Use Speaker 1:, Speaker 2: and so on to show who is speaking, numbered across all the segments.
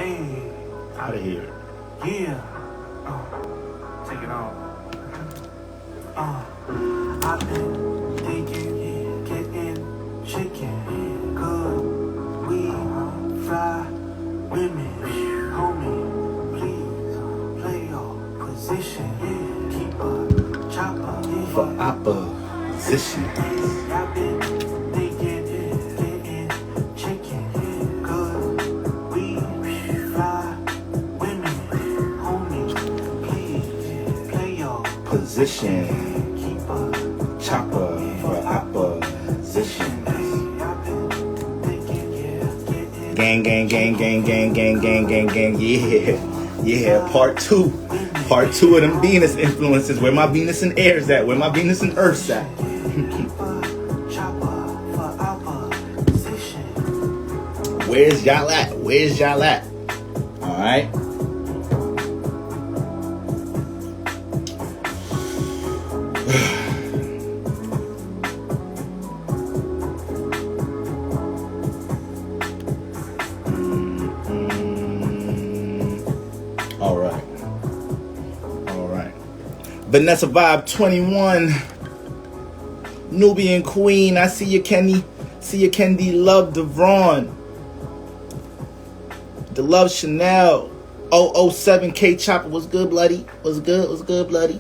Speaker 1: Out of here.
Speaker 2: Yeah. Take it off. I've been thinking, getting chicken, good, we fly, women, homie, please play your position, keep a chopper,
Speaker 1: For opposition.
Speaker 2: I've been thinking, getting chicken, good, we fly, women, homie, please play your
Speaker 1: Position. Chopper for opposition. Gang, gang, gang, gang, gang, gang, gang, gang, gang. Yeah. Part two of them Venus influences. Where my Venus and Air's at? Where my Venus and Earth's at? Where's y'all at? All right. All right. Vanessa Vibe 21. Nubian Queen. I see you, Kenny. See you, Kendi. Love Devron. The Love Chanel. 007 K Chopper. What's good, bloody? What's good, bloody?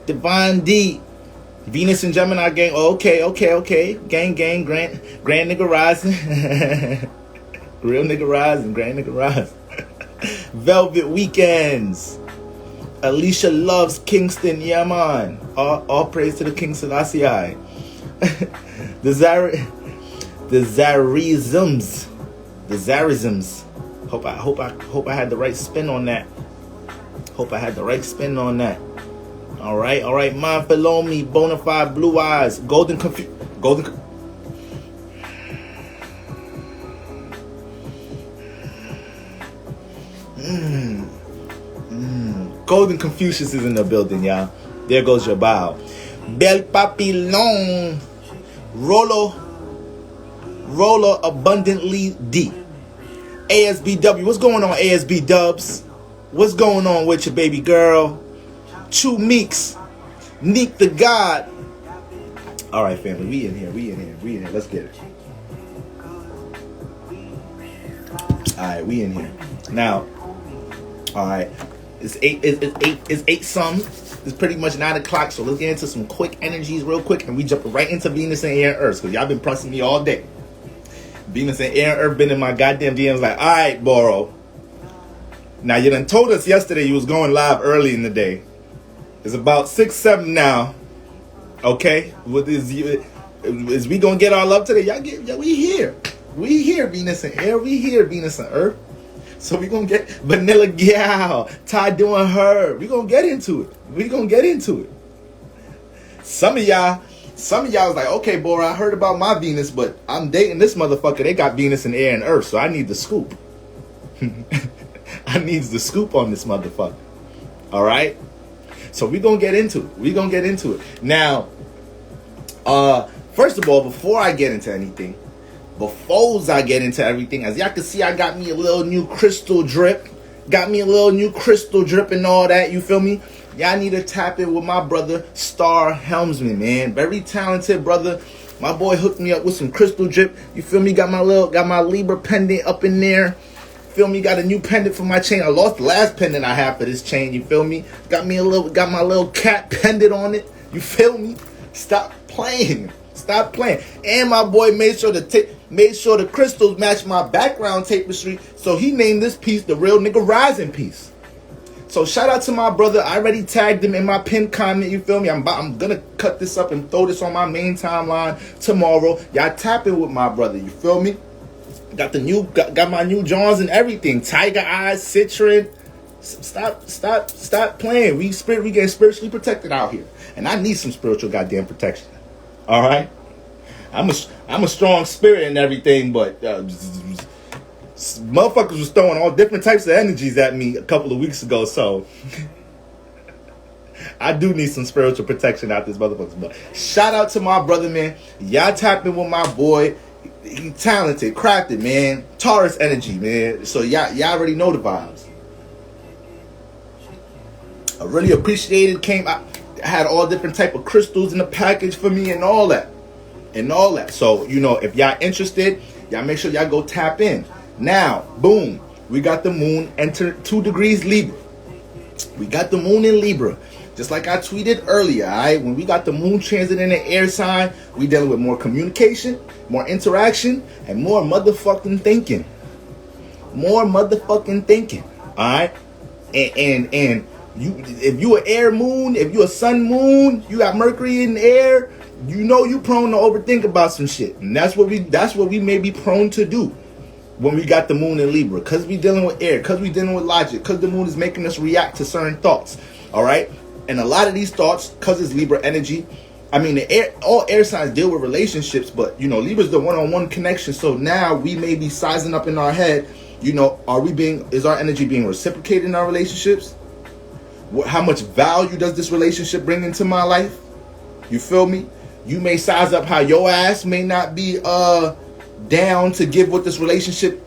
Speaker 1: Divine D. Venus and Gemini gang. Oh, okay. Gang. Grand nigga rising. Real nigga rising. Grand nigga rising. Velvet Weekends. Alicia loves Kingston. Yeah, man. All praise to the King Selassie. The Zarisms. Hope I had the right spin on that. All right. Mind below me. Bonafide blue eyes. Golden. Golden Confucius is in the building, y'all. There goes your bow. Bel Papillon. Roller abundantly deep. ASBW. What's going on, ASB Dubs? What's going on with your baby girl? Chu Meeks. Neek the God. All right, family. We in here. Let's get it. All right, we in here. Now, all right. It's eight some. It's pretty much 9 o'clock. So let's get into some quick energies real quick. And we jump right into Venus and Air and Earth. Because y'all been pressing me all day. Venus and Air and Earth been in my goddamn DMs like, all right, Boro. Now, you done told us yesterday you was going live early in the day. It's about 6, 7 now. Okay? Is we gonna get our love today? We here. We here, Venus and Air. We here, Venus and Earth. So we gonna get Vanilla Gal, Ty doing her. We gonna get into it. Some of y'all was like, okay, Bora, I heard about my Venus, but I'm dating this motherfucker. They got Venus and Air and Earth, so I need the scoop. I need the scoop on this motherfucker. All right? So we gonna get into it. Now, first of all, before I get into anything, as y'all can see, I got me a little new crystal drip. And all that, you feel me? Y'all need to tap in with my brother, Star Helmsman, man. Very talented brother. My boy hooked me up with some crystal drip. You feel me? Got my Libra pendant up in there. Feel me? Got a new pendant for my chain. I lost the last pendant I had for this chain. You feel me? Got my little cat pendant on it. You feel me? Stop playing. And my boy made sure the crystals match my background tapestry. So he named this piece the Real Nigga Rising piece. So shout out to my brother. I already tagged him in my pinned comment. You feel me? I'm gonna cut this up and throw this on my main timeline tomorrow. Y'all tap in with my brother. You feel me? Got my new Johns and everything. Tiger Eyes, Citron. Stop playing. We getting spiritually protected out here, and I need some spiritual goddamn protection. All right. I'm a strong spirit and everything, but motherfuckers was throwing all different types of energies at me a couple of weeks ago, so I do need some spiritual protection out this motherfucker. But shout out to my brother, man. Y'all tapping with my boy. He talented, crafted, man. Taurus energy, man. So y'all already know the vibes. I really appreciated. I had all different type of crystals in the package for me and all that. So, if y'all interested, y'all make sure y'all go tap in. Now, boom, we got the moon enter 2 degrees Libra. We got the moon in Libra. Just like I tweeted earlier, all right? When we got the moon transit in the air sign, we dealing with more communication, more interaction, and more motherfucking thinking. All right? And you, if you an air moon, if you a sun moon, you got Mercury in the air, you prone to overthink about some shit. And that's what we may be prone to do when we got the moon in Libra. Because we dealing with air, because we dealing with logic, because the moon is making us react to certain thoughts. All right? And a lot of these thoughts, because it's Libra energy, I mean, all air signs deal with relationships, but, Libra's the one-on-one connection. So now we may be sizing up in our head, is our energy being reciprocated in our relationships? How much value does this relationship bring into my life? You feel me? You may size up how your ass may not be down to give what this relationship,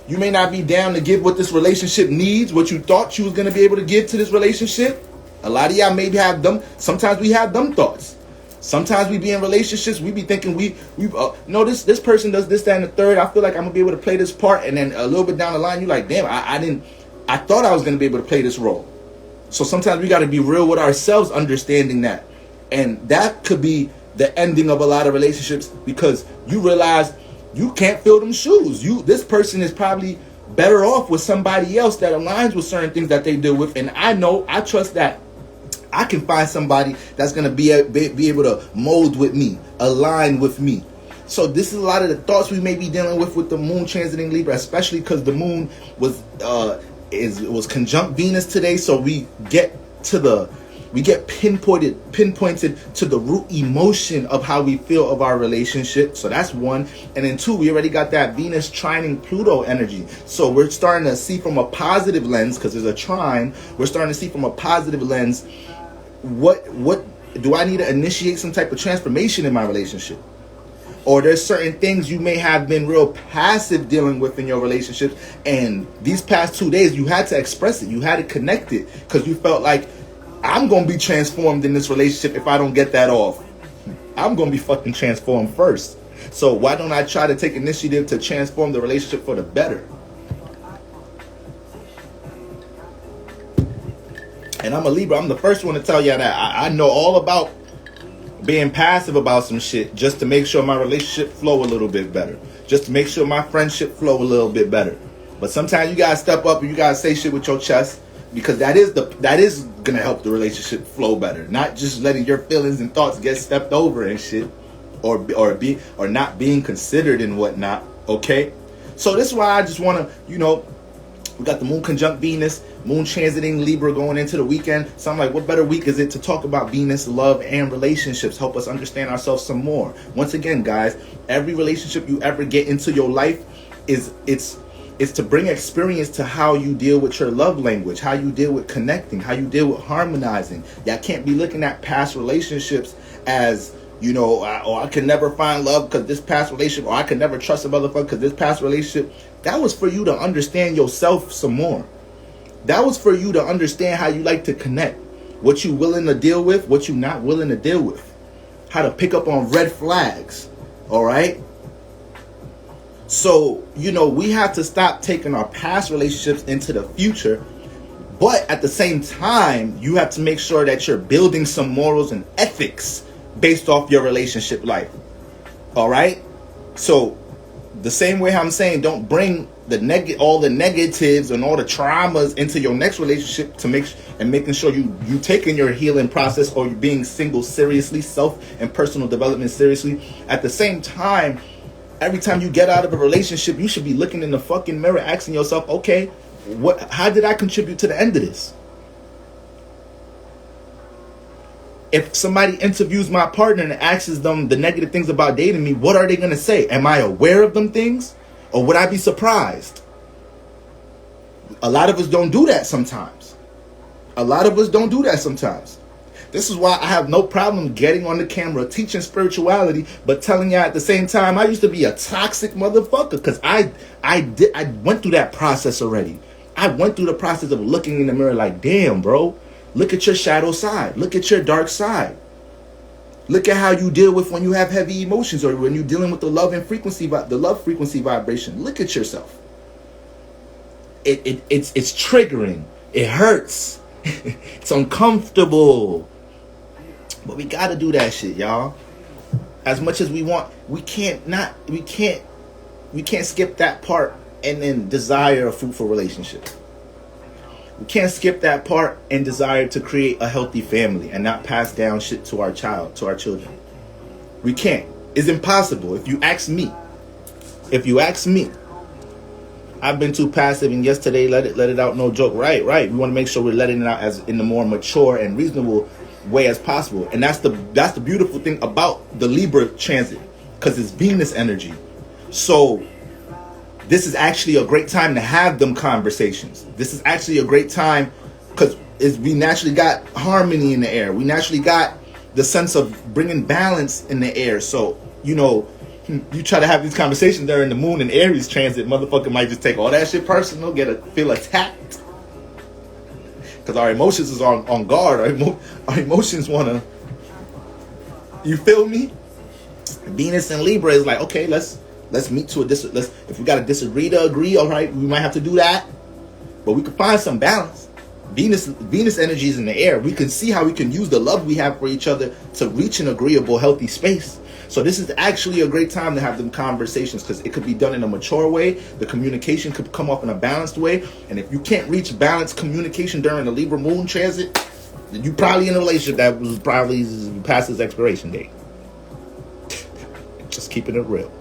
Speaker 1: you may not be down to give what this relationship needs, what you thought you was going to be able to give to this relationship. A lot of y'all maybe have them. Sometimes we have them thoughts. Sometimes we be in relationships, we be thinking this person does this, that, and the third. I feel like I'm going to be able to play this part. And then a little bit down the line, you're like, damn, I thought I was going to be able to play this role. So sometimes we got to be real with ourselves, understanding that. And that could be the ending of a lot of relationships, because you realize you can't fill them shoes. This person is probably better off with somebody else that aligns with certain things that they deal with. And I trust that I can find somebody that's going to be able to mold with me, align with me. So this is a lot of the thoughts we may be dealing with the moon transiting Libra, especially because the moon was conjunct Venus today. So we get pinpointed to the root emotion of how we feel of our relationship. So that's one. And then 2, we already got that Venus trining Pluto energy. So we're starting to see from a positive lens, because there's a trine. We're starting to see from a positive lens, what do I need to initiate some type of transformation in my relationship? Or there's certain things you may have been real passive dealing with in your relationship, and these past 2 days you had to express it, you had to connect it, because you felt like, I'm going to be transformed in this relationship if I don't get that off. I'm going to be fucking transformed first. So why don't I try to take initiative to transform the relationship for the better? And I'm a Libra. I'm the first one to tell you that I know all about being passive about some shit just to make sure my relationship flow a little bit better. Just to make sure my friendship flow a little bit better. But sometimes you got to step up and you got to say shit with your chest, because that is going to help the relationship flow better. Not just letting your feelings and thoughts get stepped over and shit, or not being considered and whatnot. Okay? So this is why I just want to, we got the moon conjunct Venus, moon transiting Libra going into the weekend. So I'm like, what better week is it to talk about Venus, love, and relationships? Help us understand ourselves some more. Once again, guys, every relationship you ever get into your life is to bring experience to how you deal with your love language, how you deal with connecting, how you deal with harmonizing. Y'all can't be looking at past relationships as, I can never find love because this past relationship, or I can never trust a motherfucker because this past relationship. That was for you to understand yourself some more. That was for you to understand how you like to connect, what you willing to deal with, what you not willing to deal with, how to pick up on red flags. All right. So, we have to stop taking our past relationships into the future. But at the same time, you have to make sure that you're building some morals and ethics based off your relationship life. All right? So, the same way I'm saying, don't bring all the negatives and all the traumas into your next relationship making sure you taking your healing process, or you being single seriously, self and personal development seriously. At the same time, every time you get out of a relationship, you should be looking in the fucking mirror, asking yourself, okay, how did I contribute to the end of this? If somebody interviews my partner and asks them the negative things about dating me, what are they going to say? Am I aware of them things? Or would I be surprised? A lot of us don't do that sometimes. This is why I have no problem getting on the camera, teaching spirituality, but telling y'all at the same time, I used to be a toxic motherfucker because I went through that process already. I went through the process of looking in the mirror like, damn, bro, look at your shadow side. Look at your dark side. Look at how you deal with when you have heavy emotions or when you're dealing with the love frequency vibration. Look at yourself. It's triggering. It hurts. It's uncomfortable. But we gotta do that shit, y'all. As much as we want, we can't skip that part and then desire a fruitful relationship. We can't skip that part and desire to create a healthy family and not pass down shit to our children. We can't. It's impossible. If you ask me, I've been too passive, and yesterday let it out, no joke. Right. We want to make sure we're letting it out as in the more mature and reasonable way as possible. And that's the beautiful thing about the Libra transit, because it's Venus energy. So this is actually a great time to have them conversations. This is actually a great time because we naturally got harmony in the air. We naturally got the sense of bringing balance in the air. So, you try to have these conversations during the moon and Aries transit, motherfucker might just take all that shit personal, feel attacked. Because our emotions is on guard. Our emotions want to, you feel me? Venus and Libra is like, okay, let's meet to if we got to disagree to agree, all right, we might have to do that. But we can find some balance. Venus energy is in the air. We can see how we can use the love we have for each other to reach an agreeable, healthy space. So this is actually a great time to have them conversations because it could be done in a mature way. The communication could come off in a balanced way. And if you can't reach balanced communication during the Libra moon transit, then you probably in a relationship that was probably past its expiration date. Just keeping it real.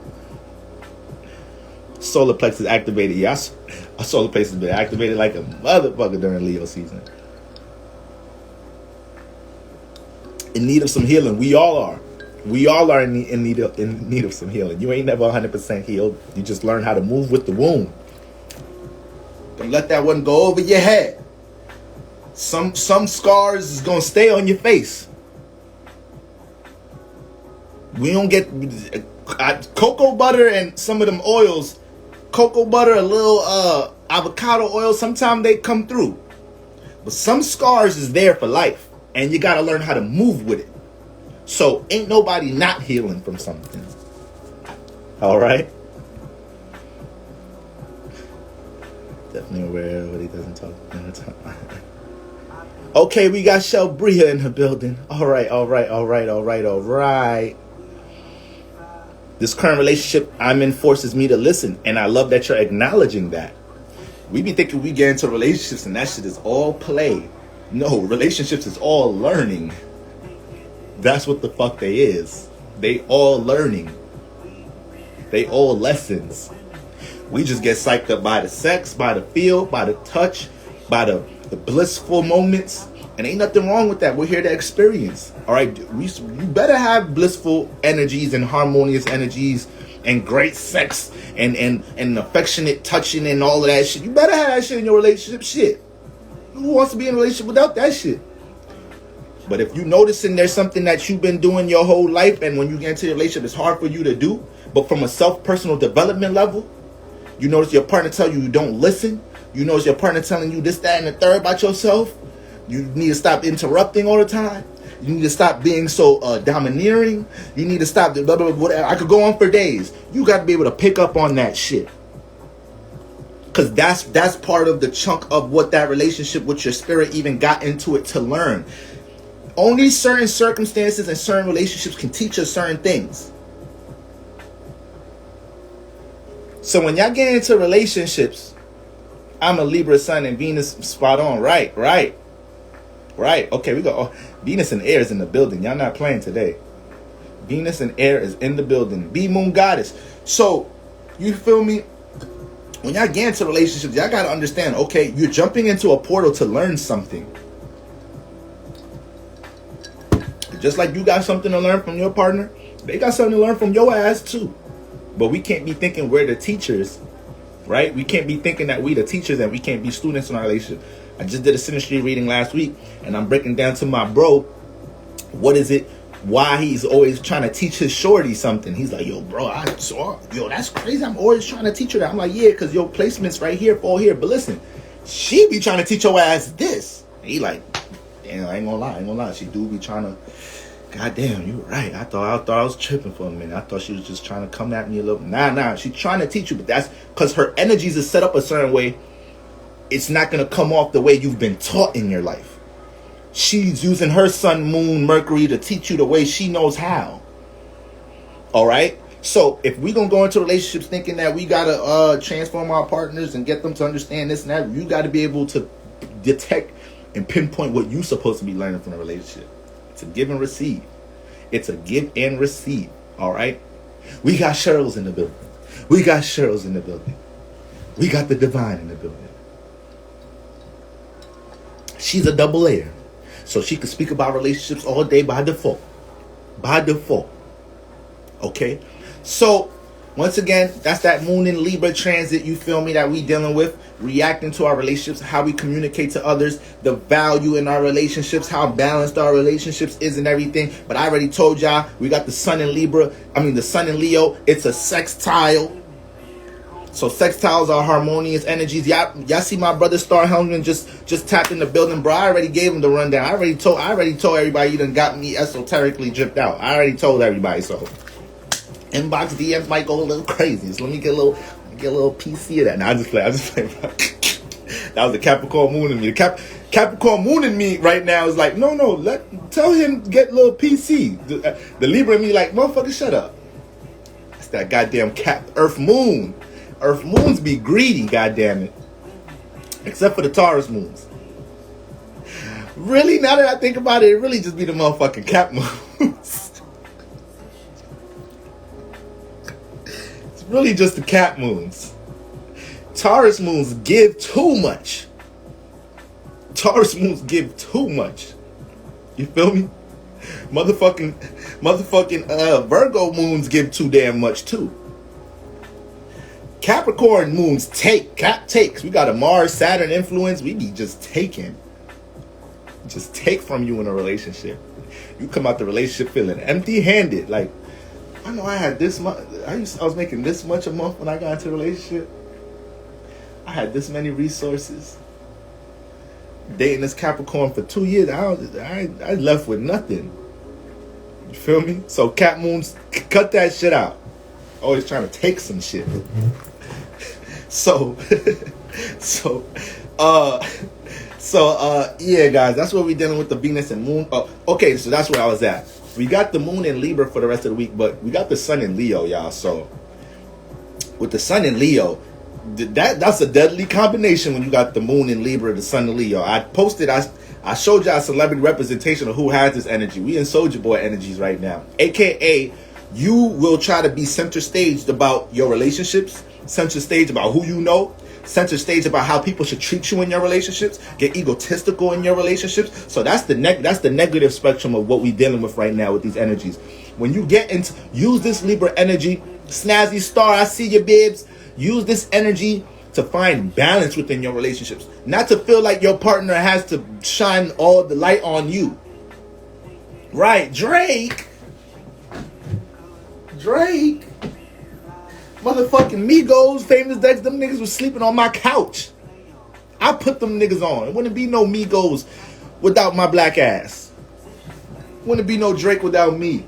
Speaker 1: Solar plexus activated. Yes, our solar plexus has been activated like a motherfucker during Leo season. In need of some healing. We all are. We all are in need of some healing. You ain't never 100% healed. You just learn how to move with the wound. Don't let that one go over your head. Some scars is gonna stay on your face. We don't get cocoa butter and some of them oils. Cocoa butter, a little avocado oil. Sometimes they come through, but some scars is there for life, and you gotta learn how to move with it. So ain't nobody not healing from something. All right. Definitely aware of what he doesn't talk about. Okay, we got Shelbria in the building. All right. This current relationship I'm in forces me to listen, and I love that you're acknowledging that. We be thinking we get into relationships and that shit is all play. No, relationships is all learning. That's what the fuck they is. They all learning. They all lessons. We just get psyched up by the sex, by the feel, by the touch, by the blissful moments. And ain't nothing wrong with that. We're here to experience. All right, you better have blissful energies and harmonious energies and great sex and affectionate touching and all of that shit. You better have that shit in your relationship. Shit. Who wants to be in a relationship without that shit? But if you noticing there's something that you've been doing your whole life, and when you get into a relationship, it's hard for you to do, but from a self-personal development level, you notice your partner tell you don't listen. You notice your partner telling you this, that, and the third about yourself. You need to stop interrupting all the time. You need to stop being so domineering. You need to stop blah, blah, blah, whatever. I could go on for days. You got to be able to pick up on that shit. Because that's part of the chunk of what that relationship with your spirit even got into it to learn. Only certain circumstances and certain relationships can teach us certain things. So when y'all get into relationships, I'm a Libra sun and Venus spot on. Right. Okay, we go. Oh, Venus and air is in the building. Y'all not playing today. Venus and air is in the building. Be moon goddess. So, you feel me? When y'all get into relationships, y'all got to understand, okay, you're jumping into a portal to learn something. Just like you got something to learn from your partner, they got something to learn from your ass too. But we can't be thinking we're the teachers, right? We can't be thinking that we the teachers and we can't be students in our relationship. I just did a synastry reading last week, and I'm breaking down to my bro What is it? Why he's always trying to teach his shorty something. He's like, yo, bro, that's crazy. I'm always trying to teach her that. I'm like, yeah, because your placement's right here, fall here. But listen, she be trying to teach your ass this. And he like, damn, I ain't gonna lie. She do be trying to, goddamn, you right. I thought I was tripping for a minute. I thought she was just trying to come at me a little. Nah. She's trying to teach you, but that's because her energies is set up a certain way. It's not gonna come off the way you've been taught in your life. She's using her sun, moon, Mercury to teach you the way she knows how. All right? So if we're going to go into relationships thinking that we got to transform our partners and get them to understand this and that, you got to be able to detect and pinpoint what you're supposed to be learning from a relationship. It's a give and receive. It's a give and receive. All right? We got Cheryl's in the building. We got the divine in the building. She's a double layer. So she can speak about relationships all day by default. Okay? So, once again, that's that moon in Libra transit, you feel me, that we dealing with. Reacting to our relationships, how we communicate to others, the value in our relationships, how balanced our relationships is and everything. But I already told y'all, we got the sun in the sun in Leo. It's a sextile. So sextiles are harmonious energies. Y'all see my brother Star Helmsman just tapped in the building, bro. I already gave him the rundown. I already told everybody you done got me esoterically dripped out. I already told everybody. So inbox DMs might go a little crazy. So let me get a little PC of that. Now I just play. Bro. That was the Capricorn moon in me. The Capricorn moon in me right now is like, no, tell him get a little PC. The Libra in me like, motherfucker, shut up. That's that goddamn Earth moon. Earth moons be greedy, goddammit. Except for the Taurus moons. Really, now that I think about it, it really just be the motherfucking Cap moons. It's really just the Cap moons. Taurus moons give too much. You feel me? Motherfucking Virgo moons give too damn much too. Capricorn moons takes. We got a Mars, Saturn influence. We be just taking. Just take from you in a relationship. You come out the relationship feeling empty-handed. Like, I know I had this much. I was making this much a month when I got into a relationship. I had this many resources. Dating this Capricorn for 2 years, I left with nothing. You feel me? So Cap moons, cut that shit out. Always trying to take some shit. So yeah, guys, that's what we're dealing with, the Venus and Moon. Okay, so that's where I was at. We got the Moon in Libra for the rest of the week, but we got the Sun in Leo, y'all. So with the Sun in Leo, that's a deadly combination when you got the Moon in Libra, the Sun in Leo. I showed y'all celebrity representation of who has this energy. We in Soldier Boy energies right now, aka you will try to be center staged about your relationships, center stage about who you know, center stage about how people should treat you in your relationships, get egotistical in your relationships. So that's the negative spectrum of what we're dealing with right now with these energies. When you get into, use this Libra energy, Snazzy Star, I see you, babes. Use this energy to find balance within your relationships. Not to feel like your partner has to shine all the light on you. Right, Drake. Motherfucking Migos, Famous Dex, them niggas was sleeping on my couch. I put them niggas on. It wouldn't be no Migos without my black ass. Wouldn't be no Drake without me.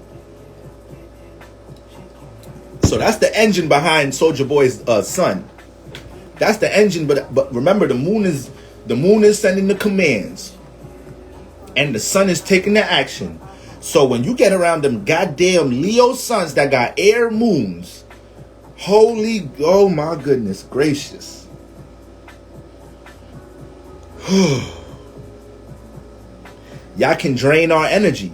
Speaker 1: So that's the engine behind Soulja Boy's son. That's the engine, but remember, the moon is sending the commands, and the sun is taking the action. So when you get around them goddamn Leo sons that got air moons, oh my goodness gracious. Y'all can drain our energy.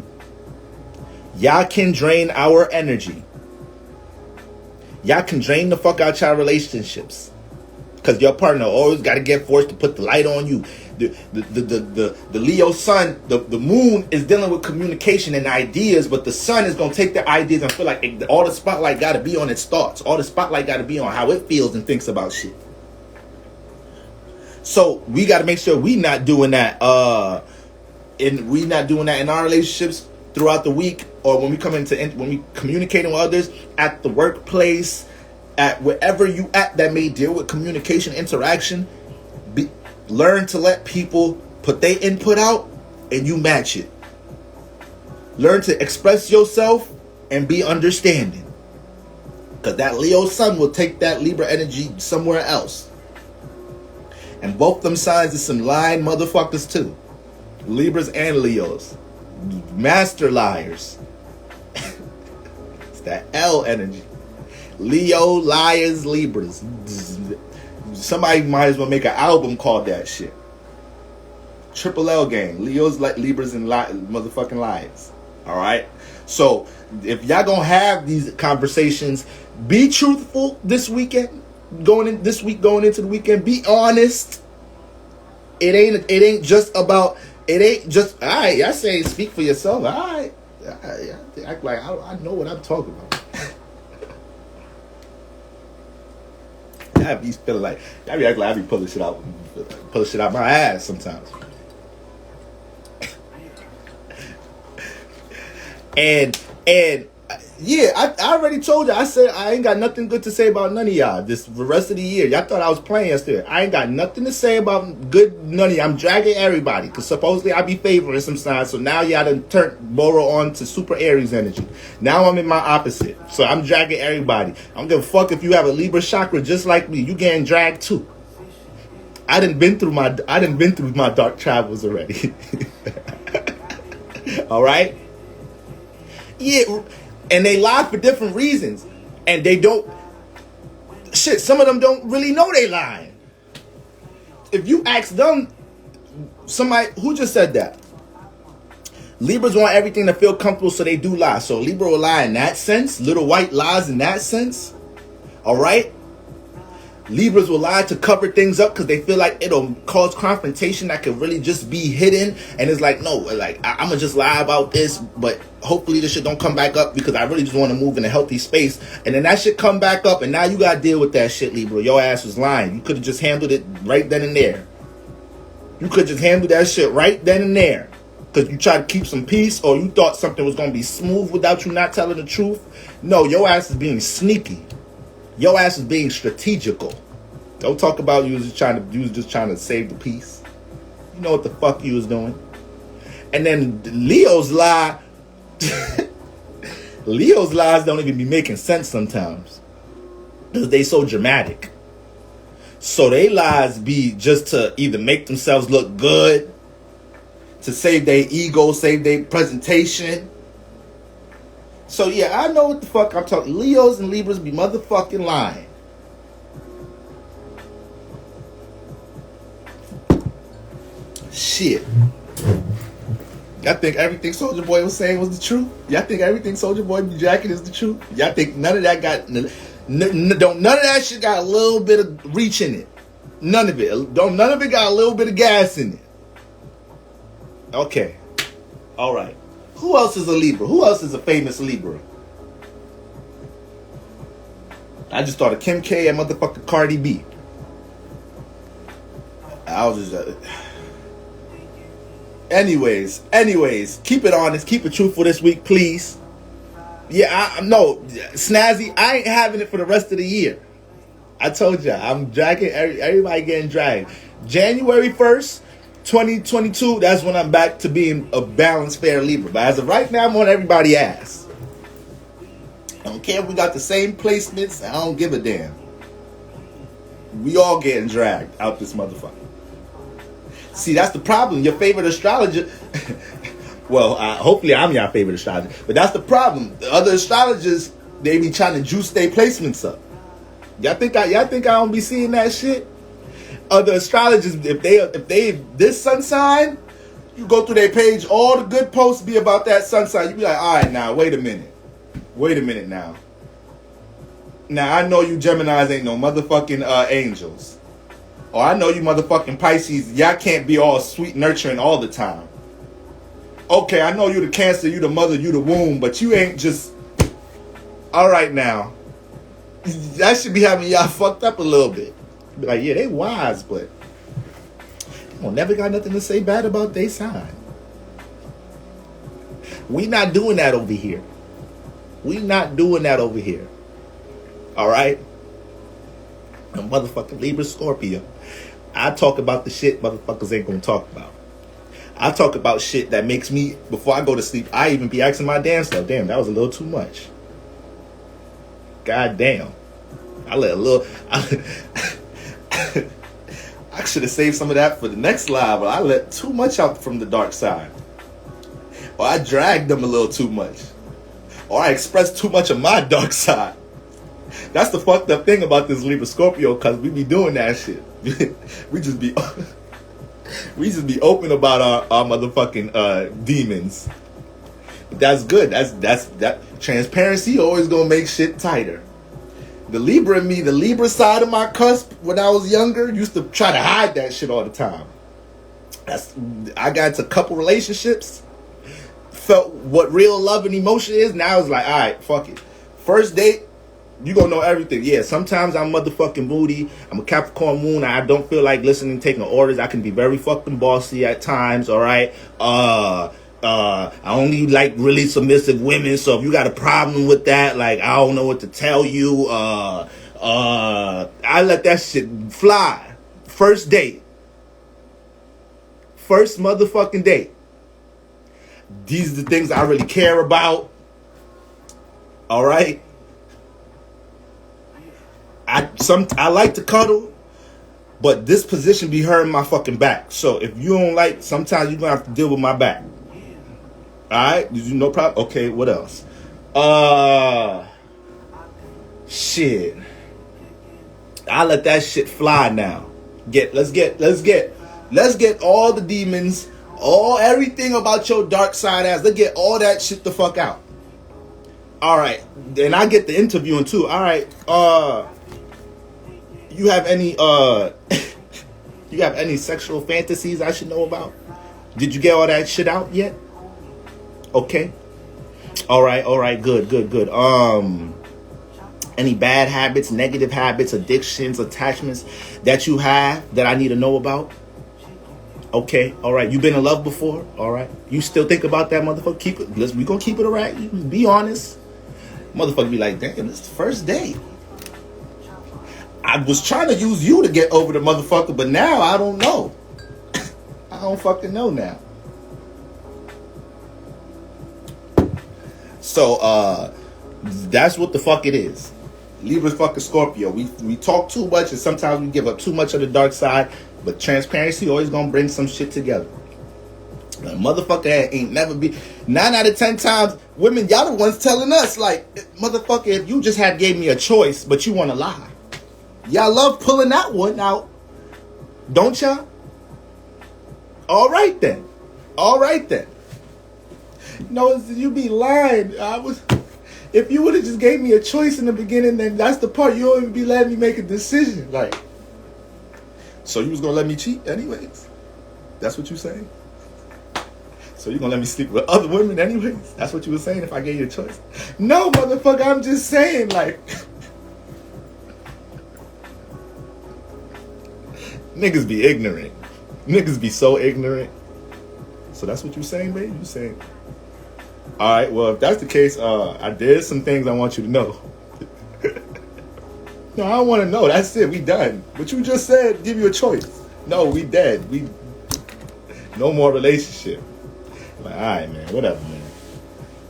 Speaker 1: Y'all can drain our energy. Y'all can drain the fuck out y'all relationships. Because your partner always got to get forced to put the light on you. The Leo sun, the moon is dealing with communication and ideas, but the sun is going to take the ideas and feel like all the spotlight got to be on its thoughts. All the spotlight got to be on how it feels and thinks about shit. So we got to make sure we not doing that. We not doing that in our relationships. throughout the week, or when we communicating with others at the workplace, at wherever you at that may deal with communication interaction, learn to let people put their input out and you match it. Learn to express yourself and be understanding, because that Leo sun will take that Libra energy somewhere else. And both them signs is some lying motherfuckers too. Libras and Leos. Master liars. It's that L energy. Leo, liars, Libras. Somebody might as well make an album called that shit. Triple L gang. Leos, like Libras, and motherfucking liars. Alright? So, if y'all gonna have these conversations, be truthful this weekend. Going into the weekend. Be honest. It ain't just about... It ain't just... Alright, I say speak for yourself. Alright. Act like I know what I'm talking about. I be feeling like... I be acting like I be pulling shit out my ass sometimes. And yeah, I already told you. I said I ain't got nothing good to say about none of y'all this the rest of the year. Y'all thought I was playing yesterday. I ain't got nothing to say about good none of y'all. I'm dragging everybody because supposedly I be favoring some signs. So now y'all done turned Boro on to super Aries energy. Now I'm in my opposite. So I'm dragging everybody. I don't give a fuck if you have a Libra chakra just like me. You getting dragged too. I done been through my dark travels already. All right. Yeah, and they lie for different reasons, and they don't. Shit, some of them don't really know they lying. If you ask them, somebody who just said that, Libras want everything to feel comfortable, so they do lie. So Libra will lie in that sense, little white lies in that sense. All right. Libras will lie to cover things up because they feel like it'll cause confrontation that could really just be hidden. And it's like, no, like, I'm going to just lie about this, but hopefully this shit don't come back up because I really just want to move in a healthy space. And then that shit come back up and now you got to deal with that shit, Libra. Your ass was lying. You could have just handled it right then and there. You could just handle that shit right then and there because you tried to keep some peace or you thought something was going to be smooth without you not telling the truth. No, your ass is being sneaky. Your ass is being strategical. Don't talk about you was just trying to save the peace. You know what the fuck you was doing. And then Leo's lie. Leo's lies don't even be making sense sometimes. Because they so dramatic. So they lies be just to either make themselves look good, to save their ego, save their presentation. So yeah, I know what the fuck I'm talking. Leos and Libras be motherfucking lying. Shit. Y'all think everything Soulja Boy was saying was the truth? Y'all think everything Soulja Boy be jacking is the truth? Y'all think none of that got none of that shit got a little bit of reach in it? None of it. None of it got a little bit of gas in it. Okay. All right. Who else is a Libra? Who else is a famous Libra? I just thought of Kim K and motherfucking Cardi B. I was just... Anyways, keep it honest, keep it truthful this week, please. Yeah, no, Snazzy, I ain't having it for the rest of the year. I told ya, I'm dragging, everybody getting dragged. January 1st, 2022, that's when I'm back to being a balanced, fair Libra. But as of right now, I'm on everybody's ass. I don't care if we got the same placements, I don't give a damn. We all getting dragged out this motherfucker. See, that's the problem. Your favorite astrologer... well, hopefully I'm your favorite astrologer. But that's the problem. The other astrologers, they be trying to juice their placements up. Y'all think I don't be seeing that shit? Other astrologers, if they this sun sign, you go through their page, all the good posts be about that sun sign. You be like, all right, now, wait a minute now. Now, I know you Geminis ain't no motherfucking angels. Or I know you motherfucking Pisces, y'all can't be all sweet nurturing all the time. Okay, I know you the Cancer, you the mother, you the womb, but you ain't just... All right now. That should be having y'all fucked up a little bit. Be like, yeah, they wise, but... They never got nothing to say bad about their sign. We not doing that over here. We not doing that over here. All right? A motherfucking Libra Scorpio. I talk about the shit motherfuckers ain't gonna talk about. I talk about shit that makes me, before I go to sleep, I even be asking my damn self, damn, that was a little too much. God damn. I let a little... I should have saved some of that for the next live, but I let too much out from the dark side. Or I dragged them a little too much. Or I expressed too much of my dark side. That's the fucked up thing about this Libra Scorpio, because we be doing that shit. we just be open about our motherfucking demons. But that's good. That transparency always gonna make shit tighter. The Libra in me, the Libra side of my cusp when I was younger, used to try to hide that shit all the time. I got into a couple relationships, felt what real love and emotion is. Now it's like, all right, fuck it. First date, you gonna know everything. Yeah, sometimes I'm motherfucking moody. I'm a Capricorn moon. I don't feel like listening, taking orders. I can be very fucking bossy at times, all right? I only like really submissive women, so if you got a problem with that, like, I don't know what to tell you. I let that shit fly. First date. First motherfucking date. These are the things I really care about. All right? I like to cuddle, but this position be hurting my fucking back. So if you don't like, sometimes you're gonna have to deal with my back. Alright? No problem? Okay, what else? Shit. I let that shit fly now. Let's get all the demons, everything about your dark side ass. Let's get all that shit the fuck out. Alright. And I get the interviewing too. Alright, you have any sexual fantasies I should know about? Did you get all that shit out yet? Okay. All right. Good. Any bad habits, negative habits, addictions, attachments that you have that I need to know about? Okay. All right. You been in love before? All right. You still think about that, motherfucker? We gonna keep it alright. Be honest. Motherfucker be like, damn, this is the first date. I was trying to use you to get over the motherfucker, but now I don't know. I don't fucking know now. So, that's what the fuck it is. Libra fucking Scorpio. We talk too much, and sometimes we give up too much of the dark side, but transparency always gonna bring some shit together. A motherfucker ain't never be 9 out of 10 times. Women, y'all the ones telling us, like, motherfucker, if you just gave me a choice, but you want to lie. Y'all love pulling that one out, don't y'all? All right then. No, you be lying. If you would have just gave me a choice in the beginning, then that's the part you don't even be letting me make a decision. Like, so you was gonna let me cheat anyways? That's what you saying? So you gonna let me sleep with other women anyways? That's what you were saying if I gave you a choice? No, motherfucker, I'm just saying, like, niggas be ignorant. Niggas be so ignorant. So that's what you saying, babe? You saying, all right, well, if that's the case, there's some things I want you to know. No, I don't want to know. That's it. We done. But you just said give you a choice. No, we dead. No more relationship. Like, all right, man. Whatever, man.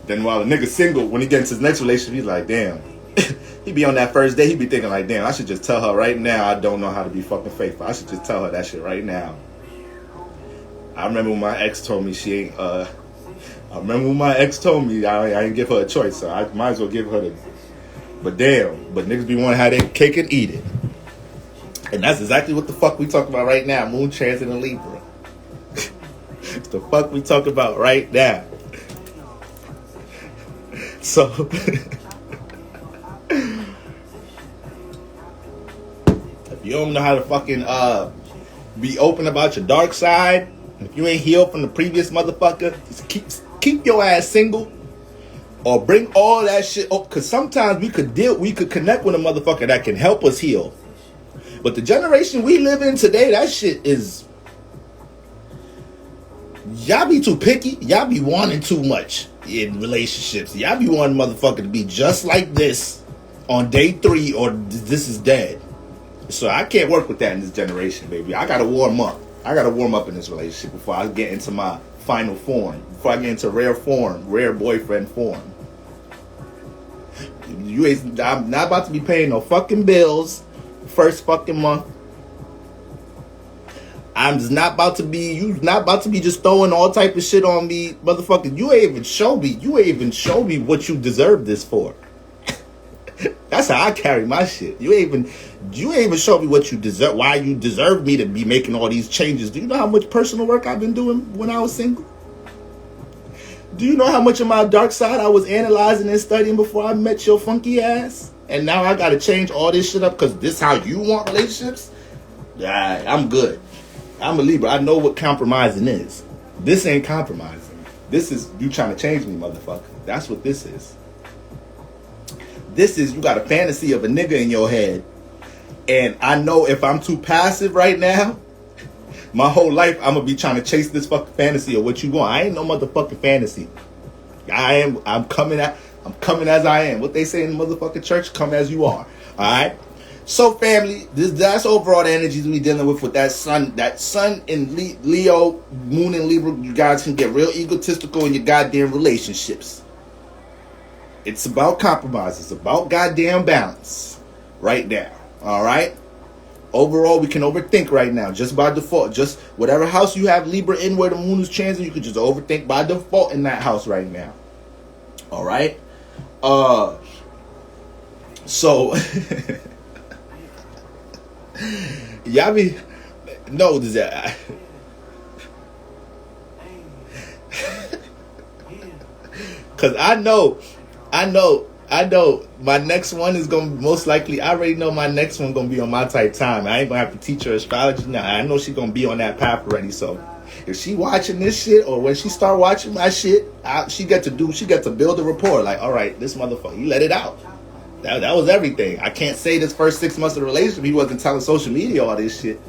Speaker 1: Then while the nigga single, when he gets his next relationship, he's like, damn. He be on that first day, he be thinking like, damn, I should just tell her right now I don't know how to be fucking faithful. I should just tell her that shit right now. I remember when my ex told me I ain't give her a choice, so I might as well give her the... But damn, niggas be wanting to have their cake and eat it. And that's exactly what the fuck we talking about right now, Moon Transit and Libra. The fuck we talking about right now. So... if you don't know how to fucking be open about your dark side, if you ain't healed from the previous motherfucker, just keep your ass single, or bring all that shit up. Cause sometimes we could connect with a motherfucker that can help us heal. But the generation we live in today, that shit is, Y'all be too picky. Y'all be wanting too much in relationships. Y'all be wanting motherfucker to be just like this on day 3 or this is dead. So I can't work with that in this generation, baby. I gotta warm up. I gotta warm up in this relationship before I get into my final form. Before I get into rare form, rare boyfriend form. I'm not about to be paying no fucking bills first fucking month. I'm just not about to be, you not about to be just throwing all type of shit on me, motherfucker. You ain't even show me what you deserve this for. That's how I carry my shit. You ain't even show me what you deserve, why you deserve me to be making all these changes. Do you know how much personal work I've been doing when I was single? Do you know how much of my dark side I was analyzing and studying before I met your funky ass? And now I gotta change all this shit up because this how you want relationships? Yeah, I'm good. I'm a Libra. I know what compromising is. This ain't compromising. This is you trying to change me, motherfucker. That's what this is. This is you got a fantasy of a nigga in your head. And I know if I'm too passive right now, my whole life I'm gonna be trying to chase this fucking fantasy of what you want. I ain't no motherfucking fantasy. I'm coming as I am. What they say in the motherfucking church, come as you are. Alright? So family, that's overall the energies we dealing with that sun in Leo, moon in Libra. You guys can get real egotistical in your goddamn relationships. It's about compromise. It's about goddamn balance right now. All right. Overall, we can overthink right now just by default. Just whatever house you have Libra in where the moon is transit, you could just overthink by default in that house right now. All right. So y'all be no does that because I know my next one is gonna most likely. I already know my next one gonna be on my type time. I ain't gonna have to teach her astrology now. I know she's gonna be on that path already. So if she watching this shit or when she start watching my shit, she get to build a rapport. Like, all right, this motherfucker, he let it out. That was everything. I can't say this first 6 months of the relationship he wasn't telling social media all this shit.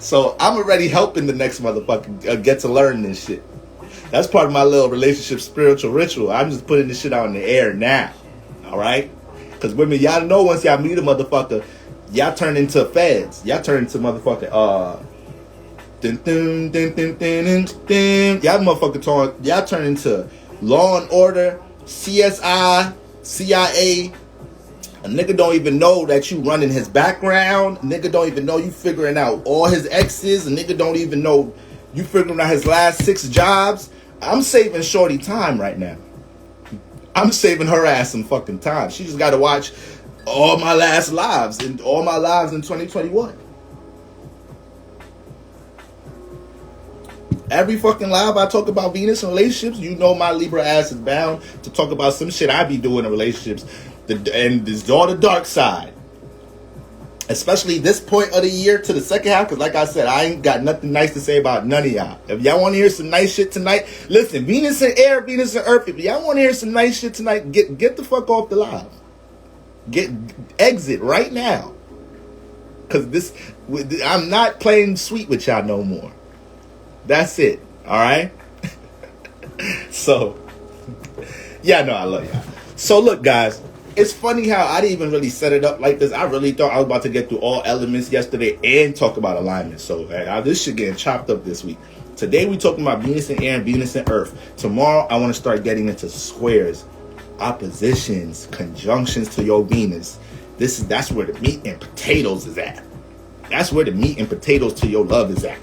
Speaker 1: So I'm already helping the next motherfucker get to learn this shit. That's part of my little relationship spiritual ritual. I'm just putting this shit out in the air now. All right? Because women, y'all know once y'all meet a motherfucker, y'all turn into feds. Y'all turn into motherfucking, y'all motherfucker y'all turn into Law and Order, CSI, CIA. A nigga don't even know that you running his background. A nigga don't even know you figuring out all his exes. A nigga don't even know you figuring out his last 6 jobs. I'm saving shorty time right now. I'm saving her ass some fucking time. She just got to watch all my last lives and all my lives in 2021. Every fucking live I talk about Venus and relationships, you know my Libra ass is bound to talk about some shit I be doing in relationships. And this is all the dark side. Especially this point of the year to the second half, because like I said, I ain't got nothing nice to say about none of y'all. If y'all want to hear some nice shit tonight, listen, Venus and air, Venus and earth. If y'all want to hear some nice shit tonight, get the fuck off the live. Exit right now. Because I'm not playing sweet with y'all no more. That's it. All right? So, yeah, no, I love y'all. So, look, guys. It's funny how I didn't even really set it up like this. I really thought I was about to get through all elements yesterday and talk about alignment. So this shit getting chopped up this week. Today we talking about Venus and air and Venus and earth. Tomorrow I want to start getting into squares, oppositions, conjunctions to your Venus. That's where the meat and potatoes is at. That's where the meat and potatoes to your love is at.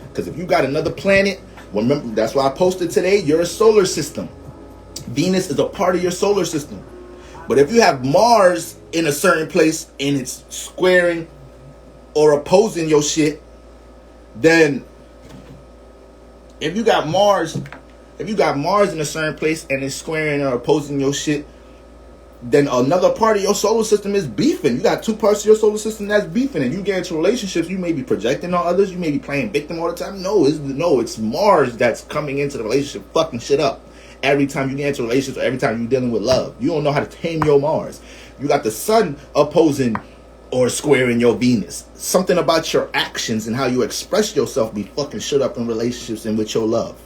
Speaker 1: Because if you got another planet, remember, that's why I posted today, you're a solar system. Venus is a part of your solar system. But if you have Mars in a certain place and it's squaring or opposing your shit, then if you got Mars in a certain place and it's squaring or opposing your shit, then another part of your solar system is beefing. You got 2 parts of your solar system that's beefing, and you get into relationships, you may be projecting on others, you may be playing victim all the time. No, it's Mars that's coming into the relationship fucking shit up. Every time you get into relationships, or every time you're dealing with love, you don't know how to tame your Mars. You got the sun opposing or squaring your Venus. Something about your actions and how you express yourself be fucking shut up in relationships and with your love.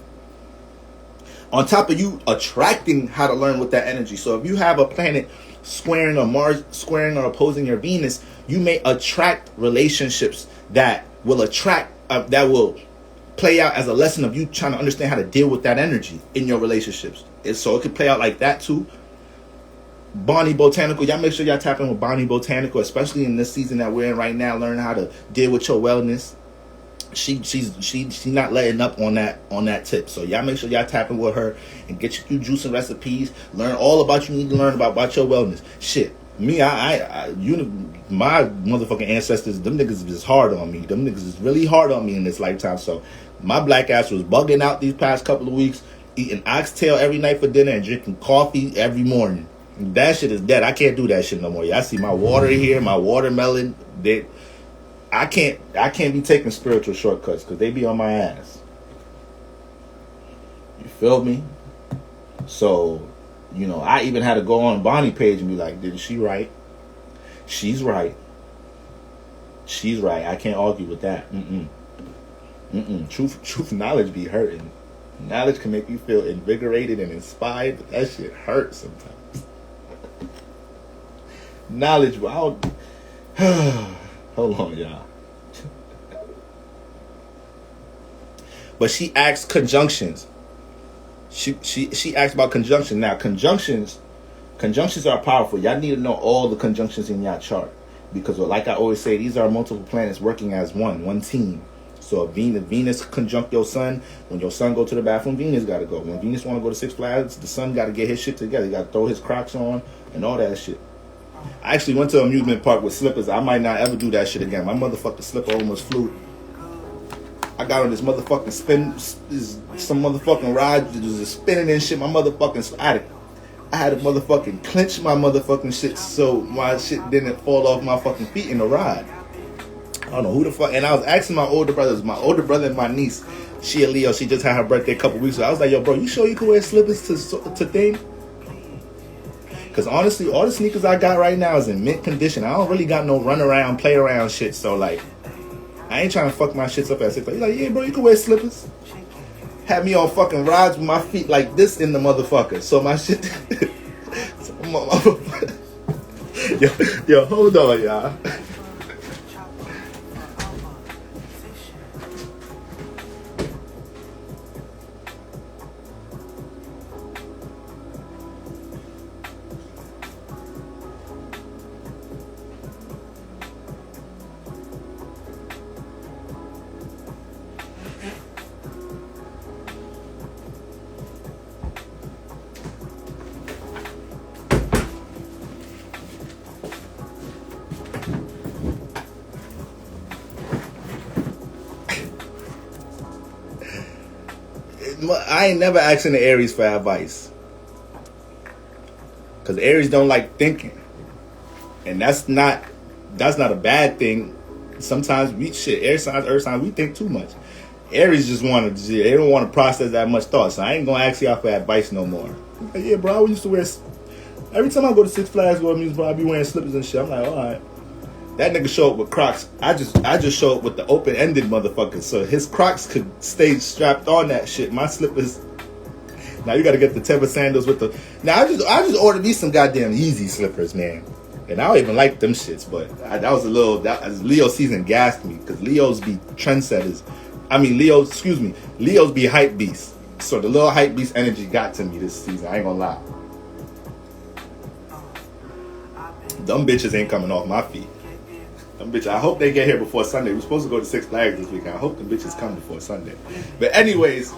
Speaker 1: On top of you attracting how to learn with that energy. So if you have a planet squaring or Mars squaring or opposing your Venus, you may attract relationships that will play out as a lesson of you trying to understand how to deal with that energy in your relationships. And so it could play out like that too. Bonnie Botanical, y'all make sure y'all tap in with Bonnie Botanical, especially in this season that we're in right now. Learn how to deal with your wellness. She's not letting up on that tip. So y'all make sure y'all tap in with her and get your juicing recipes. Learn all about you need to learn about your wellness. Shit, me, my motherfucking ancestors, them niggas is hard on me. Them niggas is really hard on me in this lifetime. So my black ass was bugging out these past couple of weeks, eating oxtail every night for dinner and drinking coffee every morning. That shit is dead. I can't do that shit no more. Y'all see my water here, my watermelon. I can't be taking spiritual shortcuts because they be on my ass. You feel me? So, I even had to go on Bonnie page and be like, didn't she right? She's right. She's right. I can't argue with that. Truth knowledge be hurting. Knowledge can make you feel invigorated and inspired, but that shit hurts sometimes. Knowledge, but hold on, y'all. But she asks conjunctions. She asks about conjunction. Now, conjunctions are powerful. Y'all need to know all the conjunctions in your chart because, like I always say, these are multiple planets working as one team. So if Venus conjunct your sun, when your sun go to the bathroom, Venus got to go. When Venus want to go to Six Flags, the sun got to get his shit together. He got to throw his Crocs on and all that shit. I actually went to an amusement park with slippers. I might not ever do that shit again. My motherfucking slipper almost flew. I got on this motherfucking some motherfucking ride that was just spinning and shit. My motherfucking, I had to motherfucking clench my motherfucking shit so my shit didn't fall off my fucking feet in the ride. I don't know who the fuck. And I was asking my older brothers, my older brother and my niece, she a Leo, she just had her birthday a couple weeks ago. I was like, yo, bro, you sure you can wear slippers to thing? Because honestly, all the sneakers I got right now is in mint condition. I don't really got no run around, play around shit. So, like, I ain't trying to fuck my shits up at 6. He's like, yeah, bro, you can wear slippers. Had me on fucking rides with my feet like this in the motherfucker. So my shit. yo, hold on, y'all. I ain't never asking the Aries for advice. Because Aries don't like thinking. And that's not a bad thing. Sometimes air signs, earth signs, we think too much. Aries just they don't want to process that much thought. So I ain't going to ask y'all for advice no more. Like, yeah, bro, I used to wear, every time I go to Six Flags World Music, bro, I be wearing slippers and shit. I'm like, all right. That nigga show up with Crocs. I just show up with the open-ended motherfucker. So his Crocs could stay strapped on that shit. My slippers. Now you gotta get the Teva sandals with the. Now I just ordered me some goddamn Yeezy slippers, man. And I don't even like them shits, but Leo season gassed me because Leos be trendsetters. I mean Leos be hype beasts. So the little hype beast energy got to me this season. I ain't gonna lie. Them bitches ain't coming off my feet. Them bitches, I hope they get here before Sunday. We're supposed to go to Six Flags this weekend. I hope the bitches come before Sunday. But anyways,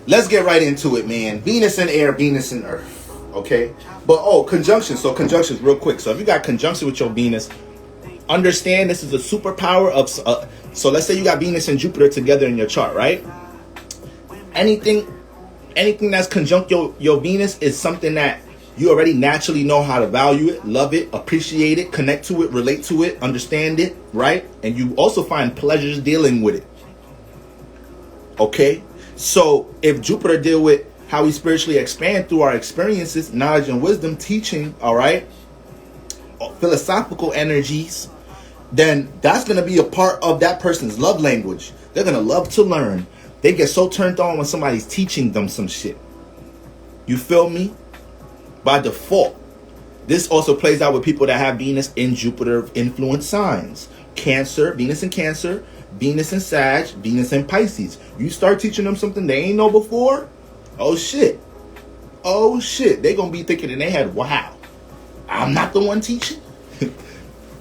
Speaker 1: let's get right into it, man. Venus and air, Venus and earth. Okay? But, conjunctions. So conjunctions real quick. So if you got conjunction with your Venus, understand this is a superpower of... so let's say you got Venus and Jupiter together in your chart, right? Anything that's conjunct your Venus is something that you already naturally know how to value it, love it, appreciate it, connect to it, relate to it, understand it, right? And you also find pleasures dealing with it. Okay? So if Jupiter deal with how we spiritually expand through our experiences, knowledge and wisdom, teaching, all right? philosophical energies, then that's going to be a part of that person's love language. They're going to love to learn. They get so turned on when somebody's teaching them some shit. You feel me? By default. This also plays out with people that have Venus in Jupiter influence signs. Cancer, Venus in Cancer, Venus in Sag, Venus in Pisces. You start teaching them something they ain't know before, oh shit. Oh shit. They gonna be thinking in their head, wow, I'm not the one teaching.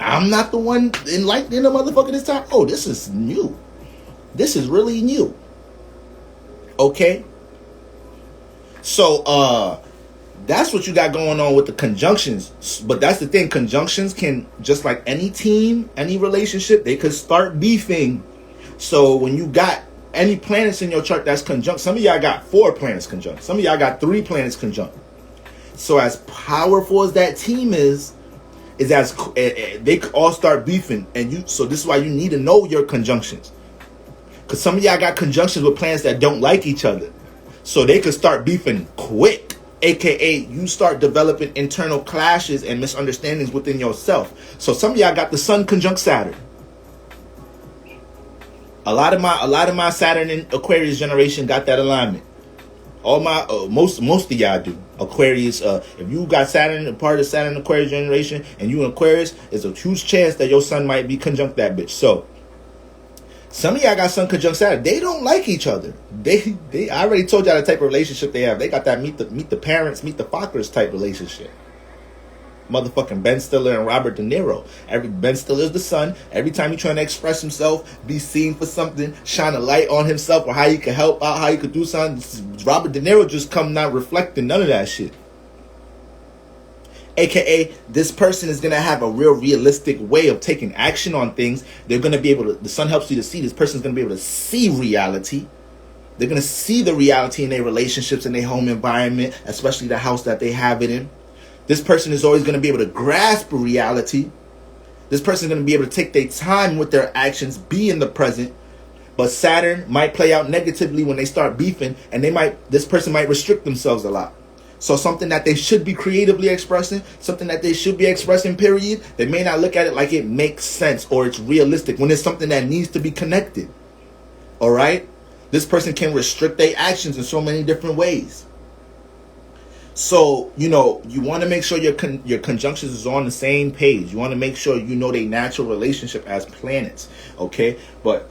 Speaker 1: I'm not the one enlightening the motherfucker this time. Oh, this is new. This is really new. Okay? So, that's what you got going on with the conjunctions. But that's the thing. Conjunctions can, just like any team, any relationship, they could start beefing. So when you got any planets in your chart that's conjunct, some of y'all got 4 planets conjunct. Some of y'all got 3 planets conjunct. So as powerful as that team is as they could all start beefing. So this is why you need to know your conjunctions. Because some of y'all got conjunctions with planets that don't like each other. So they could start beefing quick. AKA, you start developing internal clashes and misunderstandings within yourself. So some of y'all got the Sun conjunct Saturn. A lot of my Saturn and Aquarius generation got that alignment. All my most of y'all do. Aquarius. If you got Saturn, a part of the Saturn Aquarius generation, and you in Aquarius, there's a huge chance that your Sun might be conjunct that bitch. So some of y'all got Sun conjunct Saturn. They don't like each other. They I already told y'all the type of relationship they have. They got that meet the parents, meet the Fockers type relationship. Motherfucking Ben Stiller and Robert De Niro. Ben Stiller's the son. Every time he's trying to express himself, be seen for something, shine a light on himself or how he could help out, how he could do something. Robert De Niro just come not reflecting none of that shit. AKA, this person is going to have a real realistic way of taking action on things. They're going to be able to, the sun helps you to see, this person's going to be able to see reality. They're going to see the reality in their relationships, in their home environment, especially the house that they have it in. This person is always going to be able to grasp reality. This person is going to be able to take their time with their actions, be in the present. But Saturn might play out negatively when they start beefing, and this person might restrict themselves a lot. So something that they should be creatively expressing, something that they should be expressing, period, they may not look at it like it makes sense or it's realistic when it's something that needs to be connected. All right? This person can restrict their actions in so many different ways. So, you want to make sure your conjunctions is on the same page. You want to make sure you know their natural relationship as planets. Okay? But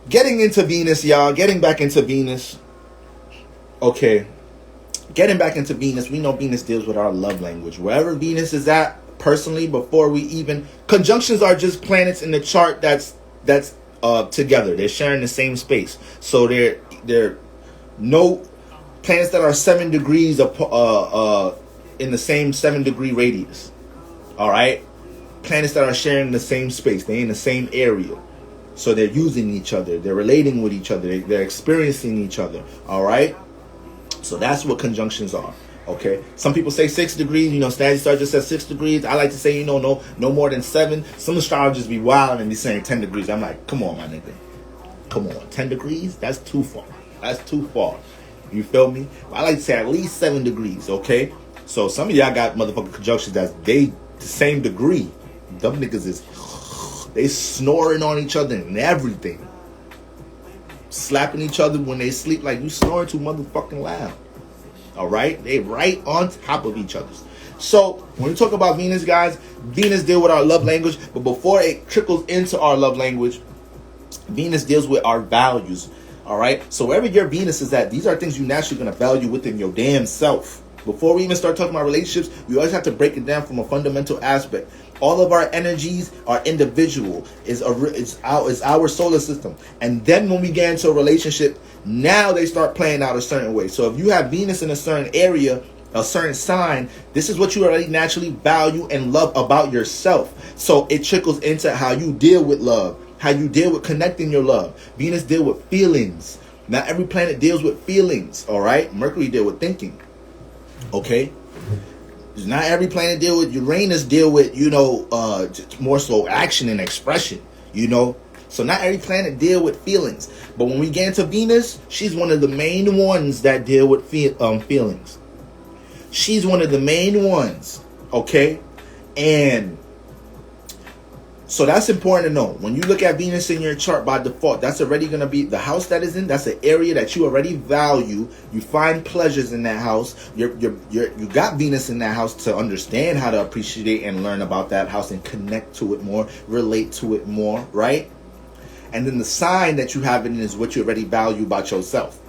Speaker 1: getting into Venus, y'all, getting back into Venus. Okay. Getting back into Venus, we know Venus deals with our love language. Wherever Venus is at, personally, before we even... Conjunctions are just planets in the chart that's together. They're sharing the same space. So they're no planets that are 7 degrees in the same 7-degree radius. All right? Planets that are sharing the same space. They're in the same area. So they're using each other. They're relating with each other. They're experiencing each other. All right? So that's what conjunctions are. Okay. Some people say 6 degrees. Snazzy Star just says 6 degrees. I like to say, no more than 7. Some astrologers be wild and be saying 10 degrees. I'm like, come on, my nigga. Come on. 10 degrees? That's too far. That's too far. You feel me? I like to say at least 7 degrees. Okay. So some of y'all got motherfucking conjunctions that's the same degree. Them niggas they snoring on each other and everything. Slapping each other when they sleep, like you snoring too motherfucking loud. All right? They right on top of each other. So when we talk about Venus, guys, Venus deals with our love language. But before it trickles into our love language, Venus deals with our values. All right? So wherever your Venus is at, these are things you're naturally going to value within your damn self. Before we even start talking about relationships, we always have to break it down from a fundamental aspect. All of our energies are individual. It's our solar system. And then when we get into a relationship, now they start playing out a certain way. So if you have Venus in a certain area, a certain sign, this is what you already naturally value and love about yourself. So it trickles into how you deal with love, how you deal with connecting your love. Venus deals with feelings. Not every planet deals with feelings, all right? Mercury deals with thinking, okay? Not every planet deal with Uranus deal with, more so action and expression, So not every planet deal with feelings. But when we get into Venus, she's one of the main ones that deal with feelings. She's one of the main ones, okay? And so that's important to know. When you look at Venus in your chart by default, that's already going to be the house that is in. That's an area that you already value. You find pleasures in that house. You got Venus in that house to understand how to appreciate and learn about that house and connect to it more, relate to it more, right? And then the sign that you have in is what you already value about yourself.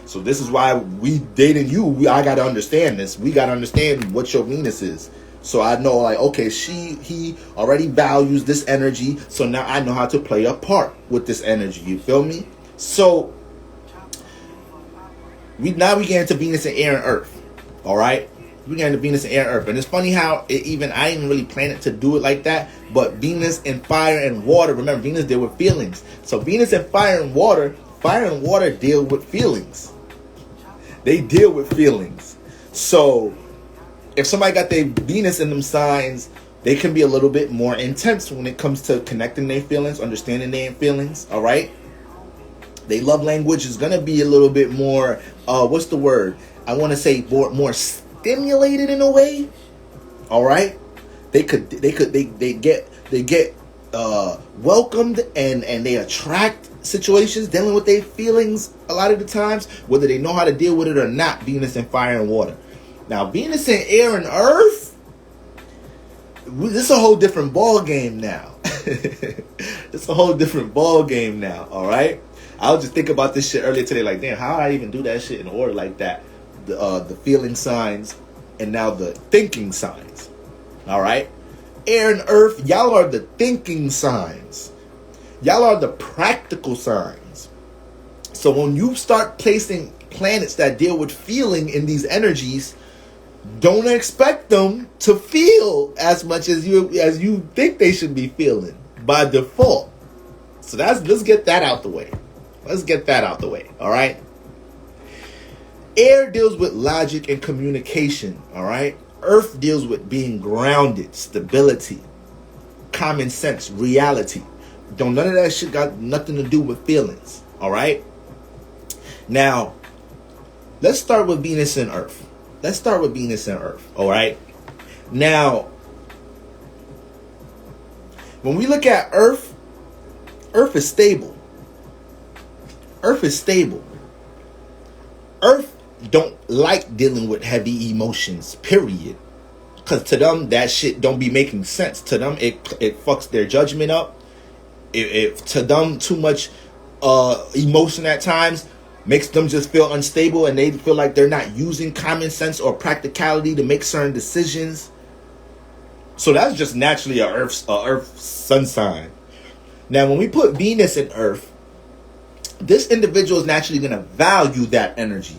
Speaker 1: So this is why we dating you. I got to understand this. We got to understand what your Venus is. So I know, like, okay, he already values this energy. So now I know how to play a part with this energy. You feel me? So we get into Venus and air and earth. All right? We get into Venus and air and earth. And it's funny how I didn't really plan it to do it like that. But Venus and fire and water. Remember, Venus deal with feelings. So Venus and fire and water deal with feelings. They deal with feelings. So if somebody got their Venus in them signs, they can be a little bit more intense when it comes to connecting their feelings, understanding their feelings, all right? Their love language is going to be a little bit more, what's the word? I want to say more stimulated in a way, all right? They get welcomed and they attract situations dealing with their feelings a lot of the times, whether they know how to deal with it or not. Venus and fire and water. Now, Venus and air and earth, this is a whole different ball game now. It's a whole different ball game now, all right? I was just thinking about this shit earlier today, like, damn, how did I even do that shit in order like that? The feeling signs and now the thinking signs, all right? Air and earth, y'all are the thinking signs. Y'all are the practical signs. So when you start placing planets that deal with feeling in these energies, don't expect them to feel as much as you think they should be feeling by default. So let's get that out the way. All right. Air deals with logic and communication. All right. Earth deals with being grounded, stability, common sense, reality. None of that shit got nothing to do with feelings. All right. Now, let's start with Venus and Earth. All right. Now, when we look at Earth is stable. Earth don't like dealing with heavy emotions, period. Because to them, that shit don't be making sense. To them, it fucks their judgment up. To them, too much emotion at times makes them just feel unstable, and they feel like they're not using common sense or practicality to make certain decisions. So that's just naturally a Earth sun sign. Now, when we put Venus in Earth, this individual is naturally going to value that energy.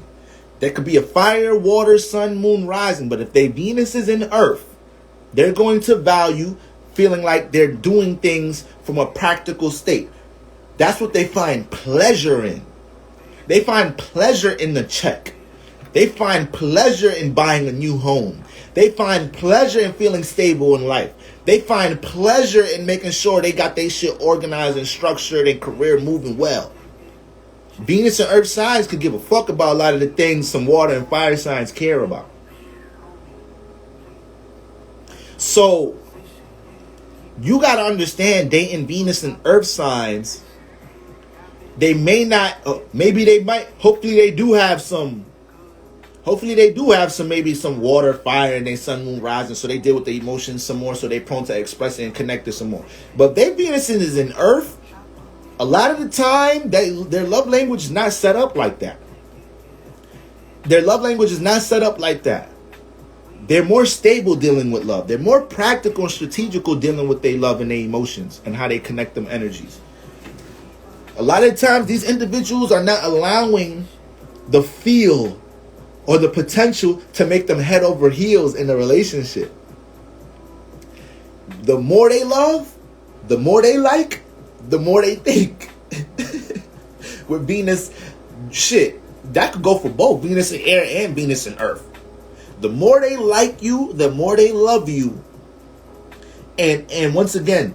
Speaker 1: There could be a fire, water, sun, moon, rising, but if their Venus is in Earth, they're going to value feeling like they're doing things from a practical state. That's what they find pleasure in. They find pleasure in the check. They find pleasure in buying a new home. They find pleasure in feeling stable in life. They find pleasure in making sure they got their shit organized and structured and career moving well. Venus and Earth signs could give a fuck about a lot of the things some water and fire signs care about. So, you got to understand, dating Venus and Earth signs, they may not, maybe they might, hopefully they do have some maybe some water, fire, and then sun, moon, rising, so they deal with the emotions some more, so they're prone to express it and connect it some more. But their Venus is in Earth, a lot of the time, their love language is not set up like that. They're more stable dealing with love. They're more practical and strategical dealing with their love and their emotions and how they connect them energies. A lot of times, these individuals are not allowing the feel or the potential to make them head over heels in a relationship. The more they love, the more they like, the more they think. With Venus, shit, that could go for both Venus and air and Venus and Earth. The more they like you, the more they love you. And once again,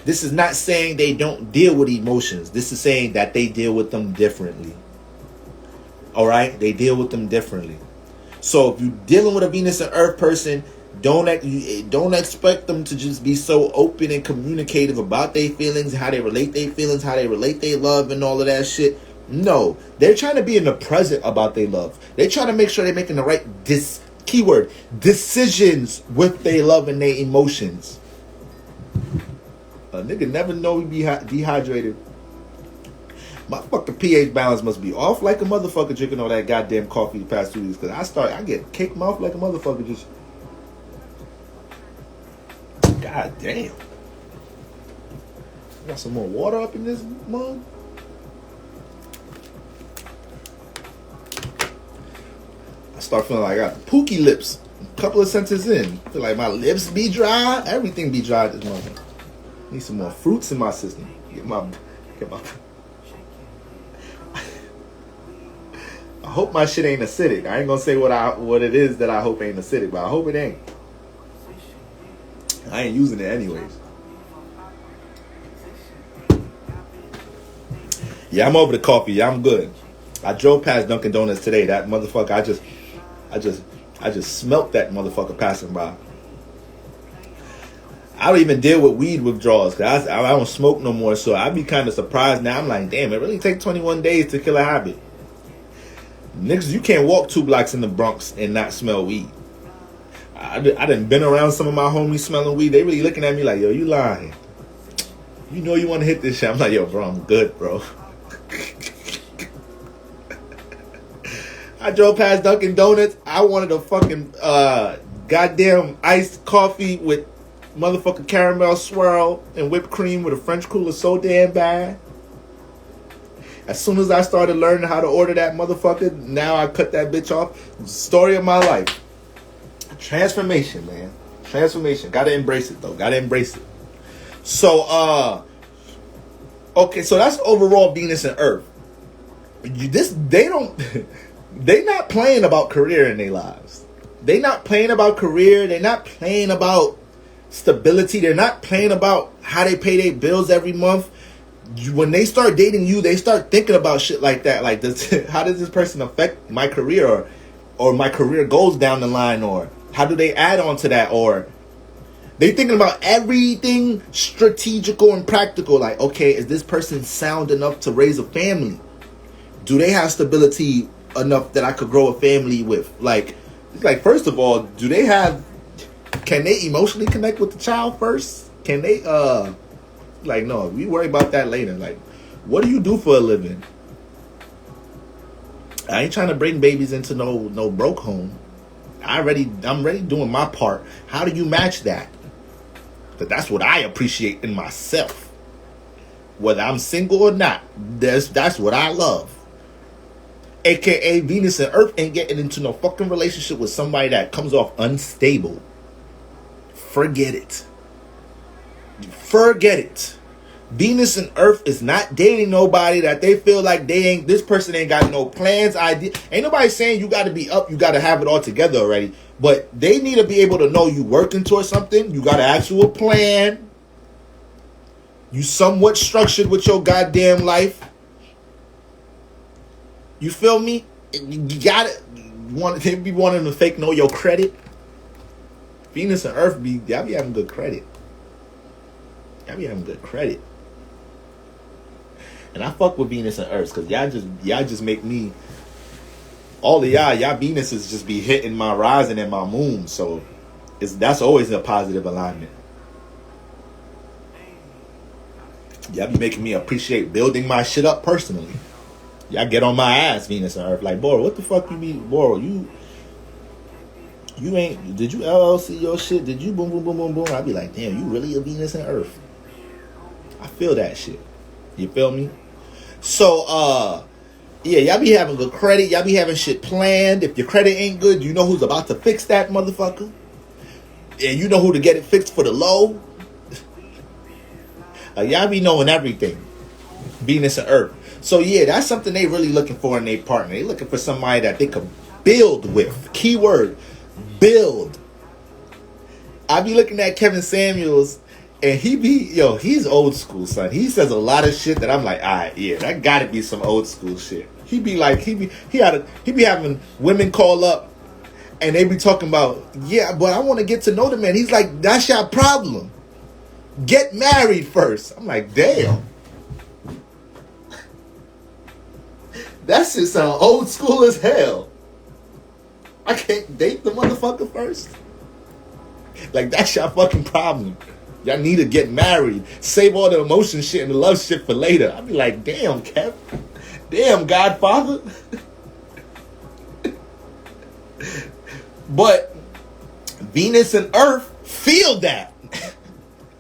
Speaker 1: this is not saying they don't deal with emotions. This is saying that they deal with them differently. All right? They deal with them differently. So if you're dealing with a Venus and Earth person, Don't expect them to just be so open and communicative about their feelings, how they relate their feelings, how they relate their love, and all of that shit. No, they're trying to be in the present about their love. They're trying to make sure they're making the right keyword decisions with their love and their emotions. A nigga never know he be dehydrated. My fucking pH balance must be off like a motherfucker drinking all that goddamn coffee the past 2 weeks. Cause I get cake mouth like a motherfucker just. God damn. Got some more water up in this mug? I start feeling like I got the pookie lips. A couple of sentences in. I feel like my lips be dry. Everything be dry this moment. Need some more fruits in my system. Get my I hope my shit ain't acidic. I ain't gonna say what it is that I hope ain't acidic, but I hope it ain't. I ain't using it anyways. Yeah, I'm over the coffee. Yeah, I'm good. I drove past Dunkin' Donuts today. That motherfucker, I just smelt that motherfucker passing by. I don't even deal with weed withdrawals because I don't smoke no more. So I be kind of surprised now. I'm like, damn, it really takes 21 days to kill a habit. Niggas, you can't walk 2 blocks in the Bronx and not smell weed. I done been around some of my homies smelling weed. They really looking at me like, yo, you lying. You know you want to hit this shit. I'm like, yo, bro, I'm good, bro. I drove past Dunkin' Donuts. I wanted a fucking goddamn iced coffee with motherfucking caramel swirl and whipped cream with a French cooler so damn bad. As soon as I started learning how to order that motherfucker, now I cut that bitch off. Story of my life. Transformation, man. Transformation. Gotta embrace it, though. Gotta embrace it. So, okay, so that's overall Venus and Earth. They not playing about career in their lives. They not playing about career. They're not playing about stability. They're not playing about how they pay their bills every month. When they start dating you, they start thinking about shit like that. Like, how does this person affect my career or my career goals down the line, or how do they add on to that? Or they thinking about everything strategical and practical. Like, okay, is this person sound enough to raise a family? Do they have stability enough that I could grow a family with? Like, first of all, can they emotionally connect with the child first? Can they, like, no, we worry about that later. Like, what do you do for a living? I ain't trying to bring babies into no broke home. I'm ready doing my part. How do you match that? Because that's what I appreciate in myself. Whether I'm single or not, that's what I love. AKA Venus and Earth ain't getting into no fucking relationship with somebody that comes off unstable. Forget it. Forget it. Venus and Earth is not dating nobody that they feel like this person ain't got no plans, idea. Ain't nobody saying you got to be up, you got to have it all together already. But they need to be able to know you working towards something. You got an actual plan. You somewhat structured with your goddamn life. You feel me? You got it. They be wanting to fake know your credit. Venus and Earth y'all be having good credit. Y'all be having good credit. And I fuck with Venus and Earth because y'all just make me, all of y'all Venuses just be hitting my rising and my moon. So that's always a positive alignment. Y'all be making me appreciate building my shit up personally. Y'all get on my ass, Venus and Earth. Like, boy, what the fuck you mean? Boy, you ain't, did you LLC your shit? Did you boom, boom, boom, boom, boom? I'd be like, damn, you really a Venus and Earth. I feel that shit. You feel me? So, yeah, y'all be having good credit. Y'all be having shit planned. If your credit ain't good, you know who's about to fix that motherfucker. And you know who to get it fixed for the low. Y'all be knowing everything. Venus and Earth. So, yeah, that's something they really looking for in their partner. They looking for somebody that they can build with. Keyword, build. I be looking at Kevin Samuels, and he's old school, son. He says a lot of shit that I'm like, all right, yeah, that gotta be some old school shit. He be having women call up And they be talking about, yeah, but I want to get to know the man. He's like, that's your problem. Get married first. I'm like, damn. That shit sound old school as hell. I can't date the motherfucker first. Like, that's your fucking problem. Y'all need to get married. Save all the emotion shit and the love shit for later. I'd be like, damn, Kev. Damn, Godfather. But Venus and Earth feel that.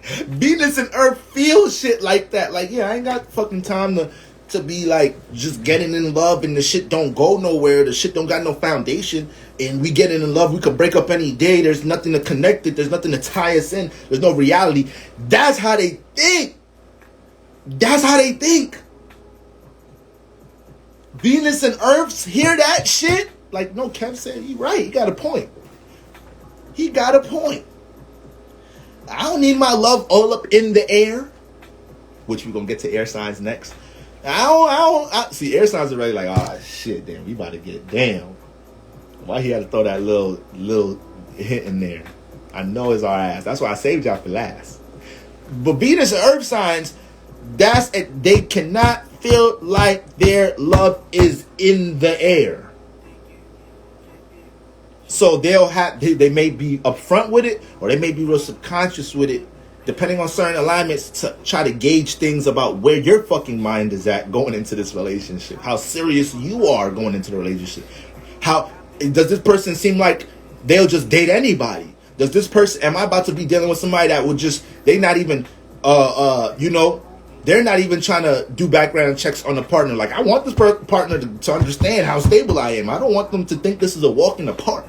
Speaker 1: Venus and Earth feel shit like that. Like, yeah, I ain't got fucking time to be like just getting in love and the shit don't go nowhere. The shit don't got no foundation. And we get in love, we could break up any day. There's nothing to connect it. There's nothing to tie us in. There's no reality. That's how they think. That's how they think. Venus and Earth hear that shit. Like, no, Kev said he right. He got a point. He got a point. I don't need my love all up in the air. Which we're going to get to air signs next. See, air signs are already like, ah, shit, damn, we about to get down. Why he had to throw that little hit in there? I know it's our ass. That's why I saved y'all for last. But Venus and Earth signs, that's it. They cannot feel like their love is in the air. So they may be upfront with it, or they may be real subconscious with it, depending on certain alignments, to try to gauge things about where your fucking mind is at going into this relationship. How serious you are going into the relationship. How does this person seem like they'll just date anybody? Does this person, am I about to be dealing with somebody that would just, they not even, they're not even trying to do background checks on the partner. Like, I want this partner to understand how stable I am. I don't want them to think this is a walk in the park.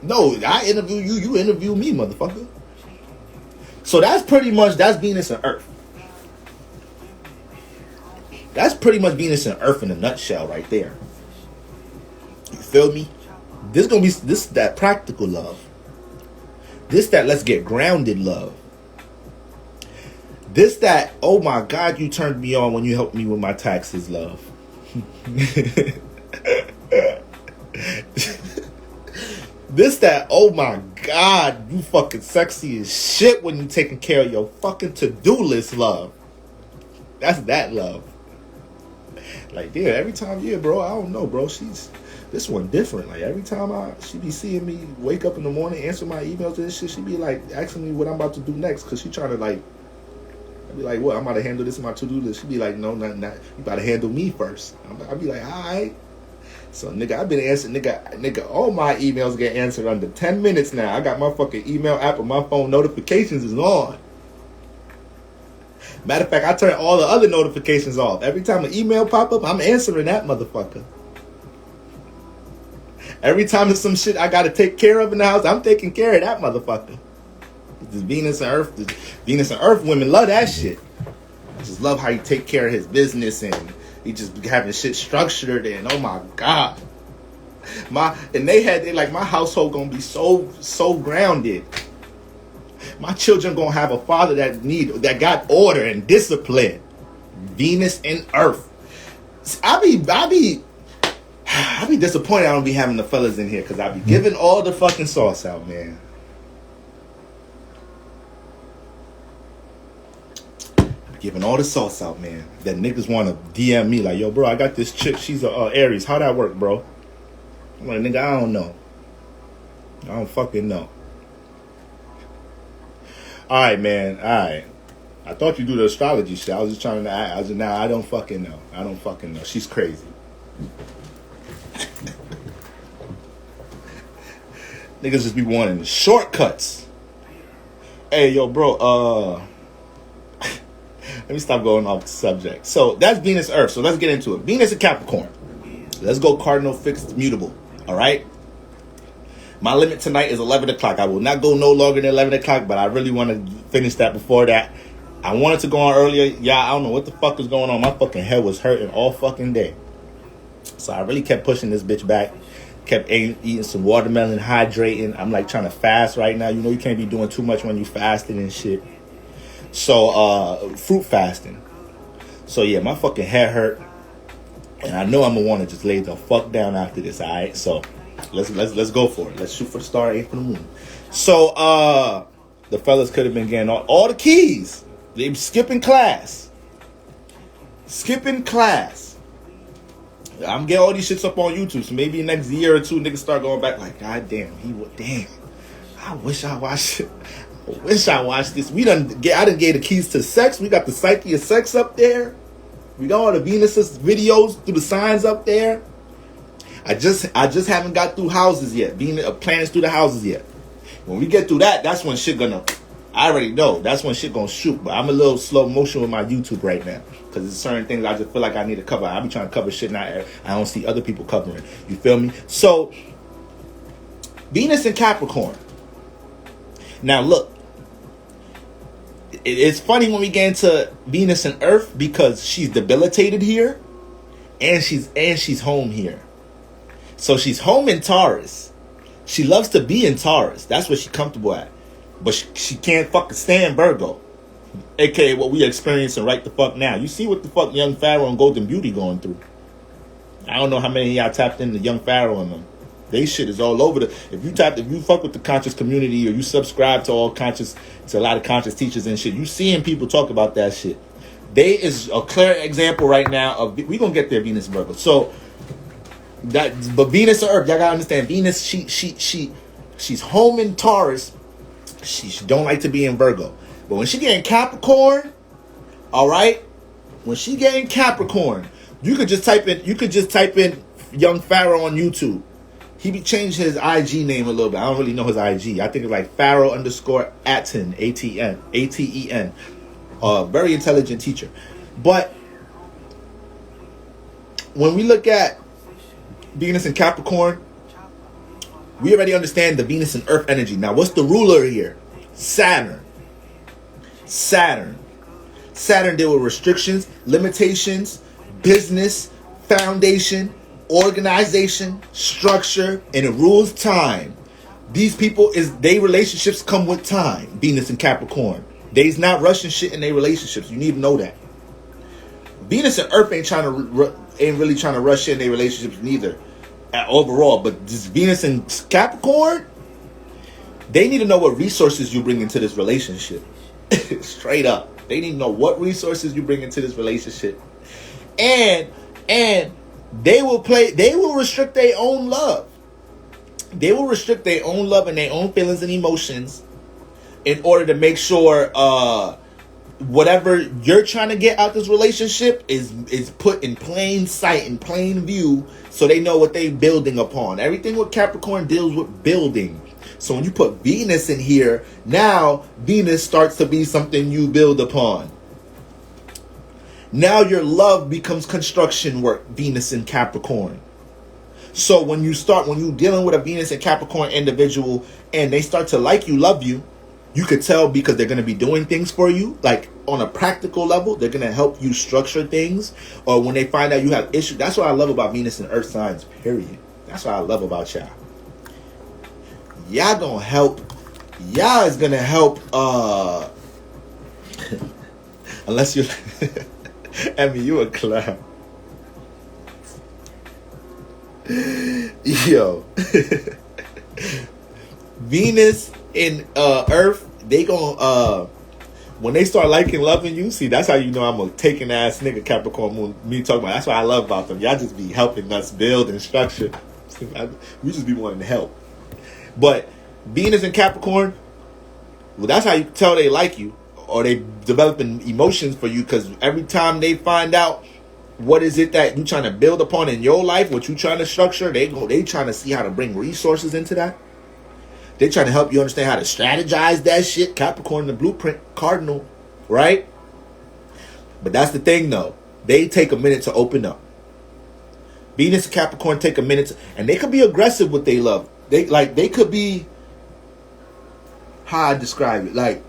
Speaker 1: No, I interview you, you interview me, motherfucker. So that's Venus and Earth. That's pretty much Venus and Earth in a nutshell right there. You feel me? This is that practical love. This that let's get grounded love. This that, oh my God, you turned me on when you helped me with my taxes love. This that, oh my God, you fucking sexy as shit when you taking care of your fucking to-do list love. That's that love. Like, yeah, every time, yeah, bro, I don't know, bro, this one different. Like, every time she be seeing me wake up in the morning, answer my emails and shit, she be like asking me what I'm about to do next, because she trying to like, I'd be like, what, I'm about to handle this in my to-do list. She be like, no, not, you about to handle me first. I'd be like, all right. So, nigga, I've been answering, nigga, all my emails get answered under 10 minutes now. I got my fucking email app on my phone. Notifications is on. Matter of fact, I turn all the other notifications off. Every time an email pop up, I'm answering that motherfucker. Every time there's some shit I got to take care of in the house, I'm taking care of that motherfucker. This Venus and Earth women love that shit. I just love how you take care of his business and he just be having shit structured and oh my God. My household gonna be so grounded. My children gonna have a father that got order and discipline. Venus and Earth. I be disappointed I don't be having the fellas in here because I be giving all the fucking sauce out, man. Giving all the sauce out, man. That niggas want to DM me like, yo, bro, I got this chick. She's a Aries. How that work, bro? I'm like, nigga, I don't know. I don't fucking know. All right, man. All right. I thought you do the astrology shit. I was just trying to. I don't fucking know. I don't fucking know. She's crazy. Niggas just be wanting the shortcuts. Hey, yo, bro. Let me stop going off the subject. So that's Venus Earth. So let's get into it. Venus and Capricorn. Let's go cardinal fixed mutable. All right. My limit tonight is 11 o'clock. I will not go no longer than 11 o'clock, but I really want to finish that before that. I wanted to go on earlier. Yeah, I don't know what the fuck was going on. My fucking head was hurting all fucking day. So I really kept pushing this bitch back. Kept eating some watermelon, hydrating. I'm like trying to fast right now. You know you can't be doing too much when you fasting and shit. So, fruit fasting. So, yeah, my fucking head hurt. And I know I'm going to want to just lay the fuck down after this, alright? So, Let's go for it. Let's shoot for the star, aim for the moon. So the fellas could have been getting all the keys. They were skipping class. I'm getting all these shits up on YouTube. So maybe next year or two, niggas start going back like, God damn, I wish I watched it. I wish I watched this. I done gave the keys to sex. We got the psyche of sex up there. We got all the Venus's videos through the signs up there. I just haven't got through houses yet. Planets through the houses yet. When we get through that, that's when shit gonna. I already know that's when shit gonna shoot. But I'm a little slow motion with my YouTube right now because there's certain things I just feel like I need to cover. I be trying to cover shit now I don't see other people covering. You feel me? So Venus and Capricorn. Now look, it's funny when we get into Venus and Earth because she's debilitated here, and she's home here. So she's home in Taurus. She loves to be in Taurus. That's what she's comfortable at. But she can't fucking stand Virgo. AKA what we experiencing right the fuck now. You see what the fuck Young Pharaoh and Golden Beauty going through. I don't know how many of y'all tapped into Young Pharaoh and them. They shit is all over if you fuck with the conscious community or you subscribe to a lot of conscious teachers and shit, you seeing people talk about that shit. They is a clear example right now of, we gonna get there, Venus and Virgo. So but Venus or Earth, y'all gotta understand, Venus, she's home in Taurus. She don't like to be in Virgo. But when she get in Capricorn, all right, when she get in Capricorn, you could just type in Young Pharaoh on YouTube. He changed his IG name a little bit. I don't really know his IG. I think it's like Pharaoh_Aten, A-T-E-N. Very intelligent teacher. But when we look at Venus and Capricorn, we already understand the Venus and Earth energy. Now, what's the ruler here? Saturn deal with restrictions, limitations, business, foundation, organization, structure, and it rules time. These people they relationships come with time. Venus and Capricorn. They's not rushing shit in their relationships. You need to know that. Venus and Earth ain't really trying to rush in their relationships neither. Overall, but this Venus and Capricorn, they need to know what resources you bring into this relationship. Straight up, they need to know what resources you bring into this relationship, and they will restrict their own love. They will restrict their own love and their own feelings and emotions in order to make sure whatever you're trying to get out this relationship is put in plain sight, in plain view, so they know what they're building upon. Everything with Capricorn deals with building. So when you put Venus in here, now Venus starts to be something you build upon. Now your love becomes construction work, Venus and Capricorn. So when you're dealing with a Venus and Capricorn individual and they start to like you, love you, you could tell because they're going to be doing things for you, like on a practical level. They're going to help you structure things. Or when they find out you have issues. That's what I love about Venus and Earth signs, period. That's what I love about y'all. Y'all gonna help. Y'all is gonna help. Unless you, Emmy, you a clown. Yo, Venus and Earth, they gonna when they start liking, loving you. See, that's how you know I'm a taking ass nigga. Capricorn moon. Me talking about. That's what I love about them. Y'all just be helping us build and structure. We just be wanting to help. But Venus and Capricorn, well, that's how you tell they like you, or they developing emotions for you, because every time they find out what is it that you trying to build upon in your life, what you trying to structure, they trying to see how to bring resources into that. They trying to help you understand how to strategize that shit. Capricorn, the blueprint, cardinal, right? But that's the thing, though. They take a minute to open up. Venus and Capricorn take a minute, and they could be aggressive with their love. They could be, how I describe it, like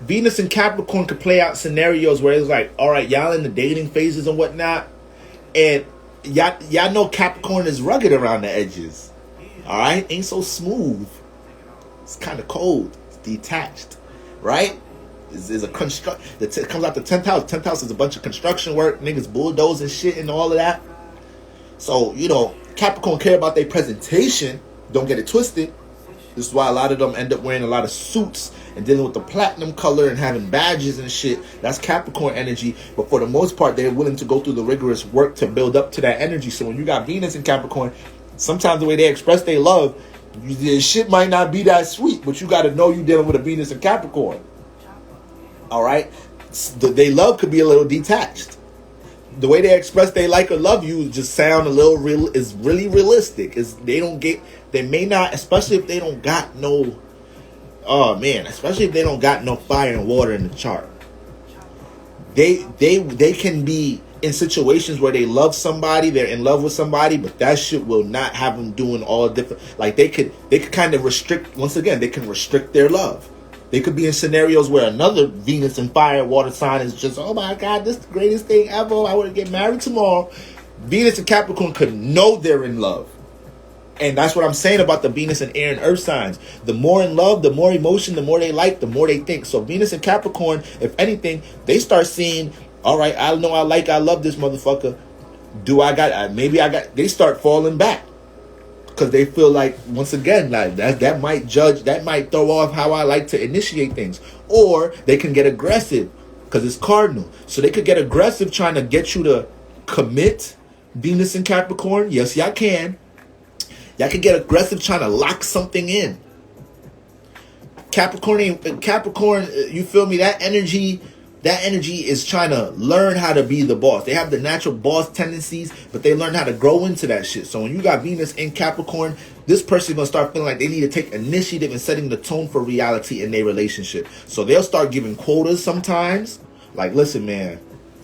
Speaker 1: Venus and Capricorn could play out scenarios where it's like, all right, y'all in the dating phases and whatnot, and y'all know Capricorn is rugged around the edges. All right, ain't so smooth. It's kind of cold. It's detached, right? Is a construct. It comes out the 10th house. 10th house is a bunch of construction work, niggas bulldozing shit and all of that. So, you know, Capricorn care about their presentation, Don't get it twisted. This is why a lot of them end up wearing a lot of suits and dealing with the platinum color and having badges and shit. That's Capricorn energy. But for the most part, they're willing to go through the rigorous work to build up to that energy. So when you got Venus in Capricorn, sometimes the way they express their love, the shit might not be that sweet, but you got to know you're dealing with a Venus in Capricorn. All right? They love could be a little detached. The way they express they like or love you just sound a little real, is really realistic. They may not, especially if they don't got no, oh man, especially if they don't got no fire and water in the chart. They can be in situations where they love somebody, they're in love with somebody, but that shit will not have them doing all different. Like they could kind of restrict. Once again, they can restrict their love. They could be in scenarios where another Venus and fire water sign is just, oh my God, this is the greatest thing ever. I want to get married tomorrow. Venus and Capricorn could know they're in love. And that's what I'm saying about the Venus and air and earth signs. The more in love, the more emotion, the more they like, the more they think. So Venus and Capricorn, if anything, they start seeing, all right, I know I love this motherfucker. They start falling back. Because they feel like, once again, like that might throw off how I like to initiate things. Or they can get aggressive because it's cardinal. So they could get aggressive trying to get you to commit. Venus and Capricorn, yes, y'all can. Y'all can get aggressive trying to lock something in. Capricorn, you feel me? That energy is trying to learn how to be the boss. They have the natural boss tendencies, but they learn how to grow into that shit. So when you got Venus in Capricorn, this person is going to start feeling like they need to take initiative in setting the tone for reality in their relationship. So they'll start giving quotas sometimes. Like, listen, man,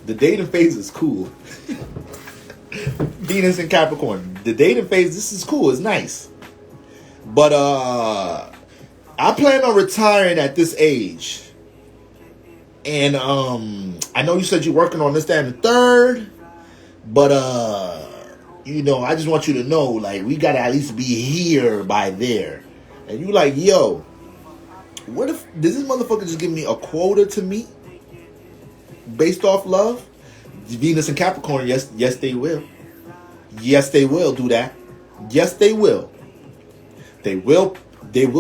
Speaker 1: the dating phase is cool. Venus in Capricorn. The dating phase, this is cool. It's nice. But I plan on retiring at this age. And I know you said you're working on this, that, and the third. But, I just want you to know, like, we got to at least be here by there. And you like, yo, what if, does this motherfucker just give me a quota to meet based off love? Venus and Capricorn, yes, they will. Yes, they will do that. Yes, they will. They will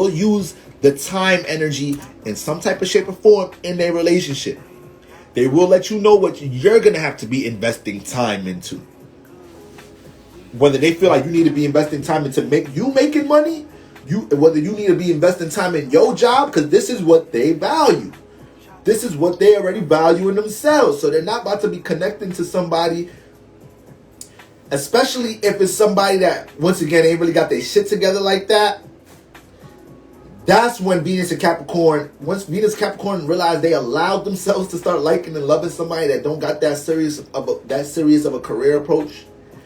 Speaker 1: use the time energy in some type of shape or form in their relationship. They will let you know what you're going to have to be investing time into. Whether they feel like you need to be investing time into making money, whether you need to be investing time in your job, because this is what they value. This is what they already value in themselves. So they're not about to be connecting to somebody, especially if it's somebody that, once again, ain't really got their shit together like that. That's when Venus and Capricorn, once Venus and Capricorn realize they allowed themselves to start liking and loving somebody that don't got that serious of a career approach,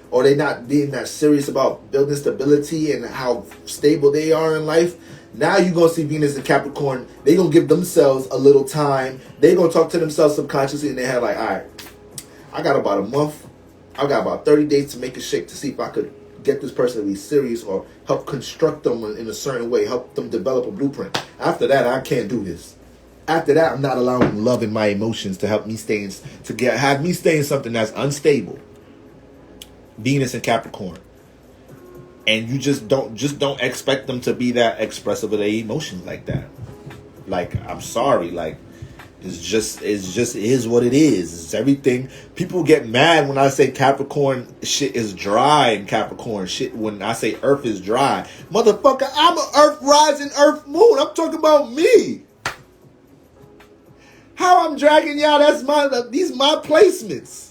Speaker 1: or they not being that serious about building stability and how stable they are in life. Now you're going to see Venus and Capricorn, they going to give themselves a little time. They going to talk to themselves subconsciously in their head like, all right, I got about a month. I got about 30 days to make a shake to see if I could get this person to be serious or help construct them in a certain way, help them develop a blueprint. After that, I can't do this. After that, I'm not allowing love and my emotions to help me have me stay in something that's unstable. Venus and Capricorn. And you just don't expect them to be that expressive of their emotions like that. Like, I'm sorry, like, it's just is what it is. It's everything. People get mad when I say Capricorn shit is dry and Capricorn shit when I say Earth is dry. Motherfucker, I'm an Earth rising, Earth moon. I'm talking about me. How I'm dragging y'all, these my placements.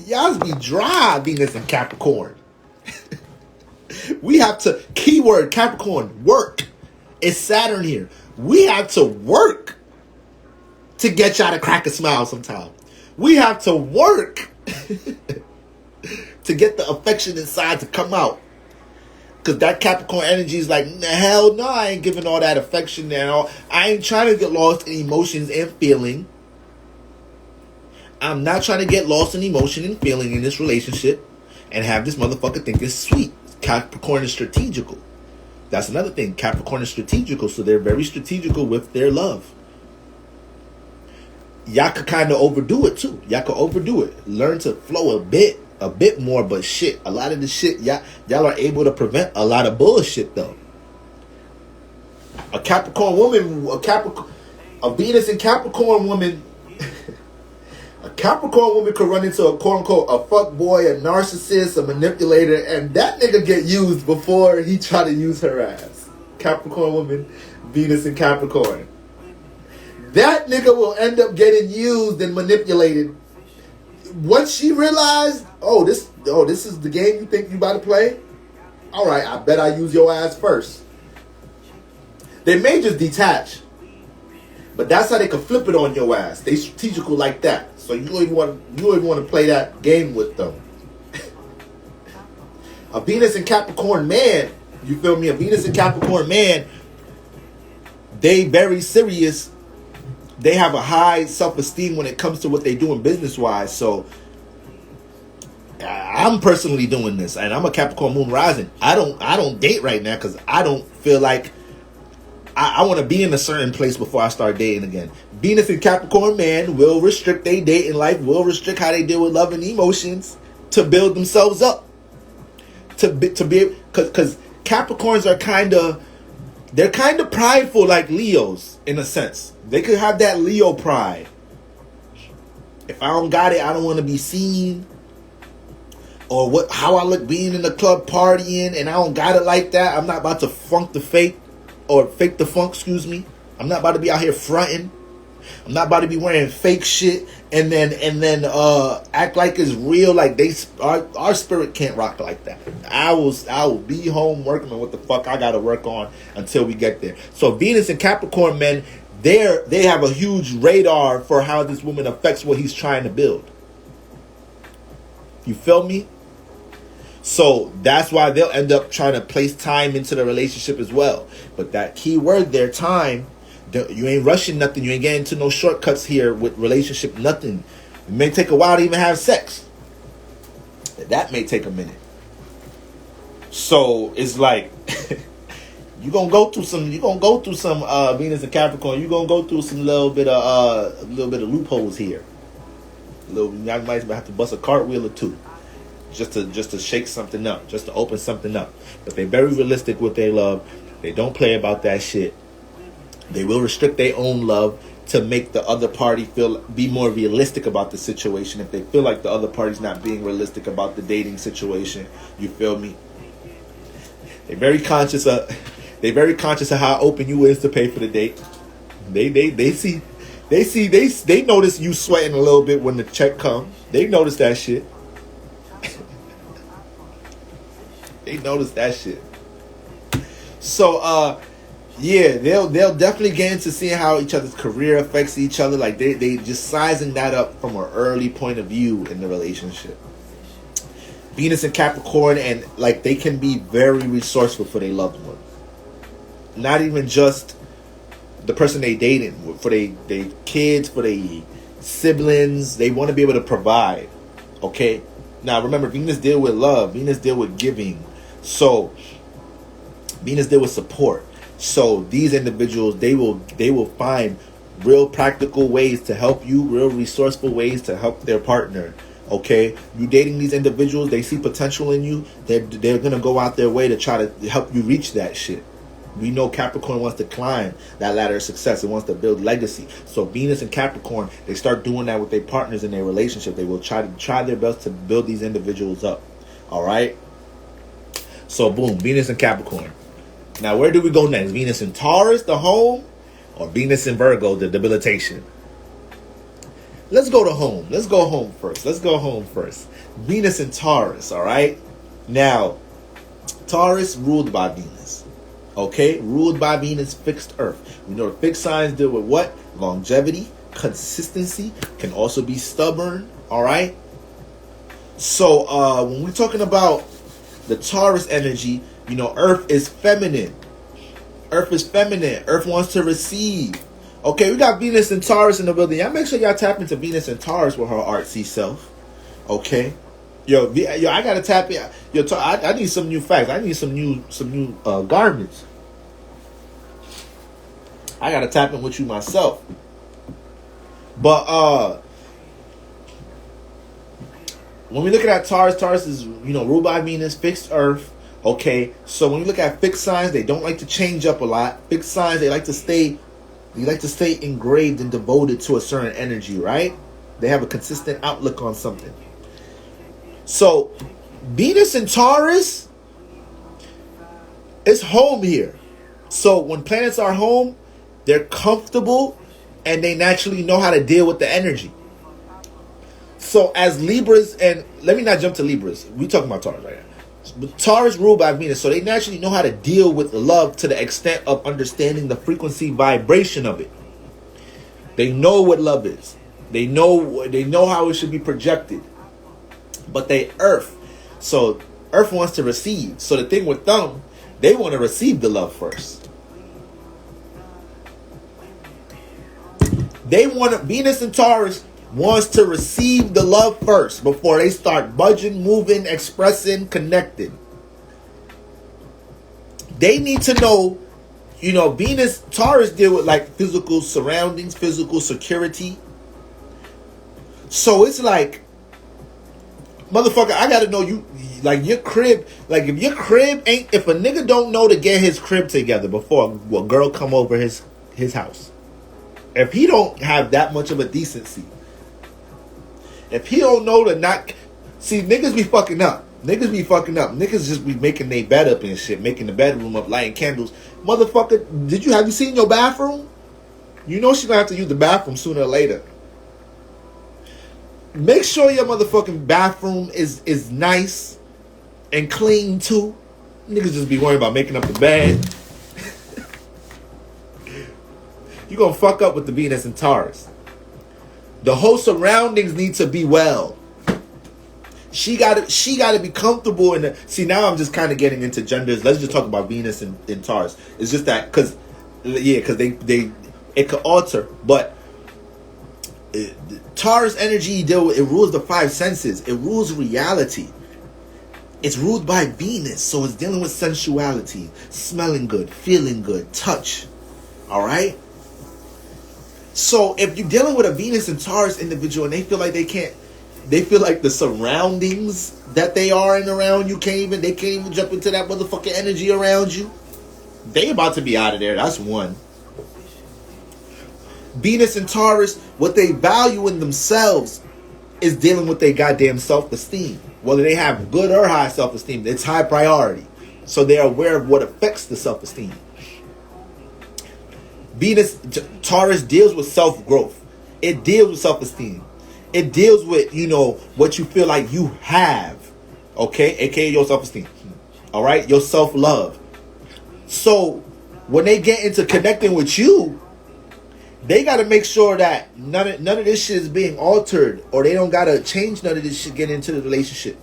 Speaker 1: Y'all be dry, Venus and Capricorn. We have to, keyword Capricorn, work. It's Saturn here. We have to work to get y'all to crack a smile sometime. We have to work to get the affection inside to come out. Because that Capricorn energy is like, hell no, I ain't giving all that affection now. I ain't trying to get lost in emotions and feeling. I'm not trying to get lost in emotion and feeling in this relationship and have this motherfucker think it's sweet. Capricorn is strategical. That's another thing. Capricorn is strategical, so they're very strategical with their love. Y'all could kind of overdo it too. Y'all could overdo it. Learn to flow a bit. a bit more, but shit, a lot of the shit y'all are able to prevent a lot of bullshit though. A Capricorn woman, a Venus and Capricorn woman, a Capricorn woman could run into a quote unquote a fuck boy, a narcissist, a manipulator, and that nigga get used before he try to use her ass. Capricorn woman, Venus and Capricorn. That nigga will end up getting used and manipulated. Once she realized, this is the game you think you about to play? Alright, I bet I use your ass first. They may just detach. But that's how they can flip it on your ass. They strategical like that. So you don't even want to play that game with them. A Venus and Capricorn man, you feel me? A Venus and Capricorn man, they very serious. They have a high self-esteem when it comes to what they doing business-wise. So I'm personally doing this, and I'm a Capricorn moon rising. I don't date right now because I don't feel like I want to be in a certain place before I start dating again. Venus and Capricorn man will restrict their dating life, will restrict how they deal with love and emotions to build themselves up. To be because Capricorns are kind of prideful like Leos in a sense. They could have that Leo pride. If I don't got it, I don't want to be seen. Or how I look being in the club partying and I don't got it like that. I'm not about to fake the funk, excuse me. I'm not about to be out here fronting. I'm not about to be wearing fake shit and then act like it's real. Like our spirit can't rock like that. I will be home working on what the fuck I gotta work on until we get there. So Venus and Capricorn men, they have a huge radar for how this woman affects what he's trying to build. You feel me? So that's why they'll end up trying to place time into the relationship as well. But that key word there, time, you ain't rushing nothing. You ain't getting into no shortcuts here with relationship, nothing. It may take a while to even have sex. That may take a minute. So it's like you're gonna go through some Venus and Capricorn. You're gonna go through some little bit of loopholes here. You might have to bust a cartwheel or two. Just to shake something up, just to open something up. But they're very realistic with their love. They don't play about that shit. They will restrict their own love to make the other party be more realistic about the situation. If they feel like the other party's not being realistic about the dating situation, you feel me? They're very conscious of how open you is to pay for the date. They notice you sweating a little bit when the check comes. They notice that shit. They notice that shit. So yeah, they'll definitely get into seeing how each other's career affects each other. Like they just sizing that up from an early point of view in the relationship. Venus and Capricorn, and like they can be very resourceful for their loved one. Not even just the person they dating, for their kids, for their siblings. They want to be able to provide. Okay. Now remember, Venus deal with love. Venus deal with giving. So Venus deal with support. So these individuals, they will find real practical ways to help you, real resourceful ways to help their partner. Okay, you dating these individuals, they see potential in you. They're gonna go out their way to try to help you reach that shit. We know Capricorn wants to climb that ladder of success. It wants to build legacy. So Venus and Capricorn, they start doing that with their partners in their relationship. They will try their best to build these individuals up. All right. So boom, Venus and Capricorn. Now where do we go next? Venus and Taurus, the home, or Venus and Virgo, the debilitation? Let's go to home. Let's go home first. Venus and Taurus. All right. Now, Taurus ruled by Venus. Okay, ruled by Venus, fixed earth. We know the fixed signs deal with what? Longevity, consistency, can also be stubborn. All right. So when we're talking about the Taurus energy, you know, earth is feminine. Earth wants to receive. Okay, we got Venus and Taurus in the building. Y'all make sure y'all tap into Venus and Taurus with her artsy self. Okay. Yo, I gotta tap in. Yo, I need some new facts. I need some new garments. I gotta tap in with you myself. But when we look at Taurus, Taurus is, ruled by Venus, fixed Earth. Okay, so when you look at fixed signs, they don't like to change up a lot. Fixed signs, they like to stay engraved and devoted to a certain energy, right? They have a consistent outlook on something. So Venus and Taurus is home here. So when planets are home, they're comfortable and they naturally know how to deal with the energy. So as Libras, and let me not jump to Libras, we talking about Taurus right now. But Taurus ruled by Venus, so they naturally know how to deal with love to the extent of understanding the frequency vibration of it. They know what love is. They know how it should be projected. But they Earth. So Earth wants to receive. So the thing with them, they want to receive the love first. Venus and Taurus wants to receive the love first before they start budging, moving, expressing, connecting. They need to know, Venus, Taurus deal with like physical surroundings, physical security. So it's like, motherfucker, I gotta know you, like your crib, like if your crib if a nigga don't know to get his crib together before a girl come over his house, if he don't have that much of a decency, if he don't know to not... See, niggas be fucking up. Niggas just be making their bed up and shit. Making the bedroom up, lighting candles. Motherfucker, have you seen your bathroom? You know she's gonna have to use the bathroom sooner or later. Make sure your motherfucking bathroom is nice and clean too. Niggas just be worried about making up the bed. You gonna fuck up with the Venus and Taurus. The whole surroundings need to be well. She gotta be comfortable in the... See, now I'm just kind of getting into genders. Let's just talk about Venus and Taurus. It's just that because they it could alter, but Taurus energy it rules the five senses. It rules reality. It's ruled by Venus, so it's dealing with sensuality, smelling good, feeling good, touch. All right. So if you're dealing with a Venus and Taurus individual and they feel like they feel like the surroundings that they are in around you they can't even jump into that motherfucking energy around you, they about to be out of there. That's one. Venus and Taurus, what they value in themselves is dealing with their goddamn self-esteem. Whether they have good or high self-esteem, it's high priority. So they're aware of what affects the self-esteem. Taurus deals with self-growth. It deals with self-esteem. It deals with, what you feel like you have. Okay? AKA your self-esteem. All right? Your self-love. So when they get into connecting with you, they got to make sure that none of this shit is being altered, or they don't got to change none of this shit getting into the relationship.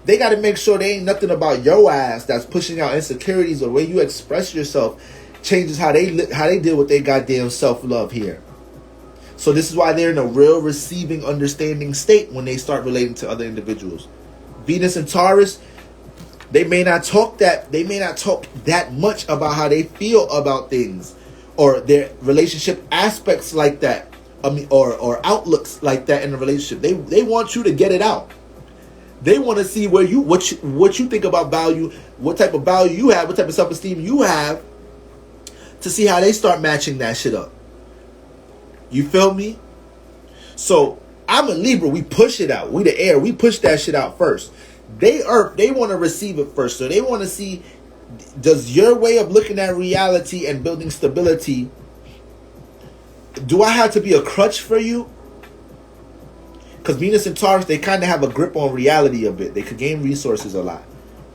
Speaker 1: They got to make sure there ain't nothing about your ass that's pushing out insecurities, or the way you express yourself changes how they deal with their goddamn self-love here. So this is why they're in a real receiving, understanding state when they start relating to other individuals. Venus and Taurus, they may not talk that much about how they feel about things, or their relationship aspects like that. Or outlooks like that in a relationship. They want you to get it out. They want to see what you think about value, what type of value you have, what type of self-esteem you have, to see how they start matching that shit up. You feel me? So I'm a Libra. We push it out. We the air. We push that shit out first. They want to receive it first. So they want to see, does your way of looking at reality and building stability, do I have to be a crutch for you? Because Venus and Taurus, they kind of have a grip on reality a bit. They could gain resources a lot.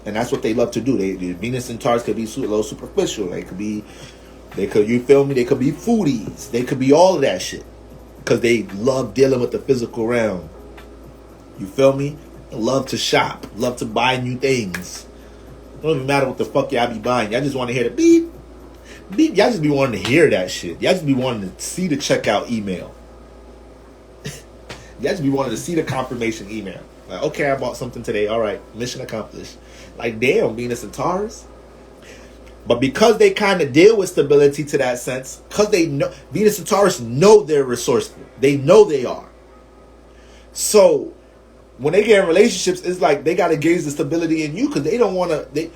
Speaker 1: And that's what they love to do. Venus and Taurus could be a little superficial. You feel me? They could be foodies. They could be all of that shit. Because they love dealing with the physical realm. You feel me? They love to shop. Love to buy new things. It don't even matter what the fuck y'all be buying. Y'all just want to hear the beep. Beep. Y'all just be wanting to hear that shit. Y'all just be wanting to see the checkout email. Y'all just be wanting to see the confirmation email. Like, okay, I bought something today. All right, mission accomplished. Like, damn, Venus and Taurus. But because they kind of deal with stability to that sense, because they know, Venus and Taurus know they're resourceful. They know they are. So when they get in relationships, it's like they got to gauge the stability in you because they don't want to.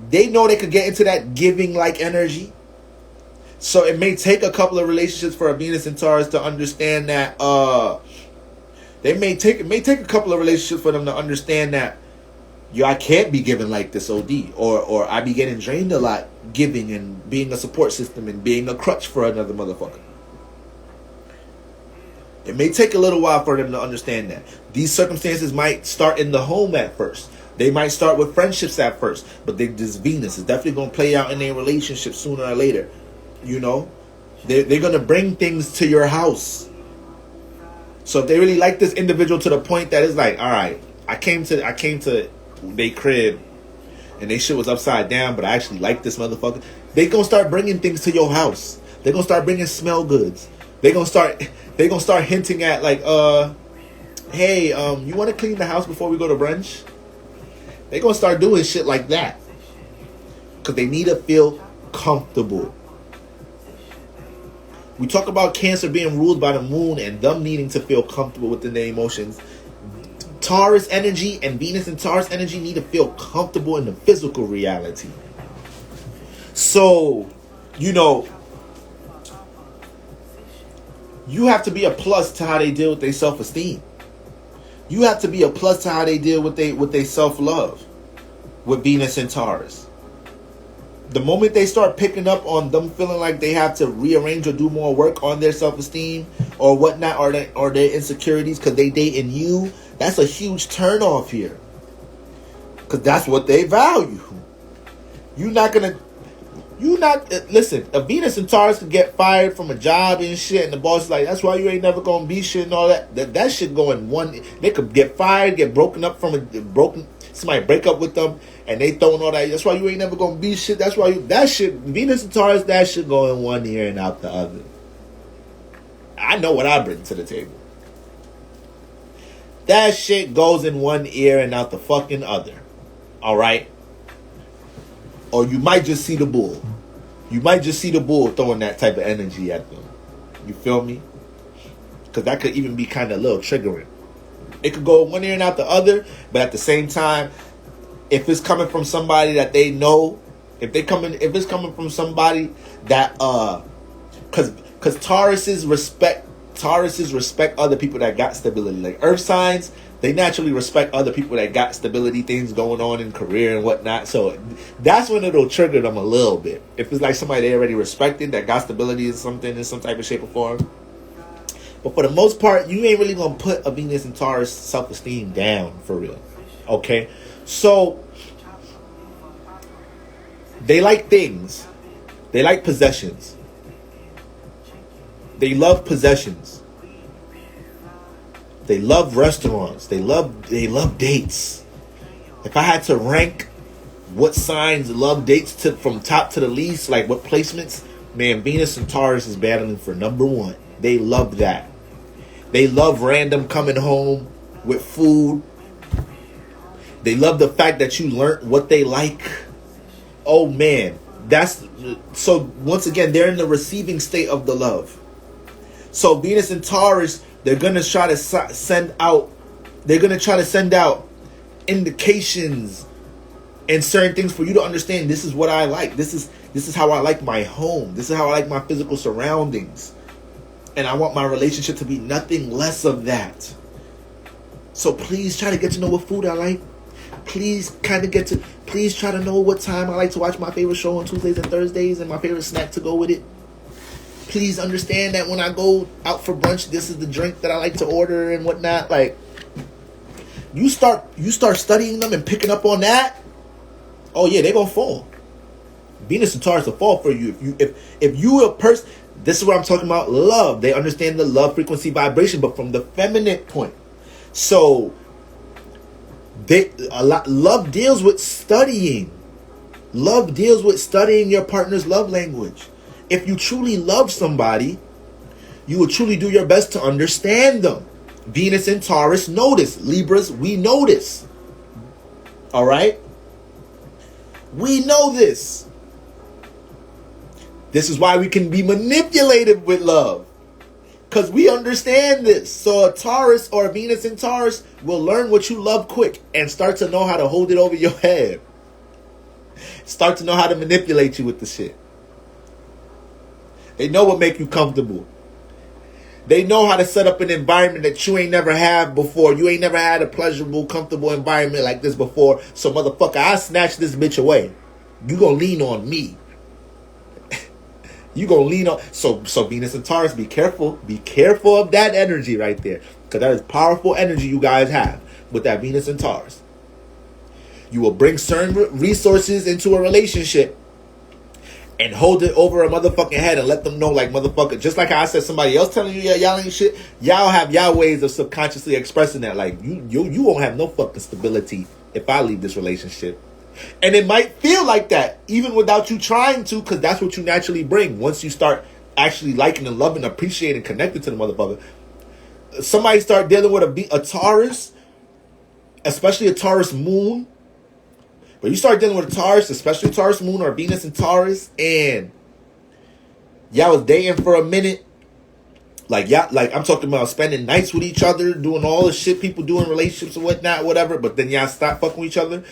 Speaker 1: They know they could get into that giving like energy. So it may take a couple of relationships for a Venus and Taurus to understand that. It may take a couple of relationships for them to understand that. Yo, I can't be giving like this OD, or I be getting drained a lot giving and being a support system and being a crutch for another motherfucker. It may take a little while for them to understand that. These circumstances might start in the home at first. They might start with friendships at first, but this Venus is definitely going to play out in their relationship sooner or later. You know, they're going to bring things to your house. So if they really like this individual to the point that it's like, all right, I came to they crib and they shit was upside down, but I actually like this motherfucker. They gonna start bringing things to your house. They gonna start bringing smell goods. They gonna start hinting at like, hey, you want to clean the house before we go to brunch? They gonna start doing shit like that because they need to feel comfortable. We talk about Cancer being ruled by the moon and them needing to feel comfortable within their emotions. Taurus energy and Venus and Taurus energy need to feel comfortable in the physical reality. So, you know, you have to be a plus to how they deal with their self-esteem. You have to be a plus to how they deal with their self-love with Venus and Taurus. The moment they start picking up on them feeling like they have to rearrange or do more work on their self-esteem or whatnot, or their insecurities because they dating you, that's a huge turnoff here. Because that's what they value. Listen, a Venus and Taurus could get fired from a job and shit, and the boss is like, that's why you ain't never gonna be shit and all that. That shit going one. They could get fired, get broken up somebody break up with them, and they throwing all that. That's why you ain't never gonna be shit. That's why Venus and Taurus, that shit go in one ear and out the other. I know what I bring to the table. That shit goes in one ear and out the fucking other. Alright? Or you might just see the bull. You might just see the bull throwing that type of energy at them. You feel me? Because that could even be kind of a little triggering. It could go one ear and out the other, but at the same time, if it's coming from somebody that they know, if it's coming from somebody that because Tauruses respect other people that got stability. Like earth signs, they naturally respect other people that got stability, things going on in career and whatnot. So that's when it'll trigger them a little bit. If it's like somebody they already respected that got stability in something in some type of shape or form. But for the most part, you ain't really gonna put a Venus and Taurus self-esteem down for real. Okay? So they like things. They like possessions. They love possessions. They love restaurants. They love dates. If I had to rank what signs love dates from top to the least, like what placements, man, Venus and Taurus is battling for number one. They love that. They love random coming home with food. They love the fact that you learned what they like. Oh man, so once again, they're in the receiving state of the love. So Venus and Taurus, they're gonna try to send out indications and certain things for you to understand. This is what I like. This is how I like my home. This is how I like my physical surroundings. And I want my relationship to be nothing less of that. So please try to get to know what food I like. Please try to know what time I like to watch my favorite show on Tuesdays and Thursdays and my favorite snack to go with it. Please understand that when I go out for brunch, this is the drink that I like to order and whatnot. Like, you start studying them and picking up on that. Oh yeah, they're gonna fall. Venus and Taurus will fall for you if you a person. This is what I'm talking about. Love. They understand the love frequency vibration, but from the feminine point. So love deals with studying. Love deals with studying your partner's love language. If you truly love somebody, you will truly do your best to understand them. Venus and Taurus know this. Libras, we know this. All right? We know this. This is why we can be manipulated with love. Because we understand this. So a Taurus or a Venus in Taurus will learn what you love quick and start to know how to hold it over your head. Start to know how to manipulate you with the shit. They know what make you comfortable. They know how to set up an environment that you ain't never had before. You ain't never had a pleasurable, comfortable environment like this before. So motherfucker, I snatch this bitch away. You gonna lean on me. You gonna lean on. So Venus and Taurus, be careful. Be careful of that energy right there. Because that is powerful energy you guys have with that Venus and Taurus. You will bring certain resources into a relationship and hold it over a motherfucking head and let them know, like, motherfucker, just like how I said, somebody else telling you, yeah, y'all ain't shit, y'all have y'all ways of subconsciously expressing that. Like, you won't have no fucking stability if I leave this relationship. And it might feel like that, even without you trying to, because that's what you naturally bring. Once you start actually liking and loving, appreciating, connected to the motherfucker. Somebody start dealing with a Taurus, especially a Taurus moon. But you start dealing with a Taurus, especially Taurus moon or Venus and Taurus, and y'all was dating for a minute. Like, y'all, like, I'm talking about spending nights with each other, doing all the shit people do in relationships and whatnot, whatever. But then y'all stop fucking with each other.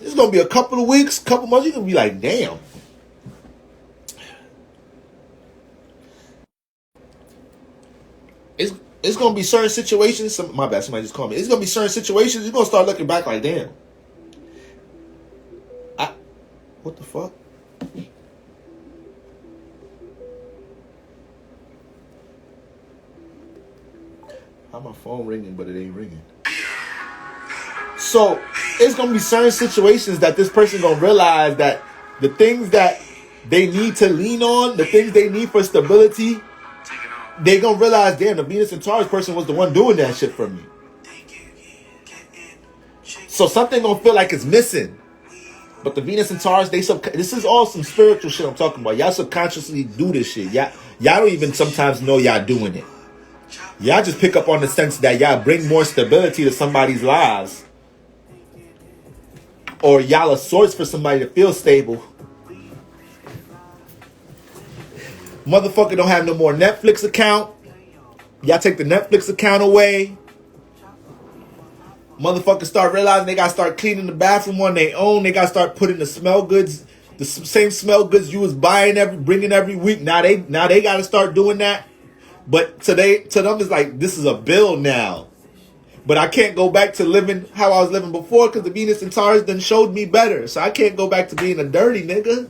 Speaker 1: It's gonna be a couple of weeks, couple months. You're gonna be like, damn. It's gonna be certain situations. My bad, somebody just called me. It's gonna be certain situations. You're gonna start looking back like, damn. What the fuck? How my phone ringing, but it ain't ringing. So it's gonna be certain situations that this person gonna realize that the things that they need to lean on, the things they need for stability, they gonna realize, damn, the Venus and Taurus person was the one doing that shit for me. So something gonna feel like it's missing. But the Venus and Taurus, this is all some spiritual shit I'm talking about. Y'all subconsciously do this shit. Y'all don't even sometimes know y'all doing it. Y'all just pick up on the sense that y'all bring more stability to somebody's lives. Or y'all a source for somebody to feel stable. Motherfucker don't have no more Netflix account. Y'all take the Netflix account away. Motherfuckers start realizing they gotta start cleaning the bathroom on their own. They gotta start putting the smell goods, the same smell goods you was bringing every week. Now they gotta start doing that. But to them it's like, this is a bill now. But I can't go back to living how I was living before because the Venus and Taurus done showed me better. So I can't go back to being a dirty nigga.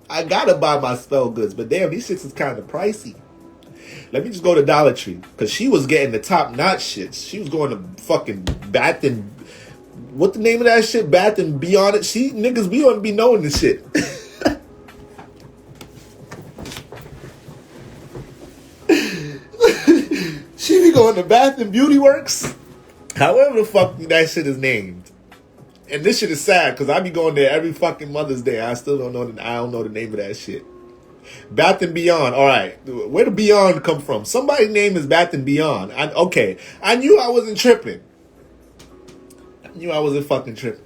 Speaker 1: I gotta buy my spell goods. But damn, these shits is kind of pricey. Let me just go to Dollar Tree. Because she was getting the top-notch shits. She was going to fucking Bath and... What the name of that shit? Bath and Beyond it. Niggas be knowing this shit. She be going to Bath and Beauty Works. However the fuck that shit is named. And this shit is sad because I be going there every fucking Mother's Day. I still don't know the name of that shit. Bath and Beyond. All right. Where did Beyond come from? Somebody's name is Bath and Beyond. Okay. I knew I wasn't tripping. I knew I wasn't fucking tripping.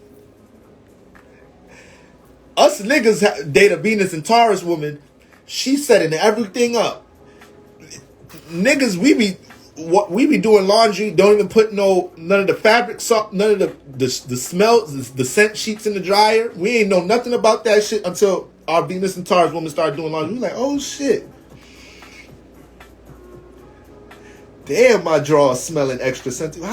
Speaker 1: Us niggas date a Venus and Taurus woman. She's setting everything up. Niggas, we be doing laundry. Don't even put none of the fabric, none of the smells, the scent sheets in the dryer. We ain't know nothing about that shit until our Venus and Taurus woman started doing laundry. We like, oh shit. Damn, my drawers smelling extra scented.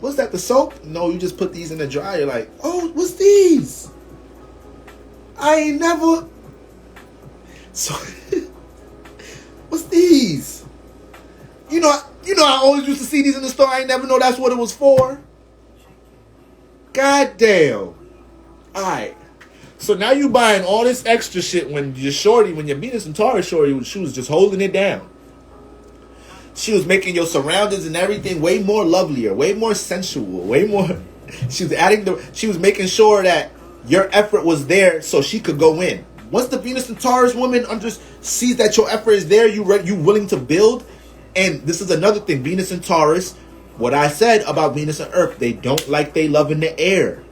Speaker 1: What's that, the soap? No, you just put these in the dryer. Like, oh, what's these? I ain't never. So, what's these? You know, I always used to see these in the store. I ain't never know that's what it was for. God damn. Alright. So now you buying all this extra shit when your Venus and Taurus shorty, she was just holding it down. She was making your surroundings and everything way more lovelier, way more sensual, way more. She was making sure that your effort was there so she could go in. Once the Venus and Taurus woman sees that your effort is there, you willing to build. And this is another thing, Venus and Taurus. What I said about Venus and Earth, they don't like they love in the air.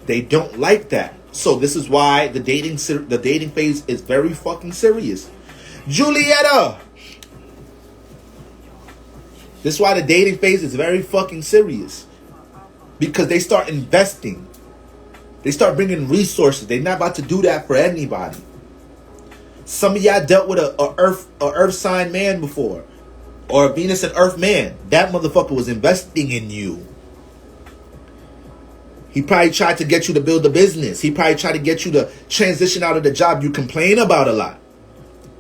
Speaker 1: They don't like that. So this is why the dating phase is very fucking serious. Julietta, This is why the dating phase is very fucking serious. Because they start investing. They start bringing resources. They're not about to do that for anybody. Some of y'all dealt with a earth sign man before. Or a Venus and Earth man. That motherfucker was investing in you. He probably tried to get you to build a business. He probably tried to get you to transition out of the job you complain about a lot.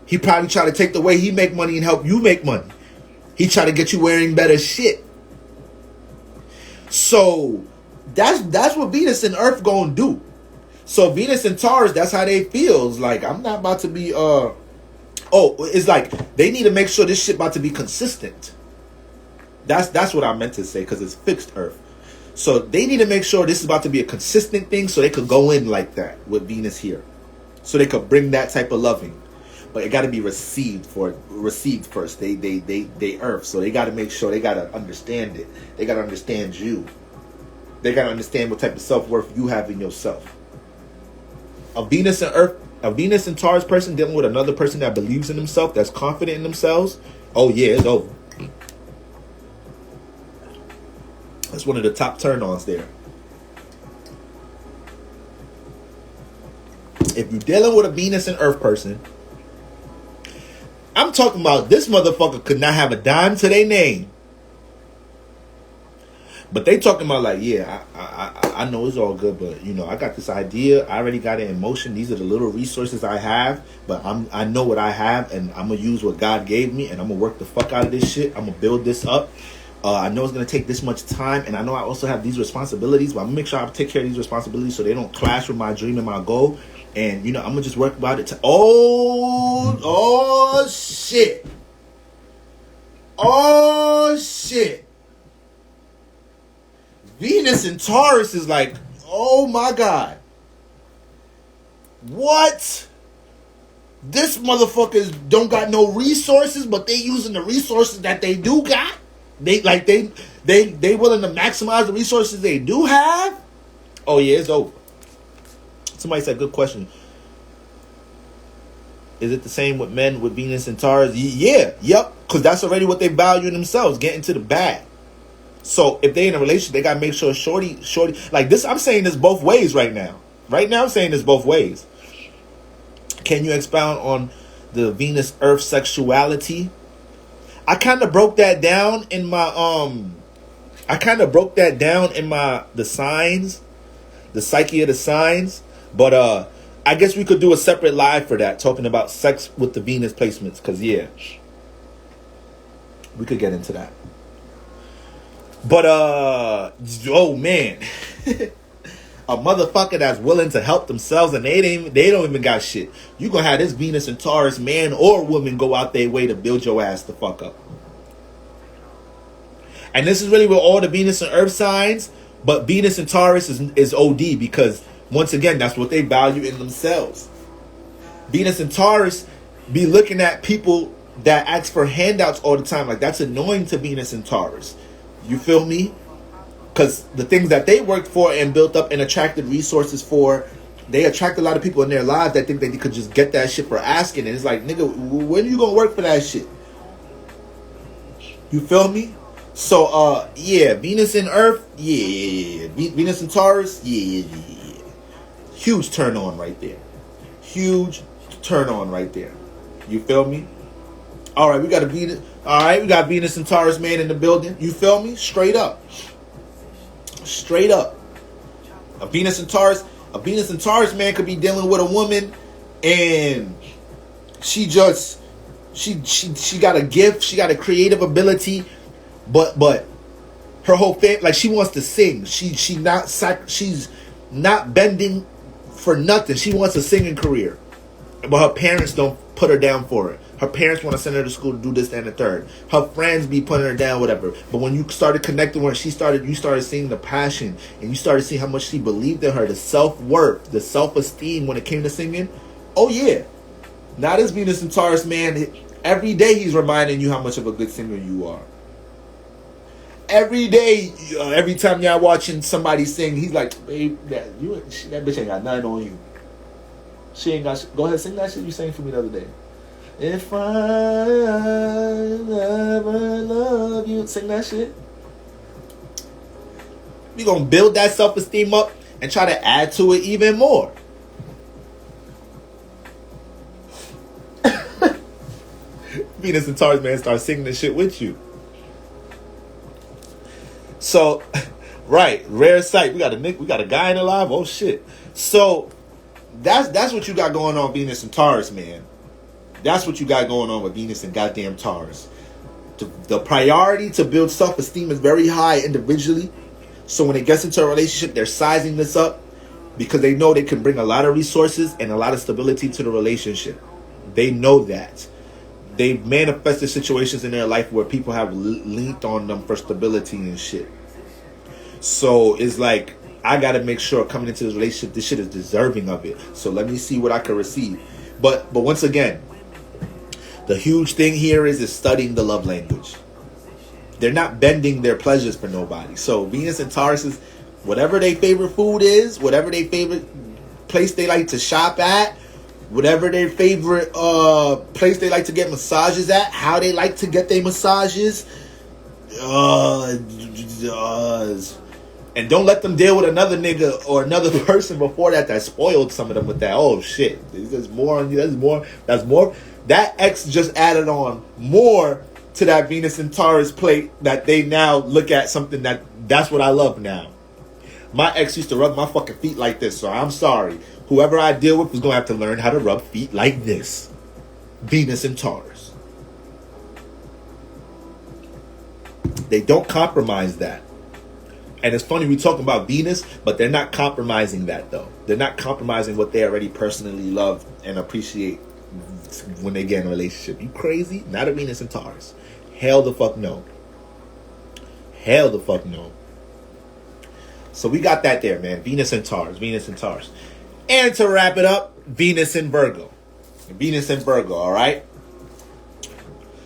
Speaker 1: He probably tried to take the way he make money and help you make money. He tried to get you wearing better shit. So that's what Venus and Earth gonna do. So Venus and Taurus, that's how they feel. It's like, I'm not about to be it's like they need to make sure this shit about to be consistent. That's what I meant to say, because it's fixed Earth. So they need to make sure this is about to be a consistent thing, so they could go in like that with Venus here, so they could bring that type of loving. But it got to be received first. They Earth, so they got to make sure, they got to understand it. They got to understand you. They got to understand what type of self-worth you have in yourself. A Venus and Taurus person dealing with another person that believes in themselves, that's confident in themselves. Oh yeah, it's over. That's one of the top turn-ons there. If you're dealing with a Venus and Earth person, I'm talking about this motherfucker could not have a dime to their name. But they talking about like, yeah, I know it's all good, but you know, I got this idea. I already got it in motion. These are the little resources I have, but I know what I have, and I'm gonna use what God gave me, and I'm gonna work the fuck out of this shit. I'm gonna build this up. I know it's gonna take this much time, and I know I also have these responsibilities, but I'm gonna make sure I take care of these responsibilities so they don't clash with my dream and my goal. And you know, I'm gonna just work about it. Oh shit! Oh shit! Venus and Taurus is like, oh my God. What? This motherfuckers don't got no resources, but they using the resources that they do got. They willing to maximize the resources they do have. Oh yeah, it's over. Somebody said, good question. Is it the same with men with Venus and Taurus? Yeah, yep. Because that's already what they value in themselves, getting to the bag. So if they in a relationship, they gotta make sure shorty, like this. I'm saying this both ways right now. Right now, I'm saying this both ways. Can you expound on the Venus Earth sexuality? I kind of broke that down in my the signs, the psyche of the signs. But I guess we could do a separate live for that, talking about sex with the Venus placements. Cause yeah, we could get into that. But oh man, a motherfucker that's willing to help themselves and they don't even got shit. You gonna have this Venus and Taurus man or woman go out their way to build your ass the fuck up. And this is really with all the Venus and Earth signs, but Venus and Taurus is OD, because once again, that's what they value in themselves. Venus and Taurus be looking at people that ask for handouts all the time. Like, that's annoying to Venus and Taurus. You feel me? Because the things that they worked for and built up and attracted resources for, they attract a lot of people in their lives that think they could just get that shit for asking. And it's like, nigga, when are you going to work for that shit? You feel me? So, yeah, Venus and Earth, yeah. Venus and Taurus, yeah. Huge turn on right there. Huge turn on right there. You feel me? All right, we got Venus and Taurus man in the building. You feel me? Straight up. Straight up. A Venus and Taurus man could be dealing with a woman, and she got a gift, she got a creative ability, but her whole family, like, she wants to sing. She's not bending for nothing. She wants a singing career, but her parents don't put her down for it. Her parents want to send her to school to do this and the third. Her friends be putting her down, whatever. But when you started connecting with her, you started seeing the passion, and you started seeing how much she believed in her, the self-worth, the self-esteem when it came to singing. Oh yeah. Now this Venus and Taurus man, every day he's reminding you how much of a good singer you are. Every day, every time y'all watching somebody sing, he's like, babe, that bitch ain't got nothing on you. She ain't got. Go ahead, sing that shit you sang for me the other day. If I ever love you sing that shit. We're going to build that self-esteem up and try to add to it even more. Venus and Taurus, man, start singing this shit with you. So, right, rare sight. We got a guy in the live. Oh shit. So that's what you got going on, Venus and Taurus, man. That's what you got going on with Venus and goddamn Taurus. The priority to build self-esteem is very high individually. So when it gets into a relationship, they're sizing this up because they know they can bring a lot of resources and a lot of stability to the relationship. They know that. They've manifested situations in their life where people have leaned on them for stability and shit. So it's like, I got to make sure coming into this relationship, this shit is deserving of it. So let me see what I can receive. But once again, the huge thing here is studying the love language. They're not bending their pleasures for nobody. So Venus and Taurus is, whatever their favorite food is, whatever their favorite place they like to shop at, whatever their favorite place they like to get massages at, how they like to get their massages, and don't let them deal with another nigga or another person before that spoiled some of them with that. Oh shit, there's more on you. That's more. That X just added on more to that Venus and Taurus plate that they now look at something that's what I love now. My ex used to rub my fucking feet like this, so I'm sorry. Whoever I deal with is going to have to learn how to rub feet like this. Venus and Taurus. They don't compromise that. And it's funny, we talking about Venus, but they're not compromising that, though. They're not compromising what they already personally love and appreciate when they get in a relationship. You crazy? Not a Venus and Taurus. Hell the fuck no. Hell the fuck no. So we got that there, man. Venus and Taurus. Venus and Taurus. And to wrap it up, Venus and Virgo. Venus and Virgo, all right?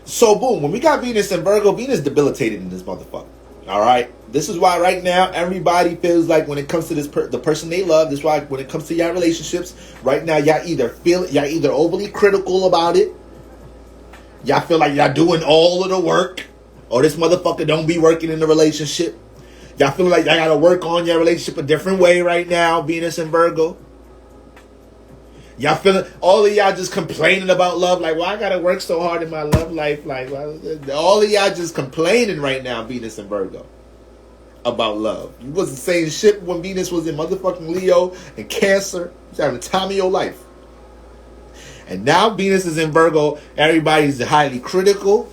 Speaker 1: So, boom. When we got Venus and Virgo, Venus debilitated in this motherfucker. All right? This is why right now everybody feels like when it comes to the person they love, this is why when it comes to y'all relationships, right now y'all either overly critical about it, y'all feel like y'all doing all of the work, or this motherfucker don't be working in the relationship. Y'all feel like y'all gotta work on your relationship a different way right now, Venus and Virgo. Y'all feeling, all of y'all just complaining about love, like, well, I gotta work so hard in my love life, like, all of y'all just complaining right now, Venus and Virgo, about love. You wasn't saying shit when Venus was in motherfucking Leo and Cancer. You was having the time of your life. And now Venus is in Virgo, everybody's highly critical.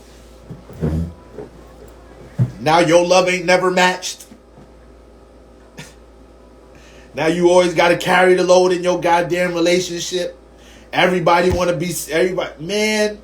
Speaker 1: Now your love ain't never matched. Now you always got to carry the load in your goddamn relationship. Everybody want to be, everybody, man.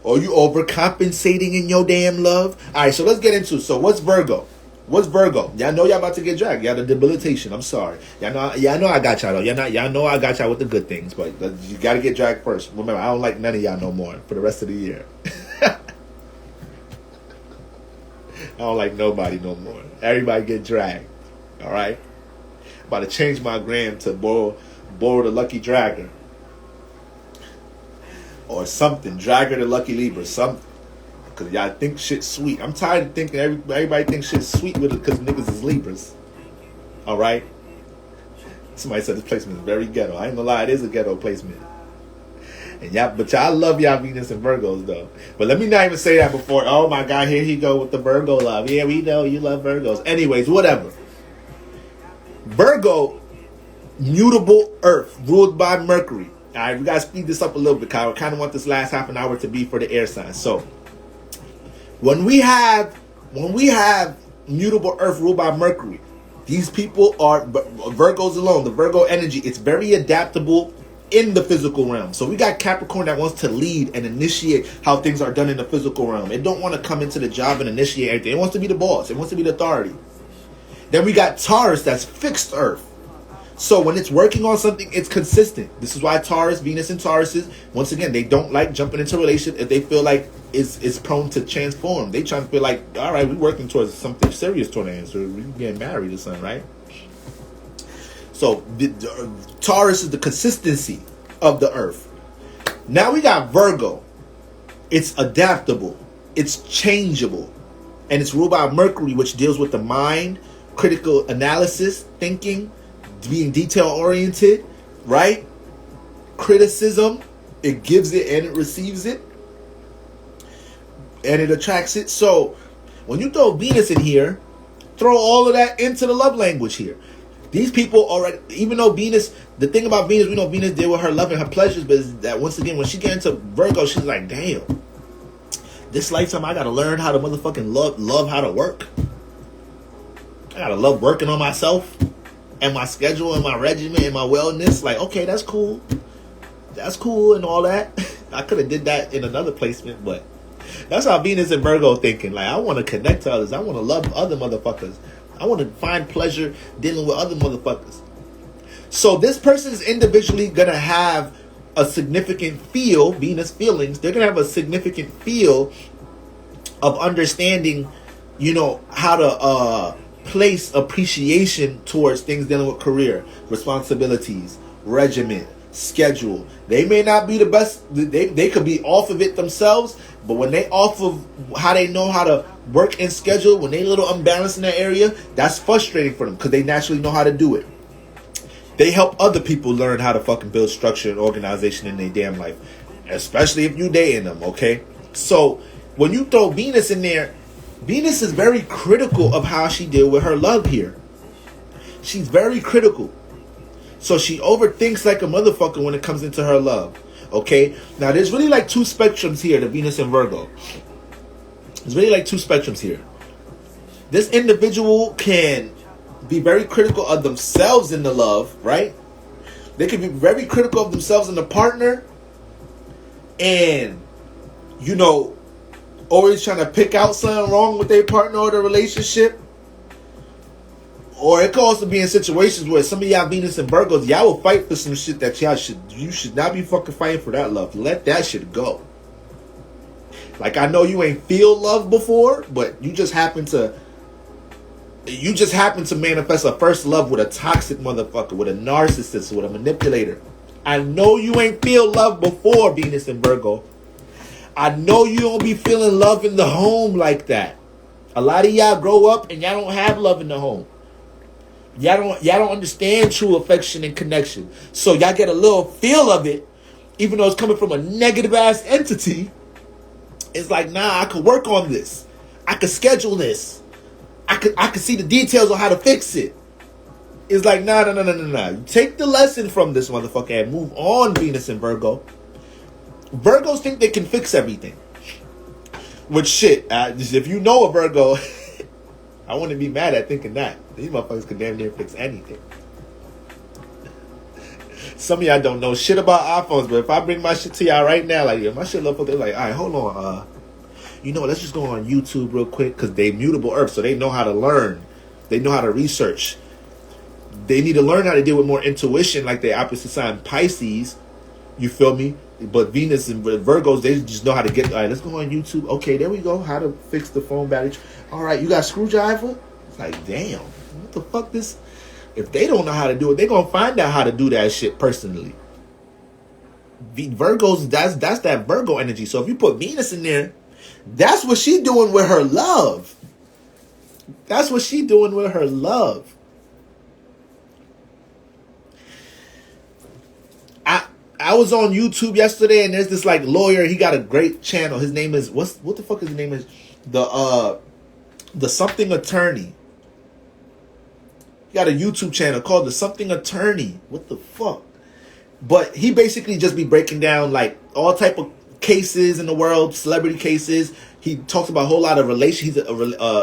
Speaker 1: Or you overcompensating in your damn love. All right, so let's get into it. So what's Virgo? What's Virgo? Y'all know y'all about to get dragged. Y'all the debilitation. I'm sorry. Y'all know I got y'all though. Y'all know I got y'all with the good things, but you got to get dragged first. Remember, I don't like none of y'all no more for the rest of the year. I don't like nobody no more. Everybody get dragged. All right, about to change my gram to borrow the lucky dragger or something. Dragger the lucky Libra, something. Cause y'all think shit's sweet. I'm tired of thinking everybody thinks shit's sweet with it because niggas is Libras. All right. Somebody said this placement is very ghetto. I ain't gonna lie, it is a ghetto placement. And but y'all love y'all Venus and Virgos though. But let me not even say that before. Oh my God, here he go with the Virgo love. Yeah, we know you love Virgos. Anyways, whatever. Virgo, mutable earth, ruled by Mercury. All right, we got to speed this up a little bit, because I kind of want this last half an hour to be for the air signs. So, when we have mutable earth ruled by Mercury, these people are Virgos alone. The Virgo energy, it's very adaptable in the physical realm. So we got Capricorn that wants to lead and initiate how things are done in the physical realm. It don't want to come into the job and initiate everything. It wants to be the boss. It wants to be the authority. Then we got Taurus, that's fixed earth. So when it's working on something, it's consistent. This is why Taurus, Venus and Taurus is, once again, they don't like jumping into a relationship if they feel like it's prone to transform. They trying to feel like, all right, we're working towards something serious toward the end. So we're getting married or something, right? So Taurus is the consistency of the earth. Now we got Virgo. It's adaptable. it's changeable. And it's ruled by Mercury, which deals with the mind, critical analysis, thinking, being detail oriented, right? Criticism, it gives it and it receives it. And it attracts it. So when you throw Venus in here, throw all of that into the love language here. These people already, even though Venus, the thing about Venus, we know Venus deal with her love and her pleasures, but is that once again, when she gets into Virgo, she's like, damn, this lifetime I gotta learn how to motherfucking love how to work. I gotta love working on myself and my schedule and my regimen and my wellness. Like, okay, that's cool. That's cool and all that. I could have did that in another placement, but that's how Venus and Virgo thinking. Like, I want to connect to others. I want to love other motherfuckers. I want to find pleasure dealing with other motherfuckers. So this person is individually going to have a significant feel, Venus feelings. They're going to have a significant feel of understanding, you know, how to place appreciation towards things dealing with career, responsibilities, regimen, schedule. They may not be the best. They could be off of it themselves, but when they off of how they know how to work and schedule, when they a little unbalanced in that area, that's frustrating for them because they naturally know how to do it. They help other people learn how to fucking build structure and organization in their damn life, especially if you dating them, okay? So when you throw Venus in there, Venus is very critical of how she deal with her love here. She's very critical. So she overthinks like a motherfucker when it comes into her love. Okay? Now there's really like two spectrums here, the Venus and Virgo. There's really like two spectrums here. This individual can be very critical of themselves in the love, right? They can be very critical of themselves in the partner. And, you know, always trying to pick out something wrong with their partner or their relationship. Or it could also be in situations where some of y'all Venus and Virgos, y'all will fight for some shit that you should not be fucking fighting for that love. Let that shit go. Like, I know you ain't feel love before, but you just happen to manifest a first love with a toxic motherfucker, with a narcissist, with a manipulator. I know you ain't feel love before, Venus and Virgo. I know you don't be feeling love in the home like that. A lot of y'all grow up and y'all don't have love in the home. Y'all don't understand true affection and connection. So y'all get a little feel of it, even though it's coming from a negative ass entity. It's like, nah, I could work on this. I could schedule this. I could see the details on how to fix it. It's like, nah. Take the lesson from this motherfucker and move on, Venus and Virgo. Virgos think they can fix everything. Which shit, if you know a Virgo, I wouldn't be mad at thinking that. These motherfuckers can damn near fix anything. Some of y'all don't know shit about iPhones, but if I bring my shit to y'all right now, like, my shit look, they're like, all right, hold on, you know what, let's just go on YouTube real quick, because they mutable earth, so they know how to learn. They know how to research. They need to learn how to deal with more intuition, like the opposite sign Pisces. You feel me? But Venus and Virgos, they just know how to get, all right, let's go on YouTube. Okay, there we go. How to fix the phone battery. All right, you got a screwdriver? It's like, damn, what the fuck this? If they don't know how to do it, they're going to find out how to do that shit personally. Virgos, that's that Virgo energy. So if you put Venus in there, that's what she doing with her love. That's what she doing with her love. I was on YouTube yesterday, and there's this like lawyer. He got a great channel. His name is what the fuck his name is? The something attorney. He got a YouTube channel called the something attorney. What the fuck? But he basically just be breaking down like all type of cases in the world, celebrity cases. He talks about a whole lot of relations. He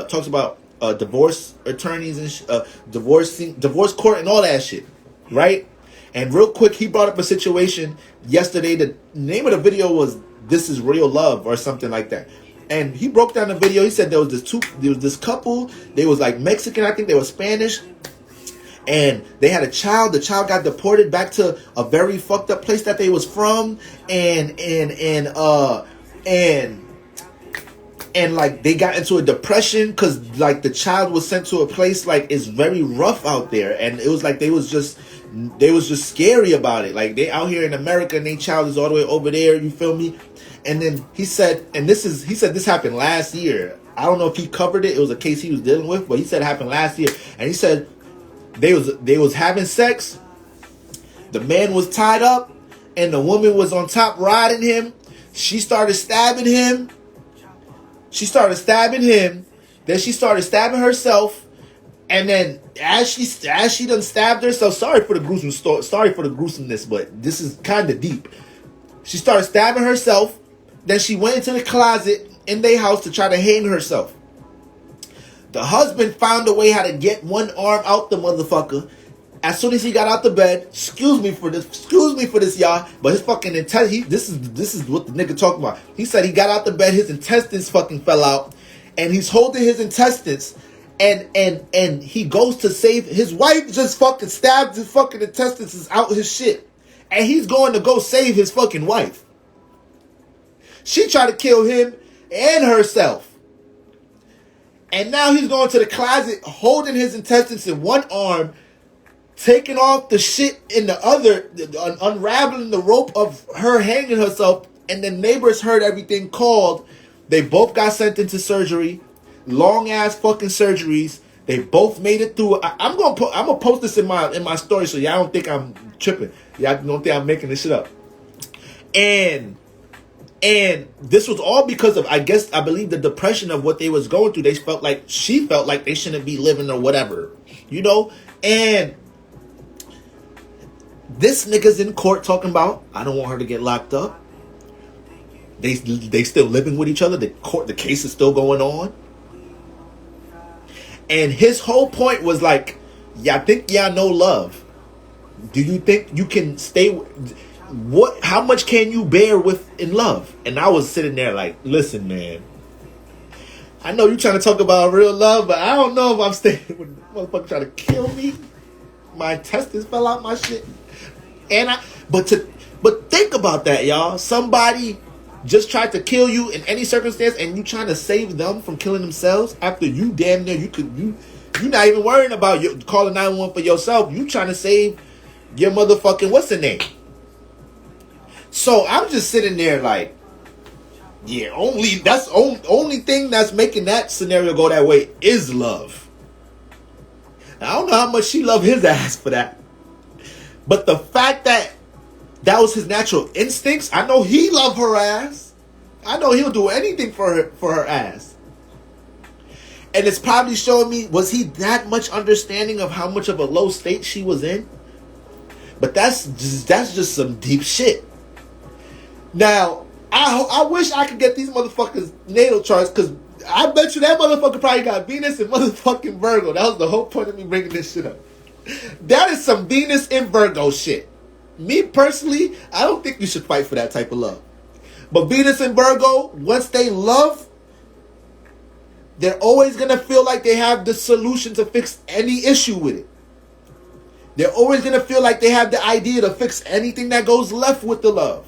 Speaker 1: talks about divorce attorneys and divorce court and all that shit, right? And real quick, he brought up a situation yesterday. The name of the video was "This Is Real Love" or something like that. And he broke down the video. He said there was this couple. They was like Mexican, I think they were Spanish, and they had a child. The child got deported back to a very fucked up place that they was from, and like they got into a depression because like the child was sent to a place like it's very rough out there, and it was like they was just scary about it. Like they out here in America and their child is all the way over there, you feel me? And then he said, he said this happened last year. I don't know if he covered it. It was a case he was dealing with, but he said it happened last year. And he said they was having sex. The man was tied up, and the woman was on top riding him. She started stabbing him. Then she started stabbing herself. And then as she done stabbed herself, sorry for the gruesomeness, but this is kind of deep. She started stabbing herself. Then she went into the closet in their house to try to hang herself. The husband found a way how to get one arm out the motherfucker. As soon as he got out the bed, excuse me for this, y'all, but his fucking this is what the nigga talking about. He said he got out the bed, his intestines fucking fell out, and he's holding his intestines, and he goes to save his wife. Just fucking stabbed his fucking intestines out his shit, and he's going to go save his fucking wife. She tried to kill him and herself. And now he's going to the closet holding his intestines in one arm, taking off the shit in the other, unraveling the rope of her hanging herself. And the neighbors heard everything, called. They both got sent into surgery. Long ass fucking surgeries. They both made it through. I'm gonna post this in my story so y'all don't think I'm tripping. Y'all don't think I'm making this shit up. And this was all because of, I believe, the depression of what they was going through. She felt like they shouldn't be living or whatever, you know? And this nigga's in court talking about, I don't want her to get locked up. They still living with each other. The case is still going on. And his whole point was like, y'all think y'all know love. Do you think you can stay... How much can you bear with in love? And I was sitting there like, listen, man, I know you trying to talk about real love, but I don't know if I'm staying with a motherfucker trying to kill me. My intestines fell out my shit. But think about that, y'all. Somebody just tried to kill you in any circumstance, and you trying to save them from killing themselves after you damn near you're not even worrying about calling 911 for yourself. You trying to save your motherfucking what's the name? So I'm just sitting there like, yeah, only thing that's making that scenario go that way is love. I don't know how much she loved his ass for that, but the fact that was his natural instincts, I know he loved her ass. I know he'll do anything for her ass. And it's probably showing me, was he that much understanding of how much of a low state she was in? But that's just some deep shit. Now, I wish I could get these motherfuckers' natal charts, because I bet you that motherfucker probably got Venus and motherfucking Virgo. That was the whole point of me bringing this shit up. That is some Venus and Virgo shit. Me personally, I don't think you should fight for that type of love. But Venus and Virgo, once they love, they're always going to feel like they have the solution to fix any issue with it. They're always going to feel like they have the idea to fix anything that goes left with the love.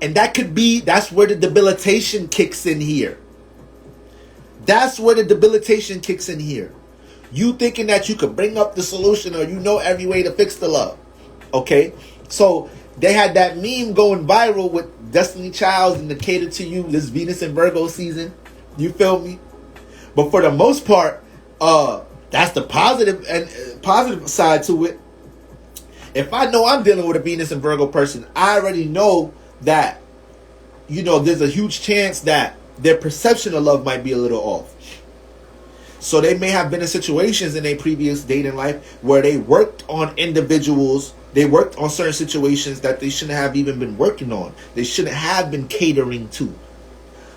Speaker 1: And that's where the debilitation kicks in here. That's where the debilitation kicks in here. You thinking that you could bring up the solution, or you know every way to fix the love. Okay? So they had that meme going viral with Destiny Childs and the Cater to You, this Venus and Virgo season. You feel me? But for the most part, that's the positive side to it. If I know I'm dealing with a Venus and Virgo person, I already know that, there's a huge chance that their perception of love might be a little off. So they may have been in situations in their previous dating life where they worked on individuals, they worked on certain situations that they shouldn't have even been working on. They shouldn't have been catering to.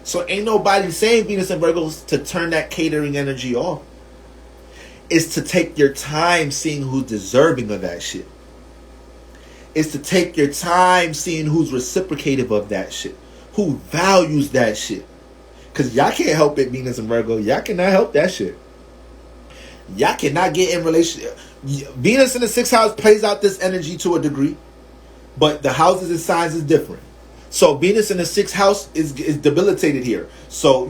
Speaker 1: So ain't nobody saying Venus and Virgos to turn that catering energy off. It's to take your time seeing who's deserving of that shit. Is to take your time seeing who's reciprocative of that shit. Who values that shit. Because y'all can't help it, Venus and Virgo. Y'all cannot help that shit. Y'all cannot get in relationship. Venus in the 6th house plays out this energy to a degree. But the houses and signs is different. So Venus in the 6th house is debilitated here. So,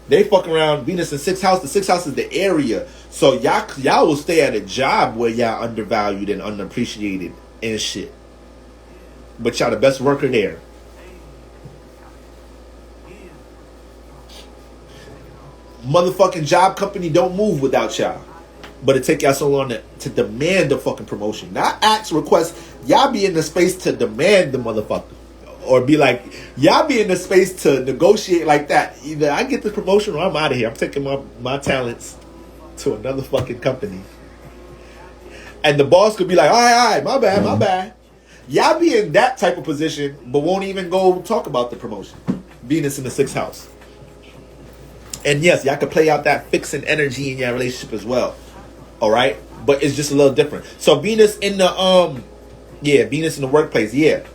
Speaker 1: they fuck around Venus in 6th house. The 6th house is the area. So y'all will stay at a job where y'all undervalued and unappreciated and shit. But y'all the best worker there.
Speaker 3: Motherfucking job company don't move without y'all. But it take y'all so long to demand the fucking promotion. Not ask, request. Y'all be in the space to demand the motherfucker. Or be like, y'all be in the space to negotiate like that. Either I get the promotion or I'm out of here. I'm taking my talents to another fucking company. And the boss could be like, all right, my bad. Y'all be in that type of position, but won't even go talk about the promotion. Venus in the 6th house. And yes, y'all could play out that fixing energy in your relationship as well. All right? But it's just a little different. So Venus in the, Venus in the workplace, yeah.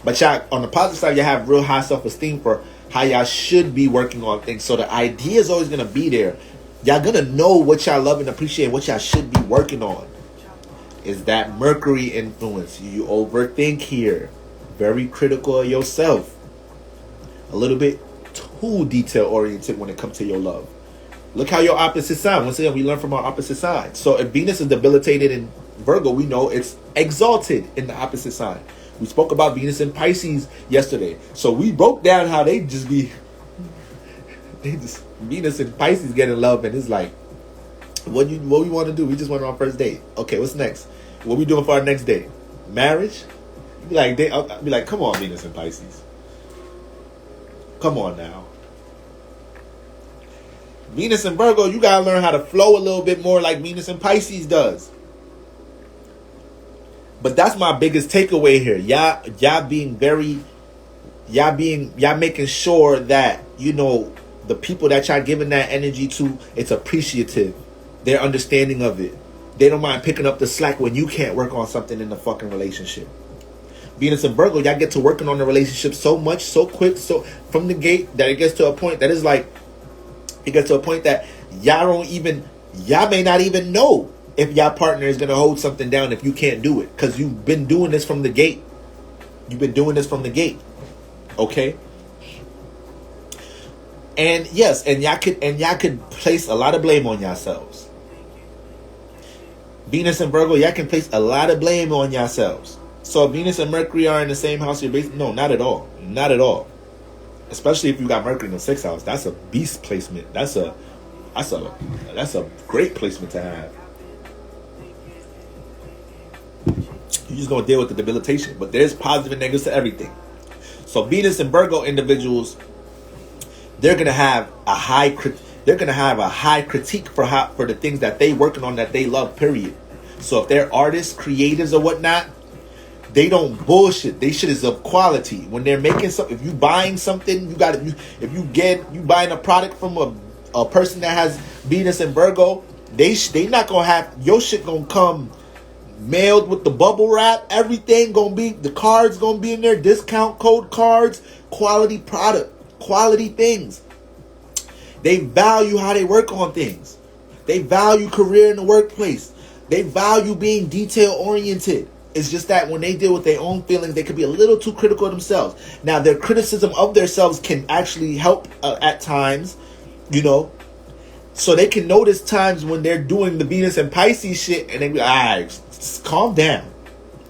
Speaker 3: But y'all, on the positive side, you have real high self-esteem for how y'all should be working on things. So the idea is always going to be there. Y'all going to know what y'all love and appreciate, what y'all should be working on. Is that Mercury influence. You overthink here. Very critical of yourself. A little bit too detail-oriented when it comes to your love. Look how your opposite sign. Once again, we learn from our opposite side. So if Venus is debilitated in Virgo, we know it's exalted in the opposite sign. We spoke about Venus and Pisces yesterday. So we broke down how they just Venus and Pisces get in love, and it's like, what we want to do? We just went on our first date. Okay, what's next? What we doing for our next date? Marriage? I'll be like, come on, Venus and Pisces. Come on now. Venus and Virgo, you gotta learn how to flow a little bit more like Venus and Pisces does. But that's my biggest takeaway here. Y'all making sure that, you know, the people that y'all giving that energy to, it's appreciative. They're understanding of it. They don't mind picking up the slack when you can't work on something in the fucking relationship. Venus and Virgo, y'all get to working on the relationship so much, so quick, so from the gate, that it gets to a point that is like, it gets to a point that y'all may not even know if y'all partner is going to hold something down if you can't do it. Because you've been doing this from the gate. Okay? And yes, and y'all could place a lot of blame on yourselves. Venus and Virgo, y'all can place a lot of blame on yourselves. So Venus and Mercury are in the same house. No, not at all. Not at all. Especially if you got Mercury in the 6th house. That's a beast placement. That's a great placement to have. You're just gonna deal with the debilitation. But there's positive and negatives to everything. So Venus and Virgo individuals, they're gonna have a high critique for the things that they working on that they love, period. So if they're artists, creatives, or whatnot, they don't bullshit. They shit is of quality. When they're making something, if you buying something, if you buying a product from a person that has Venus and Virgo, they not gonna have your shit gonna come mailed with the bubble wrap. Everything gonna be, the cards gonna be in there, discount code cards, quality product, quality things. They value how they work on things. They value career in the workplace. They value being detail oriented. It's just that when they deal with their own feelings, they could be a little too critical of themselves. Now, their criticism of themselves can actually help at times, you know. So they can notice times when they're doing the Venus and Pisces shit, and they be like, all right, just calm down.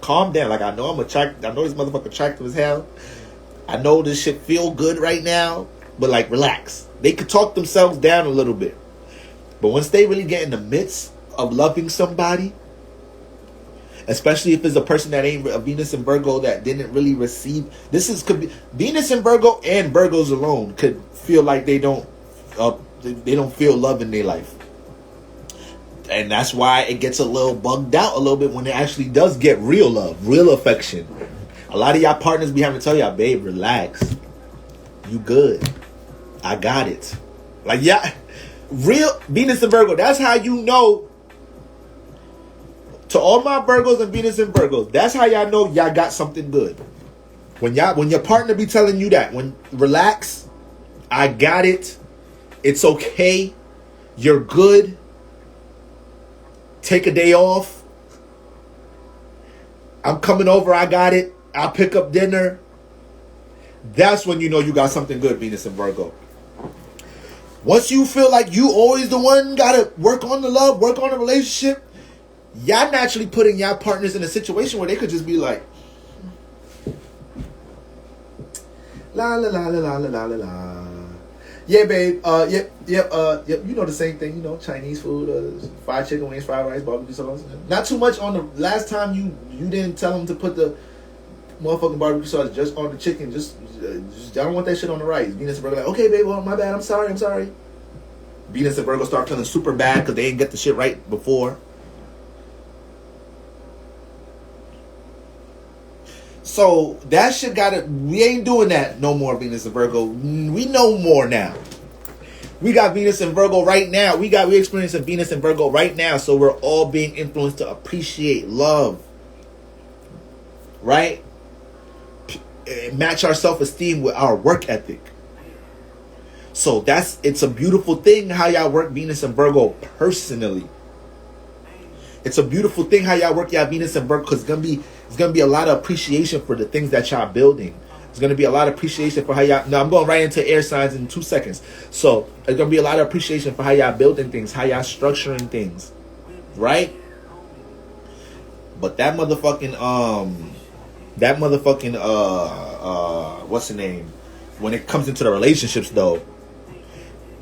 Speaker 3: Calm down. Like, I know I'm attracted. I know this motherfucker attractive as hell. I know this shit feel good right now, but like, relax. They could talk themselves down a little bit. But once they really get in the midst of loving somebody, especially if it's a person that ain't a Venus and Virgo that didn't really receive, could be Venus and Virgo, and Virgos alone could feel like they don't feel love in their life. And that's why it gets a little bugged out a little bit when it actually does get real love, real affection. A lot of y'all partners be having to tell y'all, babe, relax. You good. I got it. Like, yeah, real Venus and Virgo. That's how you know. To all my Virgos and Venus and Virgos, that's how y'all know y'all got something good. When your partner be telling you that, when relax, I got it. It's okay. You're good. Take a day off. I'm coming over. I got it. I'll pick up dinner. That's when you know you got something good, Venus and Virgo. Once you feel like you always the one gotta work on the love, work on the relationship, y'all naturally putting y'all partners in a situation where they could just be like, la la la la la la la la. Yeah, babe. Yep. You know the same thing. You know, Chinese food, fried chicken wings, fried rice, barbecue sauce. Not too much on the last time you didn't tell them to put the motherfucking barbecue sauce just on the chicken. Just I don't want that shit on the rice. Venus and Virgo like, okay, babe, well, my bad. I'm sorry. Venus and Virgo start feeling super bad because they didn't get the shit right before. So that shit we ain't doing that no more, Venus and Virgo. We know more now. We got Venus and Virgo right now. We experiencing Venus and Virgo right now. So we're all being influenced to appreciate love. Right? Match our self-esteem with our work ethic. So it's a beautiful thing how y'all work Venus and Virgo personally. It's a beautiful thing how y'all work y'all Venus and Virgo, because it's gonna be a lot of appreciation for the things that y'all building. It's gonna be a lot of appreciation for how y'all. Now I'm going right into air signs in 2 seconds. So it's gonna be a lot of appreciation for how y'all building things, how y'all structuring things, right? But that motherfucking what's the name? When it comes into the relationships though,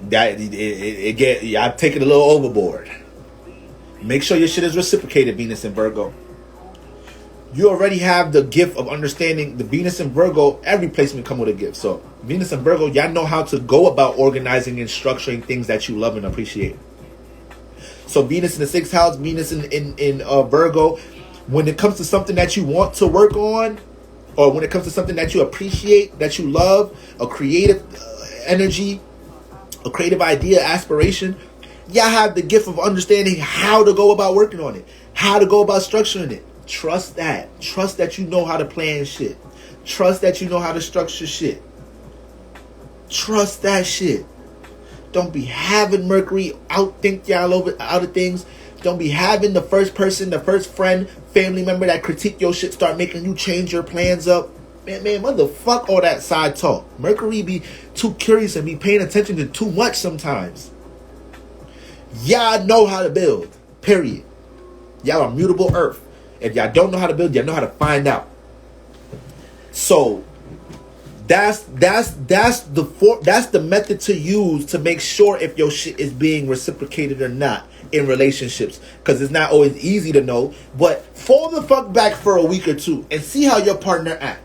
Speaker 3: that y'all take it a little overboard. Make sure your shit is reciprocated, Venus and Virgo. You already have the gift of understanding. The Venus and Virgo, every placement come with a gift. So Venus and Virgo, y'all know how to go about organizing and structuring things that you love and appreciate. So Venus in the 6th house, Venus in Virgo, when it comes to something that you want to work on, or when it comes to something that you appreciate, that you love, a creative energy, a creative idea, aspiration, y'all have the gift of understanding how to go about working on it, how to go about structuring it. Trust that. Trust that you know how to plan shit. Trust that you know how to structure shit. Trust that shit. Don't be having Mercury outthink y'all out of things. Don't be having the first person, the first friend, family member that critique your shit start making you change your plans up. Man, motherfuck all that side talk. Mercury be too curious and be paying attention to too much sometimes. Y'all know how to build. Period. Y'all are mutable earth. If y'all don't know how to build, y'all know how to find out. So that's the method to use to make sure if your shit is being reciprocated or not in relationships. Because it's not always easy to know. But fall the fuck back for a week or two and see how your partner act.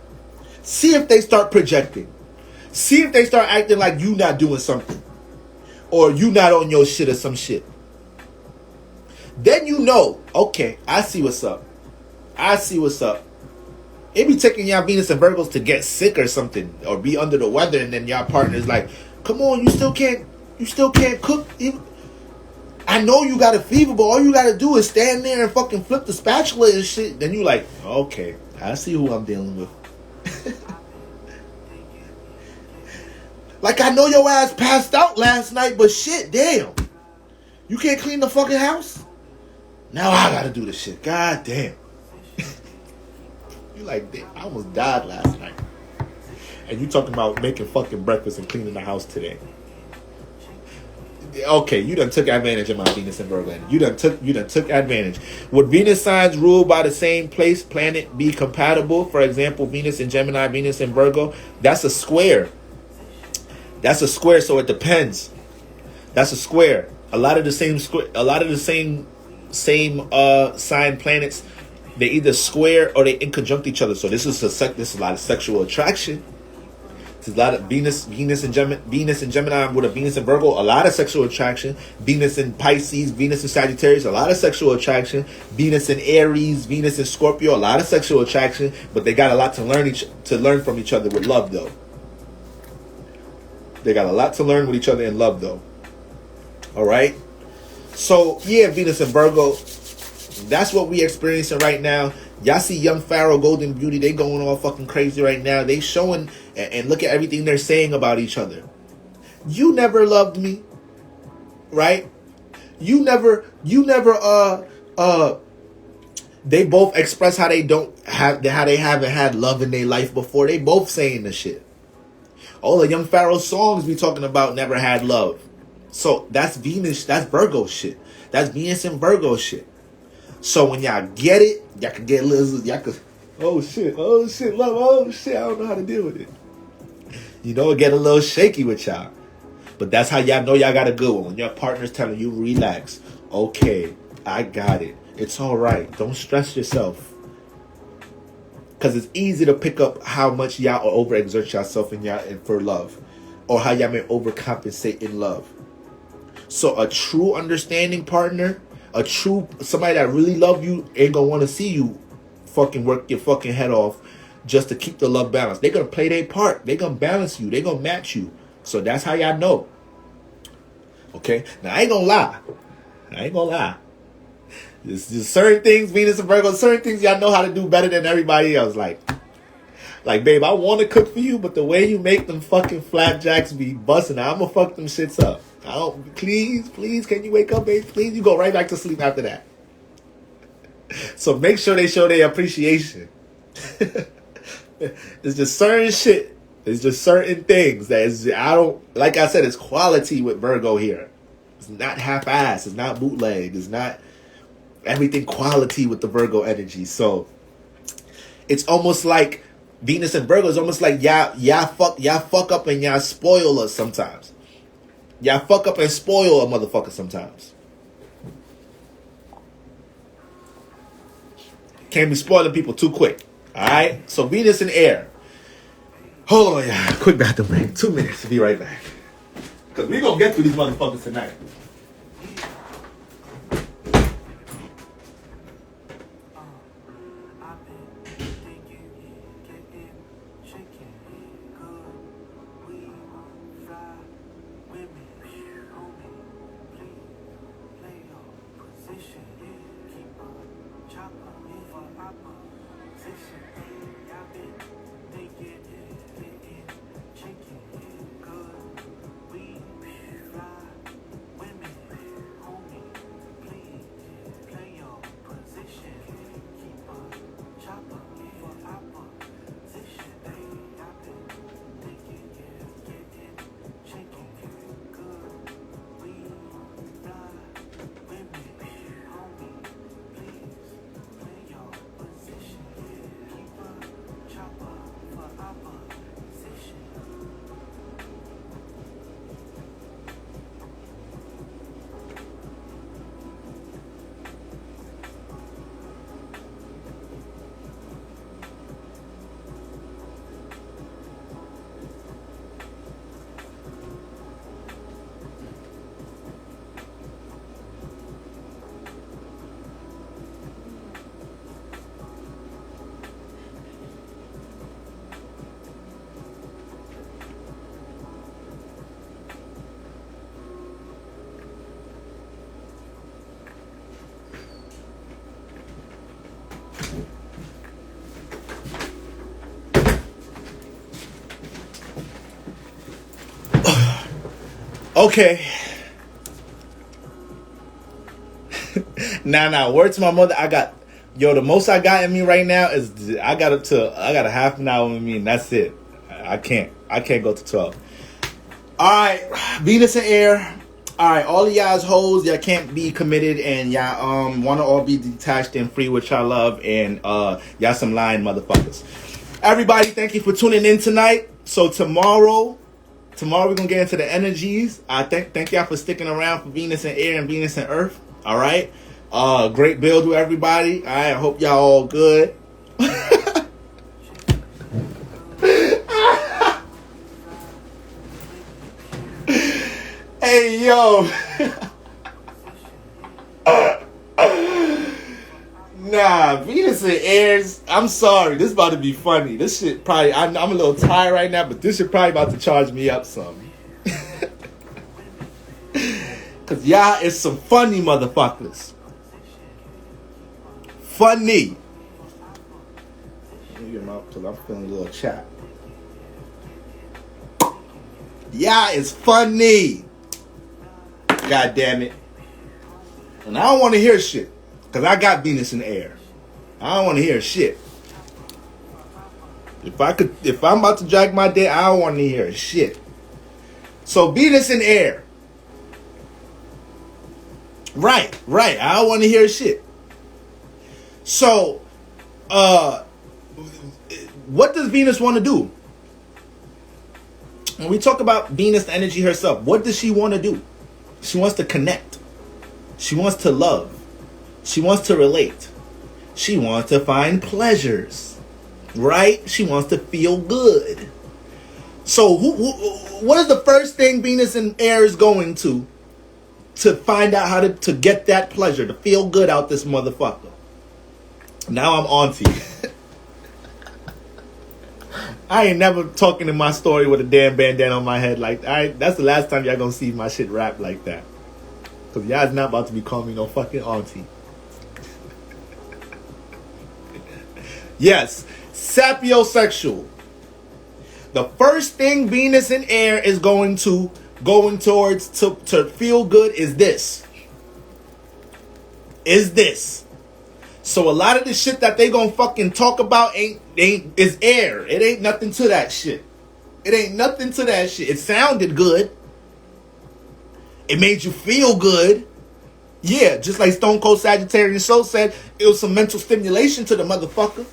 Speaker 3: See if they start projecting. See if they start acting like you not doing something. Or you not on your shit or some shit. Then you know, okay, I see what's up. It be taking y'all Venus and Virgos to get sick or something, or be under the weather, and then y'all partner's like, come on, you still can't cook. I know you got a fever, but all you gotta do is stand there and fucking flip the spatula and shit. Then you like, okay, I see who I'm dealing with. Like, I know your ass passed out last night, but shit, damn. You can't clean the fucking house? Now I gotta do the shit. God damn. You like, damn, I almost died last night. And you talking about making fucking breakfast and cleaning the house today. Okay, you done took advantage of my Venus and Virgo. You done took advantage. Would Venus signs ruled by the same place planet be compatible? For example, Venus in Gemini, Venus in Virgo. That's a square. So it depends. That's a square. A lot of the same sign planets, they either square or they in conjunct each other. So this is a lot of sexual attraction. There's a lot of Venus and Gemini with a Venus and Virgo, a lot of sexual attraction. Venus in Pisces, Venus in Sagittarius, a lot of sexual attraction. Venus in Aries, Venus in Scorpio, a lot of sexual attraction. But they got a lot to learn from each other with love, though. They got a lot to learn with each other in love, though. All right. So yeah, Venus and Virgo, that's what we experiencing right now. Y'all see young Pharaoh, Golden Beauty, they going all fucking crazy right now. They showing and look at everything they're saying about each other. You never loved me, right? You never they both express how they haven't had love in their life before. They both saying the shit. All the young Pharaoh songs we talking about never had love. So that's Venus, that's Virgo shit. That's Venus and Virgo shit. So when y'all get it, y'all can get a little, y'all can, oh shit, love, oh shit, I don't know how to deal with it. You know, it get a little shaky with y'all. But that's how y'all know y'all got a good one. When your partner's telling you, relax. Okay, I got it. It's all right. Don't stress yourself. Because it's easy to pick up how much y'all overexert yourself in for love. Or how y'all may overcompensate in love. So a true understanding partner, somebody that really love you ain't going to want to see you fucking work your fucking head off just to keep the love balance. They're going to play their part. They're going to balance you. They're going to match you. So that's how y'all know. Okay? Now, I ain't going to lie. There's just certain things, Venus and Virgo, certain things y'all know how to do better than everybody else. Like, babe, I want to cook for you, but the way you make them fucking flapjacks be busting, I'm going to fuck them shits up. Please, can you wake up, babe? Please, you go right back to sleep after that. So make sure they show their appreciation. There's just certain shit. There's just certain things that is, like I said, it's quality with Virgo here. It's not half-ass. It's not bootleg. It's not everything quality with the Virgo energy. So it's almost like Venus and Virgo is almost like y'all fuck up and y'all spoil us sometimes. Y'all fuck up and spoil a motherfucker sometimes. Can't be spoiling people too quick. Alright? So Venus and air. Hold on, y'all. Quick bathroom break. 2 minutes. Be right back. Because we gonna get through these motherfuckers tonight. Okay. Nah. Word to my mother. The most I got in me right now is I got a half an hour in me, and that's it. I can't go to 12. All right, Venus and air. All right, all of y'all's hoes, y'all can't be committed, and y'all want to all be detached and free with y'all love, and y'all some lying motherfuckers. Everybody, thank you for tuning in tonight. So tomorrow we're gonna get into the energies. I thank y'all for sticking around for Venus and air and Venus and Earth. All right, great build with everybody. All right, I hope y'all all good. Hey, yo. Nah, Venus and Aries, I'm sorry. This is about to be funny. This shit probably, I'm a little tired right now, but this shit probably about to charge me up some. Because y'all is some funny motherfuckers. Funny. Let me get them out because I'm feeling a little chat. Y'all is funny. God damn it. And I don't want to hear shit. Because I got Venus in the air. I don't want to hear shit. If I'm about to drag my dick, I don't want to hear shit. So Venus in air. Right. I don't want to hear shit. So, what does Venus want to do? when we talk about Venus, the energy herself, what does she want to do? She wants to connect. She wants to love. She wants to relate. She wants to find pleasures, right? She wants to feel good. So what is the first thing Venus in air is going to find out how to get that pleasure, to feel good out this motherfucker? Now I'm auntie. I ain't never talking in my story with a damn bandana on my head like that. That's the last time y'all gonna see my shit rap like that. Cause y'all's not about to be calling me no fucking auntie. Yes, sapiosexual. The first thing Venus in air is going towards to feel good is this. So a lot of the shit that they gonna fucking talk about is air. It ain't nothing to that shit. It sounded good. It made you feel good. Yeah, just like Stone Cold Sagittarius Soul said, it was some mental stimulation to the motherfucker.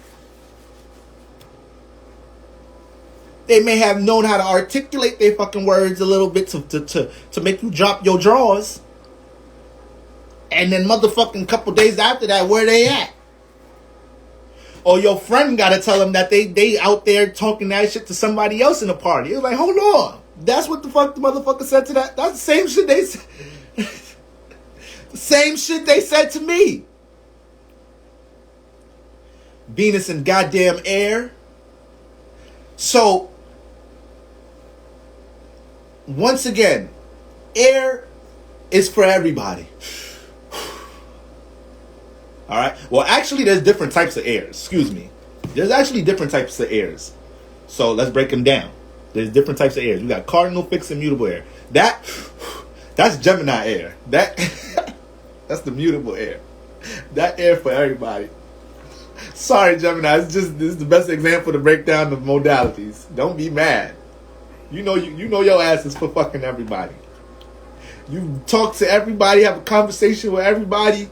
Speaker 3: They may have known how to articulate their fucking words a little bit to make you drop your drawers. And then motherfucking couple days after that, where they at? Or your friend gotta tell them that they out there talking that shit to somebody else in the party. It was like, hold on. That's what the fuck the motherfucker said to that. That's the same shit they said. The same shit they said to me. Venus in goddamn air. So, once again, air is for everybody. All right. Well, actually, there's different types of airs. Excuse me. There's actually different types of airs. So let's break them down. There's different types of airs. We got cardinal, fixed, and mutable air. That's Gemini air. That's the mutable air. That air for everybody. Sorry, Gemini. This is the best example to break down the modalities. Don't be mad. You know your ass is for fucking everybody. You talk to everybody, have a conversation with everybody.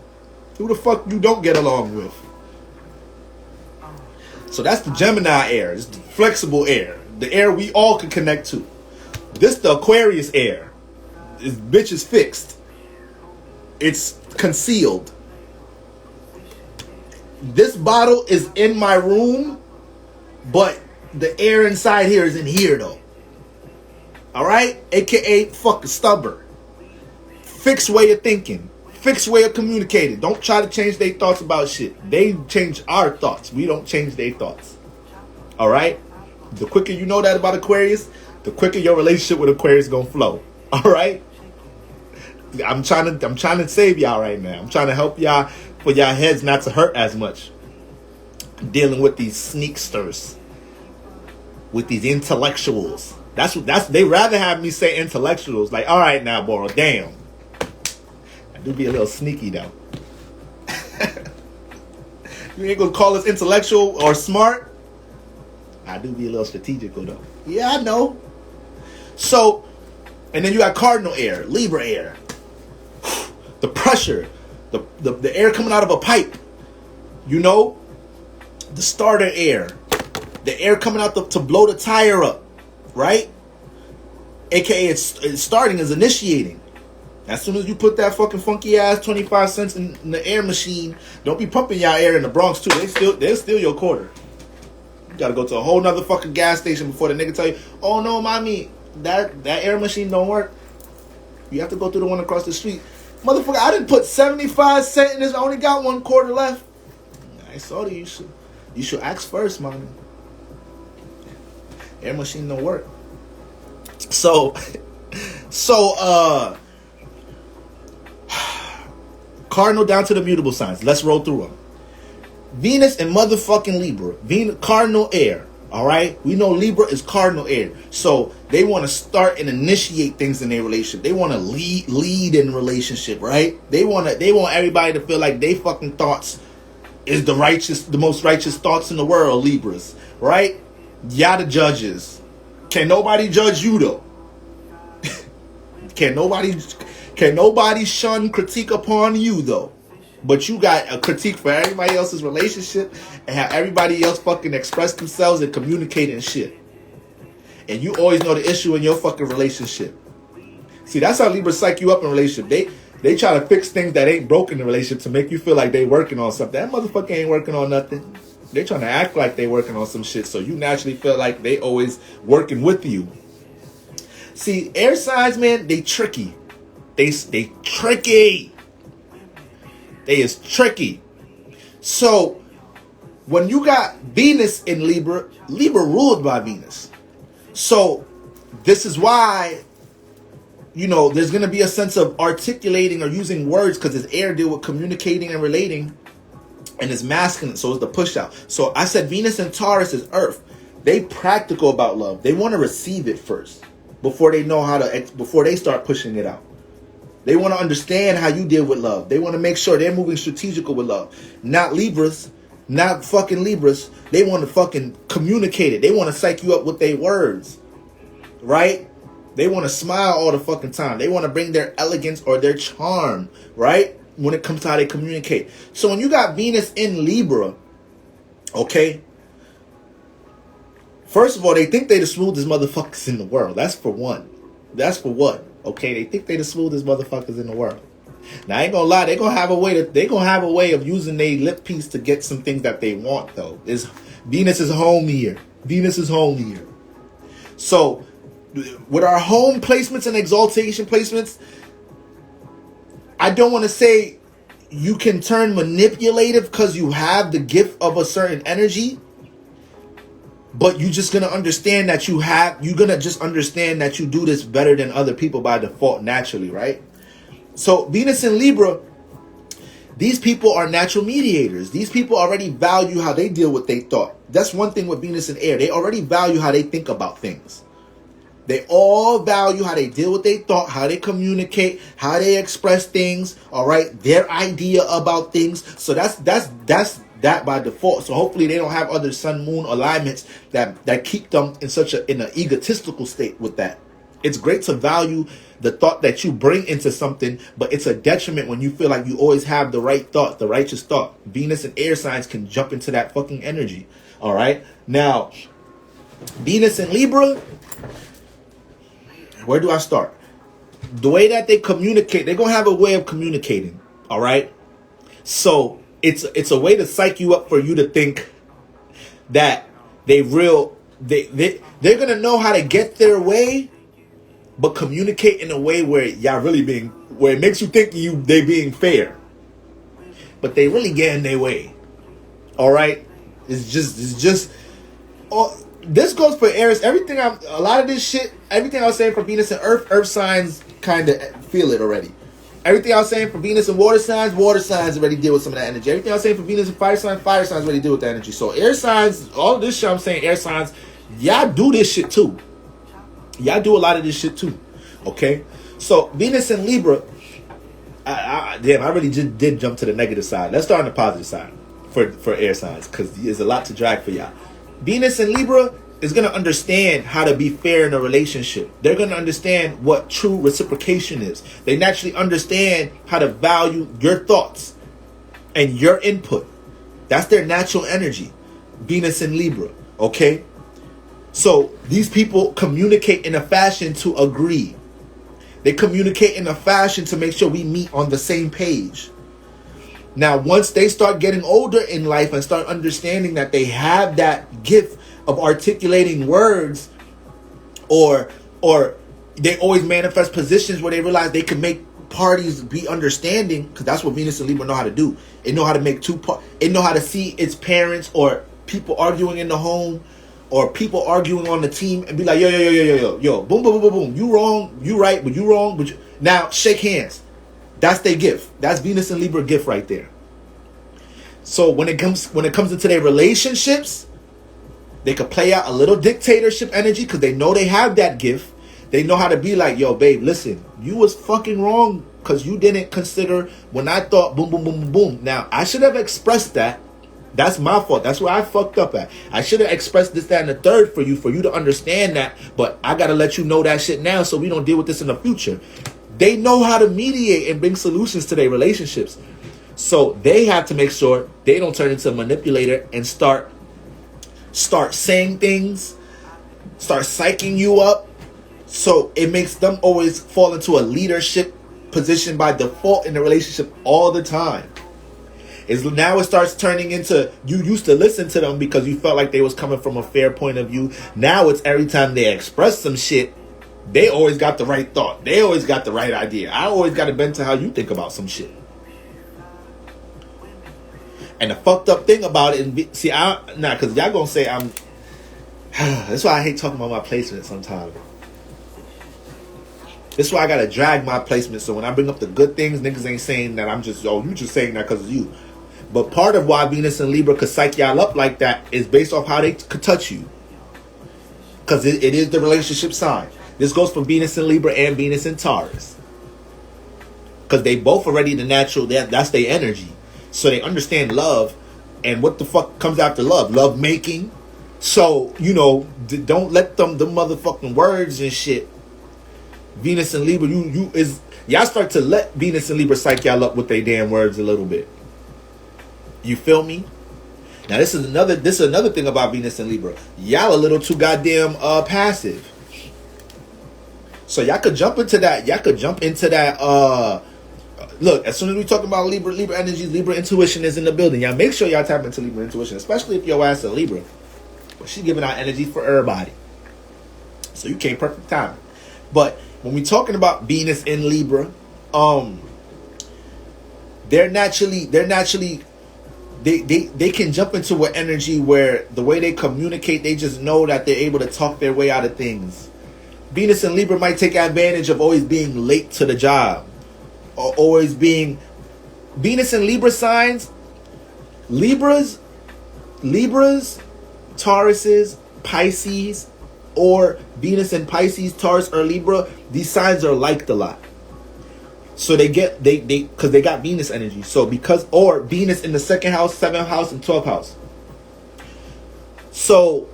Speaker 3: Who the fuck you don't get along with? So that's the Gemini air. It's the flexible air. The air we all can connect to. This the Aquarius air. This bitch is fixed. It's concealed. This bottle is in my room, but the air inside here is in here though. Alright? AKA fucking stubborn. Fixed way of thinking. Fixed way of communicating. Don't try to change their thoughts about shit. They change our thoughts. We don't change their thoughts. Alright? The quicker you know that about Aquarius, the quicker your relationship with Aquarius is gonna flow. Alright? I'm trying to save y'all right now. I'm trying to help y'all for y'all heads not to hurt as much. Dealing with these sneaksters. With these intellectuals. That's they rather have me say intellectuals. Like, alright now, Boro, damn. Do be a little sneaky though. You ain't gonna call us intellectual or smart. I do be a little strategical though. Yeah, I know. So, and then you got cardinal air, Libra air. The pressure, the air coming out of a pipe. You know, the starter air, the air coming out to blow the tire up, right? AKA it's starting is initiating. As soon as you put that fucking funky ass 25 cents in the air machine, don't be pumping y'all air in the Bronx too. They'll steal your quarter. You gotta go to a whole nother fucking gas station before the nigga tell you, oh no, mommy, that air machine don't work. You have to go through the one across the street. Motherfucker, I didn't put 75 cents in this. I only got 1 quarter left. I saw you. You should ask first, mommy. Air machine don't work. So cardinal down to the mutable signs. Let's roll through them. Venus and motherfucking Libra. Venus, cardinal air. All right? We know Libra is cardinal air. So they want to start and initiate things in their relationship. They want to lead in relationship, right? They want everybody to feel like they fucking thoughts is the most righteous thoughts in the world, Libras, right? Y'all the judges. Can nobody judge you though? Can nobody shun critique upon you though? But you got a critique for everybody else's relationship and have everybody else fucking express themselves and communicate and shit. and you always know the issue in your fucking relationship. See, that's how Libras psych you up in a relationship. They try to fix things that ain't broken in the relationship to make you feel like they working on something. That motherfucker ain't working on nothing. They trying to act like they working on some shit, so you naturally feel like they always working with you. See, air signs, man, they tricky. They tricky. They is tricky. So when you got Venus in Libra, Libra ruled by Venus. So this is why, you know, there's going to be a sense of articulating or using words, because it's air deal with communicating and relating, and it's masculine, so it's the push out. So I said Venus and Taurus is earth. They practical about love. They want to receive it first before they know how to, before they start pushing it out. They want to understand how you deal with love. They want to make sure they're moving strategical with love. Not Libras, not fucking Libras. They want to fucking communicate it. They want to psych you up with their words, right? They want to smile all the fucking time. They want to bring their elegance or their charm, right? When it comes to how they communicate. So when you got Venus in Libra, okay, first of all, they think they the smoothest motherfuckers in the world. That's for one. That's for what? Okay, they think they the smoothest motherfuckers in the world. Now I ain't gonna lie, they gonna have a way of using their lip piece to get some things that they want, though. Venus is home here. Venus is home here. So with our home placements and exaltation placements, I don't want to say you can turn manipulative because you have the gift of a certain energy, but you're just going to understand that you're going to just understand that you do this better than other people by default naturally, right? So Venus in Libra, these people are natural mediators. These people already value how they deal with their thought. That's one thing with Venus in air. They already value how they think about things. They all value how they deal with their thought, how they communicate, how they express things, all right? Their idea about things. So that's that by default. So hopefully they don't have other sun moon alignments that keep them in an egotistical state with that. It's great to value the thought that you bring into something, but it's a detriment when you feel like you always have the right thought, the righteous thought. Venus and air signs can jump into that fucking energy. All right. Now, Venus and Libra, where do I start? The way that they communicate, they're going to have a way of communicating. All right. So it's a way to psych you up for you to think that they're going to know how to get their way, but communicate in a way where y'all really where it makes you think they being fair, but they really getting their way. All right. It's just this goes for Aries. Everything I was saying for Venus and Earth signs kind of feel it already. Everything I was saying for Venus and water signs already deal with some of that energy. Everything I was saying for Venus and fire signs already deal with that energy. So air signs, all of this shit I'm saying, air signs, y'all do this shit too. Y'all do a lot of this shit too. Okay? So Venus and Libra, I really just did jump to the negative side. Let's start on the positive side for air signs, because there's a lot to drag for y'all. Venus and Libra is going to understand how to be fair in a relationship. They're going to understand what true reciprocation is. They naturally understand how to value your thoughts and your input. That's their natural energy. Venus and Libra. Okay? So these people communicate in a fashion to agree. They communicate in a fashion to make sure we meet on the same page. Now, once they start getting older in life and start understanding that they have that gift of articulating words, or they always manifest positions where they realize they can make parties be understanding, because that's what Venus and Libra know how to do. They know how to make it know how to see its parents or people arguing in the home or people arguing on the team and be like, yo, boom, boom, boom, boom, boom. You wrong, you right, but you wrong. But now shake hands. That's their gift. That's Venus and Libra gift right there. So when it comes into their relationships, they could play out a little dictatorship energy because they know they have that gift. They know how to be like, yo, babe, listen, you was fucking wrong because you didn't consider when I thought boom, boom, boom, boom, boom. Now, I should have expressed that. That's my fault. That's where I fucked up at. I should have expressed this, that, and the third for you to understand that. But I got to let you know that shit now so we don't deal with this in the future. They know how to mediate and bring solutions to their relationships. So they have to make sure they don't turn into a manipulator and start saying things, start psyching you up. So it makes them always fall into a leadership position by default in the relationship all the time. Now it starts turning into, you used to listen to them because you felt like they was coming from a fair point of view. Now it's every time they express some shit, they always got the right thought. They always got the right idea. I always got to bend to how you think about some shit. And the fucked up thing about it, because y'all gonna say I'm. That's why I hate talking about my placement sometimes. That's why I gotta drag my placement. So when I bring up the good things, niggas ain't saying that I'm just, you just saying that because of you. But part of why Venus and Libra could psych y'all up like that is based off how they could touch you. Because it is the relationship sign. This goes for Venus and Libra and Venus and Taurus. Because they both already the natural, that's their energy. So they understand love. And what the fuck comes after love? Love making. So, don't let them, the motherfucking words and shit. Venus and Libra, y'all start to let Venus and Libra psych y'all up with their damn words a little bit. You feel me? Now this is another thing about Venus and Libra. Y'all a little too goddamn passive. So y'all could jump into that. Look, as soon as we talk about Libra energies, Libra intuition is in the building. Y'all make sure y'all tap into Libra intuition, especially if your ass a Libra. But she's giving out energy for everybody. So you came perfect time. But when we're talking about Venus in Libra, they can jump into an energy where the way they communicate, they just know that they're able to talk their way out of things. Venus and Libra might take advantage of always being late to the job, or always being Venus and Libra signs. Libras, Tauruses, Pisces, or Venus and Pisces, Taurus, or Libra, these signs are liked a lot. So because they got Venus energy. So or Venus in the 2nd house, 7th house, and 12th house. So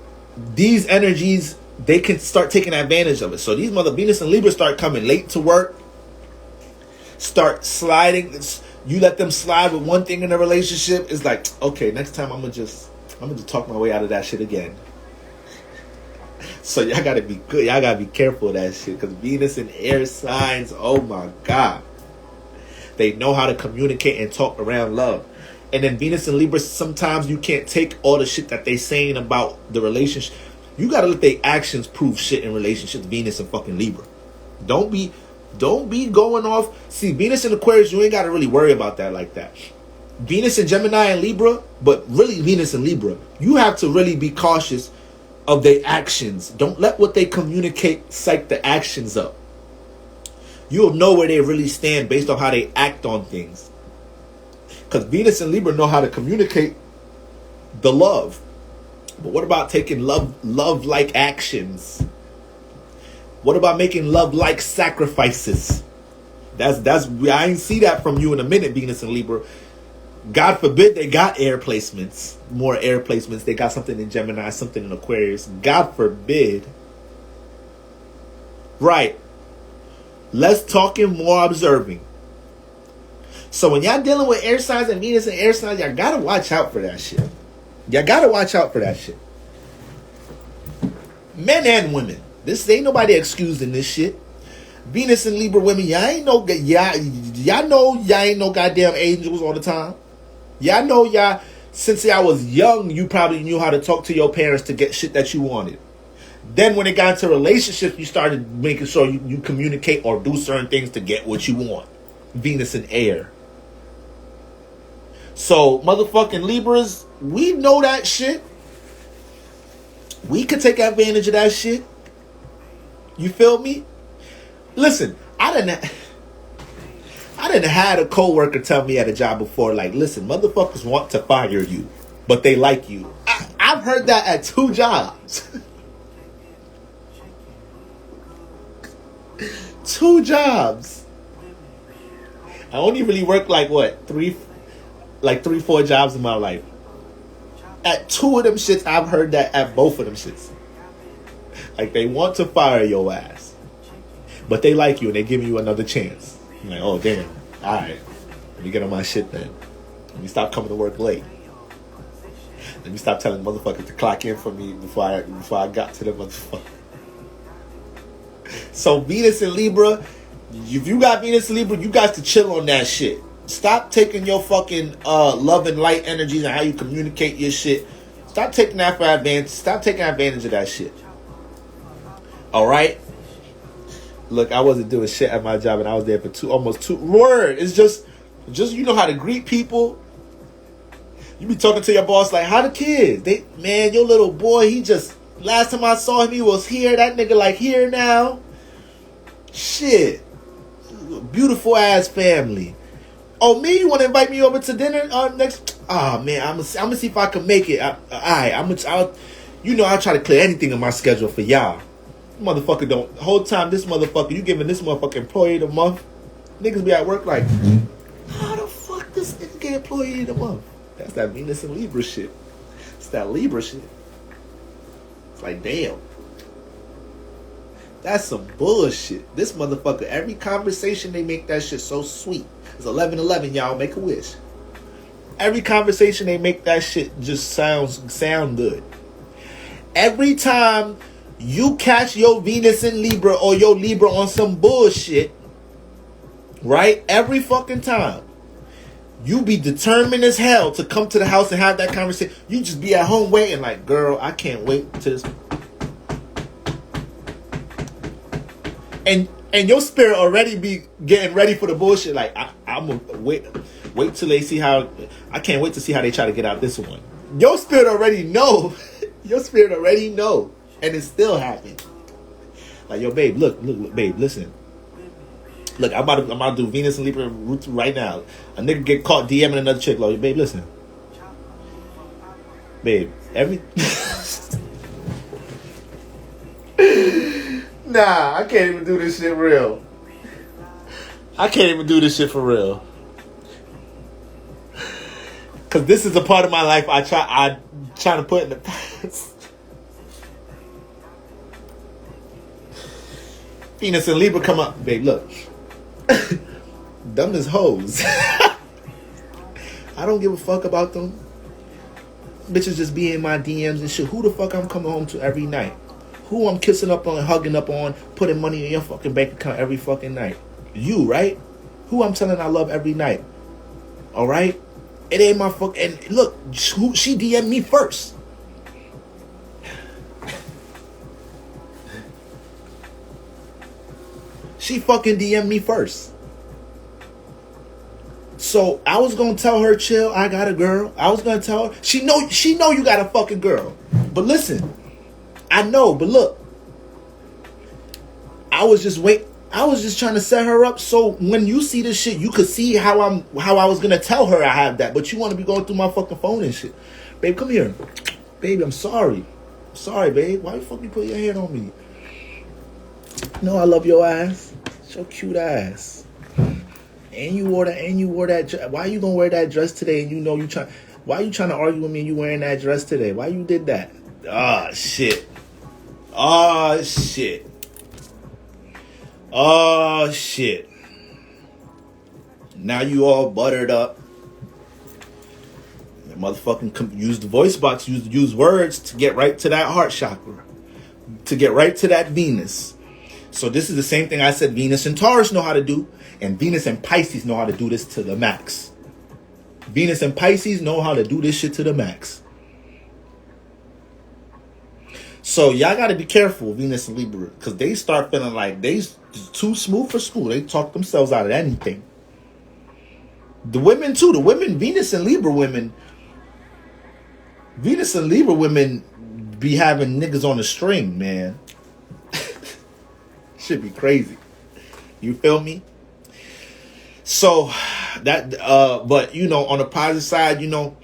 Speaker 3: these energies, they can start taking advantage of it. So these Venus and Libra start coming late to work, start sliding. You let them slide with one thing in a relationship, it's like, okay, next time I'm gonna just talk my way out of that shit again. So y'all gotta be good. Y'all gotta be careful of that shit. Because Venus and air signs, oh my God. They know how to communicate and talk around love. And then Venus and Libra, sometimes you can't take all the shit that they saying about the relationship. You gotta let their actions prove shit in relationships, Venus and fucking Libra. Don't be going off. See, Venus and Aquarius, you ain't gotta really worry about that like that. Venus and Gemini and Libra, but really Venus and Libra, you have to really be cautious of their actions. Don't let what they communicate psych the actions up. You'll know where they really stand based on how they act on things. Because Venus and Libra know how to communicate the love. But what about taking love-like actions? What about making love-like sacrifices? That's I ain't see that from you in a minute, Venus and Libra. God forbid they got more air placements. They got something in Gemini, something in Aquarius. God forbid. Right. Less talking, more observing. So when y'all dealing with air signs and Venus and air signs, y'all gotta watch out for that shit. Men and women. This ain't nobody excused in this shit. Venus and Libra women, y'all know y'all ain't no goddamn angels all the time. Y'all know since y'all was young, you probably knew how to talk to your parents to get shit that you wanted. Then when it got into relationships, you started making sure you communicate or do certain things to get what you want. Venus and air. So motherfucking Libras, we know that shit. We could take advantage of that shit. You feel me? Listen, I didn't had a coworker tell me at a job before, like, listen, motherfuckers want to fire you, but they like you. I've heard that at 2 jobs. 2 jobs. I only really worked like 3-4 jobs in my life. At 2 of them shits, I've heard that at both of them shits. Like, they want to fire your ass, but they like you and they giving you another chance. I'm like, oh damn, alright, let me get on my shit then. Let me stop coming to work late. Let me stop telling motherfuckers to clock in for me before I got to the motherfucker. So Venus and Libra, if you got Venus and Libra, you got to chill on that shit. Stop taking your fucking love and light energies and how you communicate your shit. Stop taking that for advantage. Stop taking advantage of that shit. All right. Look, I wasn't doing shit at my job, and I was there for almost two. Word. It's just you know how to greet people. You be talking to your boss like, "How the kids? Man, your little boy. He just last time I saw him, he was here. That nigga like here now. Shit, beautiful ass family. Oh, me? You want to invite me over to dinner next? Oh man, I'm gonna see if I can make it. I'll try to clear anything in my schedule for y'all. Motherfucker don't. The whole time this motherfucker, you giving this motherfucker employee of the month. Niggas be at work like, how the fuck this nigga get employee of the month? That's that Venus and Libra shit. It's that Libra shit. It's like, damn. That's some bullshit. This motherfucker, every conversation they make that shit so sweet. It's 11:11, y'all. Make a wish. Every conversation they make that shit just sound good. Every time you catch your Venus in Libra or your Libra on some bullshit, right? Every fucking time. You be determined as hell to come to the house and have that conversation. You just be at home waiting like, girl, I can't wait to this. And your spirit already be getting ready for the bullshit. Like, I'm going to wait till they see how, I can't wait to see how they try to get out this one. Your spirit already know. Your spirit already know. And it still happened. Like, yo, babe, look, babe, listen. Look, I'm about to do Venus and Libra right now. A nigga get caught DMing another chick. Like, babe, listen. Babe, Nah, I can't even do this shit real. I can't even do this shit for real. Cause this is a part of my life I try to put in the past. Venus and Libra come up, babe. Look, dumb as hoes. I don't give a fuck about them. Bitches just be in my DMs and shit. Who the fuck I'm coming home to every night? Who I'm kissing up on, hugging up on, putting money in your fucking bank account every fucking night? You, right? Who I'm telling I love every night? All right? It ain't my fuck. And look, she DM'd me first. She fucking DM'd me first. So I was gonna tell her, chill, I got a girl. I was gonna tell her, she know you got a fucking girl. But listen, I know, but look, I was just trying to set her up so when you see this shit, you could see how I was gonna tell her I have that. But you want to be going through my fucking phone and shit. Babe, come here. Baby, I'm sorry. I'm sorry, babe. Why the fuck you put your hand on me? No, I love your ass. It's your cute ass. And you wore that. Why you gonna wear that dress today? And you know why you trying to argue with me? And you wearing that dress today? Why you did that? Ah, shit. Oh shit. Oh shit. Now you all buttered up. Motherfucking use the voice box, use words to get right to that heart chakra. To get right to that Venus. So this is the same thing I said Venus and Taurus know how to do. And Venus and Pisces know how to do this to the max. Venus and Pisces know how to do this shit to the max. So y'all got to be careful, Venus and Libra, because they start feeling like they too smooth for school. They talk themselves out of anything. The women too. The women, Venus and Libra women be having niggas on the string, man. Should be crazy. You feel me? So that, but you know, on the positive side, you know,